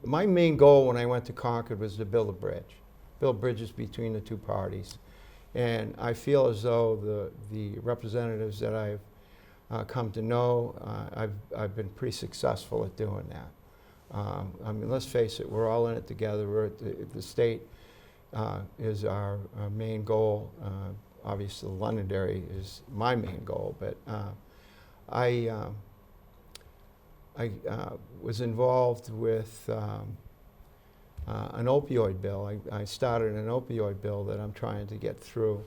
My main goal when I went to Concord was to build a bridge, build bridges between the two parties. And I feel as though the representatives that I've come to know, I've been pretty successful at doing that. I mean, let's face it, we're all in it together. We're at the state is our main goal. Obviously, Londonderry is my main goal, but I was involved with an opioid bill. I started an opioid bill that I'm trying to get through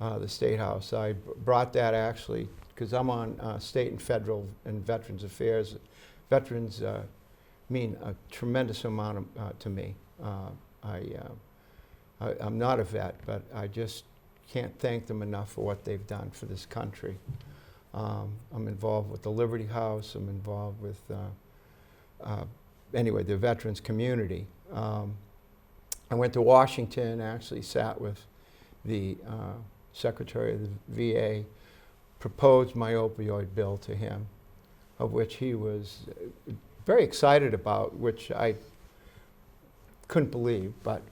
the State House. I brought that actually because I'm on state and federal and Veterans Affairs, Veterans mean a tremendous amount to me. I'm not a vet, but I just can't thank them enough for what they've done for this country. I'm involved with the Liberty House. I'm involved with, anyway, the veterans community. I went to Washington, actually sat with the Secretary of the VA, proposed my opioid bill to him, of which he was very excited about, which I couldn't believe, but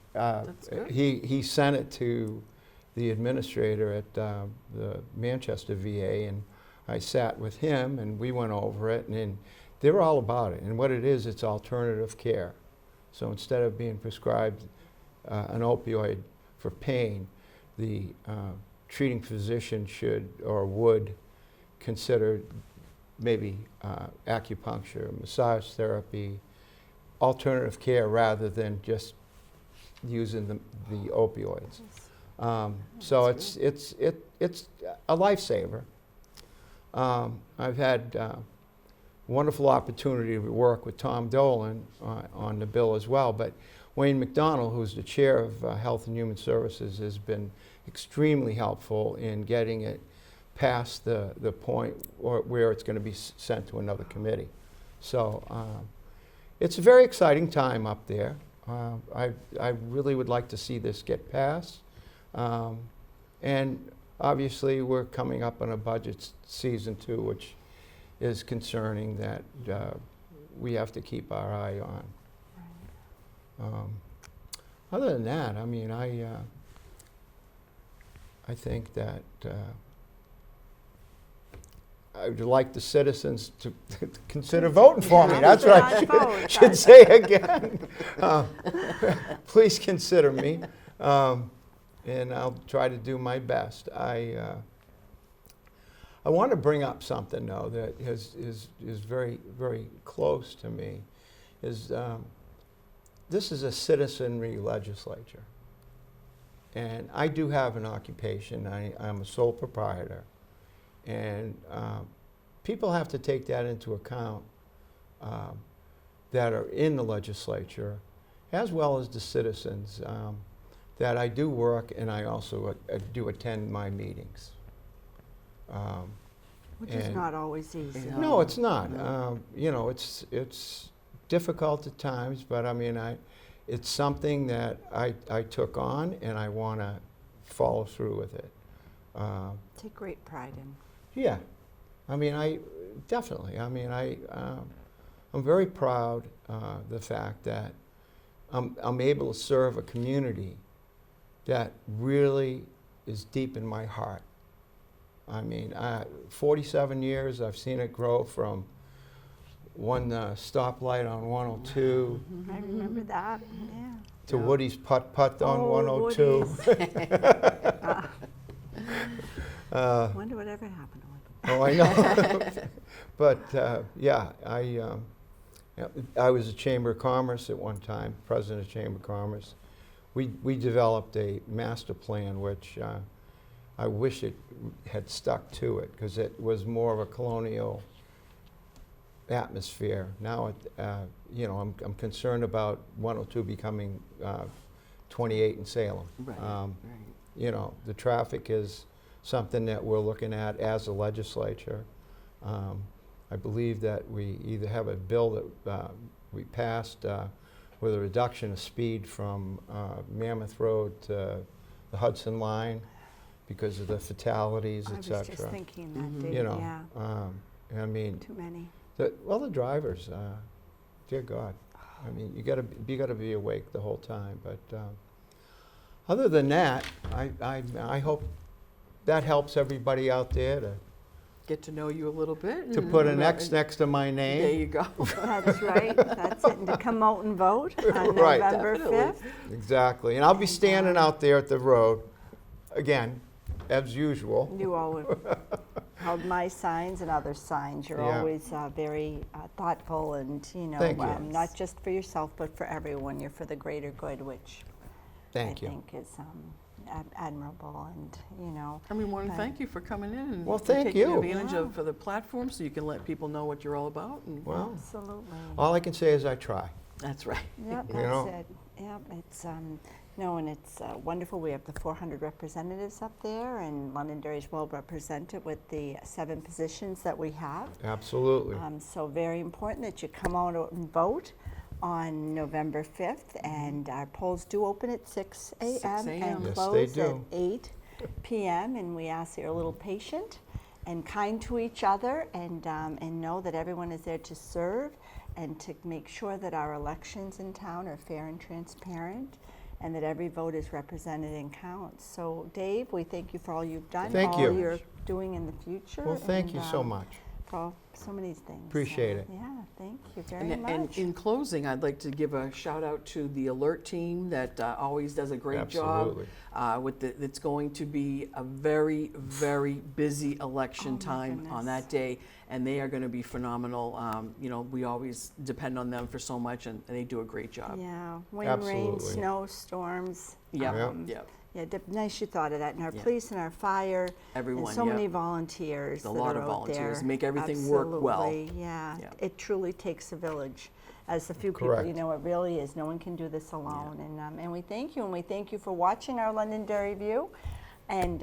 he sent it to the administrator at the Manchester VA, and I sat with him and we went over it, and they were all about it. And what it is, it's alternative care. So instead of being prescribed an opioid for pain, the treating physician should or would consider maybe acupuncture, massage therapy, alternative care rather than just using the opioids. So it's a lifesaver. I've had wonderful opportunity to work with Tom Dolan on the bill as well, but Wayne MacDonald, who's the chair of Health and Human Services, has been extremely helpful in getting it past the point where it's going to be sent to another committee. So it's a very exciting time up there. I really would like to see this get passed. And obviously we're coming up on a budget season too, which is concerning that we have to keep our eye on. Other than that, I mean, I think that I would like the citizens to consider voting for me. That's what I should say again. Please consider me, and I'll try to do my best. I want to bring up something though that is very, very close to me. This is a citizenry legislature, and I do have an occupation. I'm a sole proprietor, and people have to take that into account that are in the legislature, as well as the citizens, that I do work and I also do attend my meetings. Which is not always easy. No, it's not. You know, it's difficult at times, but I mean, it's something that I took on, and I want to follow through with it. Take great pride in. Yeah, I mean, definitely. I mean, I'm very proud the fact that I'm able to serve a community that really is deep in my heart. I mean, 47 years, I've seen it grow from one stoplight on 102. I remember that, yeah. To Woody's putt-putt on 102. Wonder whatever happened to him. Oh, I know. But yeah, I was a Chamber of Commerce at one time, president of Chamber of Commerce. We developed a master plan, which I wish it had stuck to it, because it was more of a colonial atmosphere. Now, you know, I'm concerned about 102 becoming 28 in Salem. Right. You know, the traffic is something that we're looking at as a legislature. I believe that we either have a bill that we passed with a reduction of speed from Mammoth Road to the Hudson line because of the fatalities, et cetera. I was just thinking that, Dave, you know, yeah. I mean, Too many. the drivers, dear God, I mean, you gotta be awake the whole time. But other than that, I hope that helps everybody out there to Get to know you a little bit. to put an X next to my name. There you go. That's right. That's it. And to come out and vote on Right. November Definitely. 5th. Exactly, and I'll be standing out there at the road, again, as usual. You always held my signs and other signs. You're Yeah. always very thoughtful and, you know, Thank you. not just for yourself, but for everyone. You're for the greater good, which Thank you. I think is admirable, and And we want to but- thank you for coming in and Well, thank taking you. advantage of the platform so you can let people know what you're all about. And Well, Absolutely. all I can say is I try. that's right. Yep, You that's know? it. Yep, it's no, and it's wonderful. We have the 400 representatives up there, and Londonderry is well represented with the 7 positions that we have. Absolutely. So very important that you come out and vote on November 5th, and our polls do open at 6 a.m. 6 and a.m. Yes, close they at do. 8 p.m. And we ask that you're a little patient and kind to each other, and know that everyone is there to serve and to make sure that our elections in town are fair and transparent, and that every vote is represented and counts. So Dave, we thank you for all you've done, Thank all you. you're doing in the future. Well, thank and, you so much. For so many things. Appreciate it. Yeah, thank you very And much. in closing, I'd like to give a shout out to the alert team that always does a great Absolutely. job. It's going to be a very, very busy election Oh, my time on goodness. that day, and they are going to be phenomenal. We always depend on them for so much, and they do a great job. Yeah, wind, rain, Absolutely. snowstorms. Yep. Yep. Yep. Yeah, nice you thought of that. And our Yeah. police and our fire. Everyone, And so yep. many volunteers A that lot are of out there. volunteers, make everything work well. Absolutely, yeah. Yeah. It truly takes a village. As a few people, Correct. it really is. No one can do this alone. And we thank you, and we thank you for watching our Londonderry View. And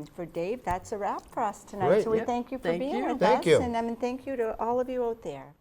for Dave, that's a wrap for us tonight. Great. So we Yep. thank you for Thank being you. with Thank us. you. And thank you to all of you out there.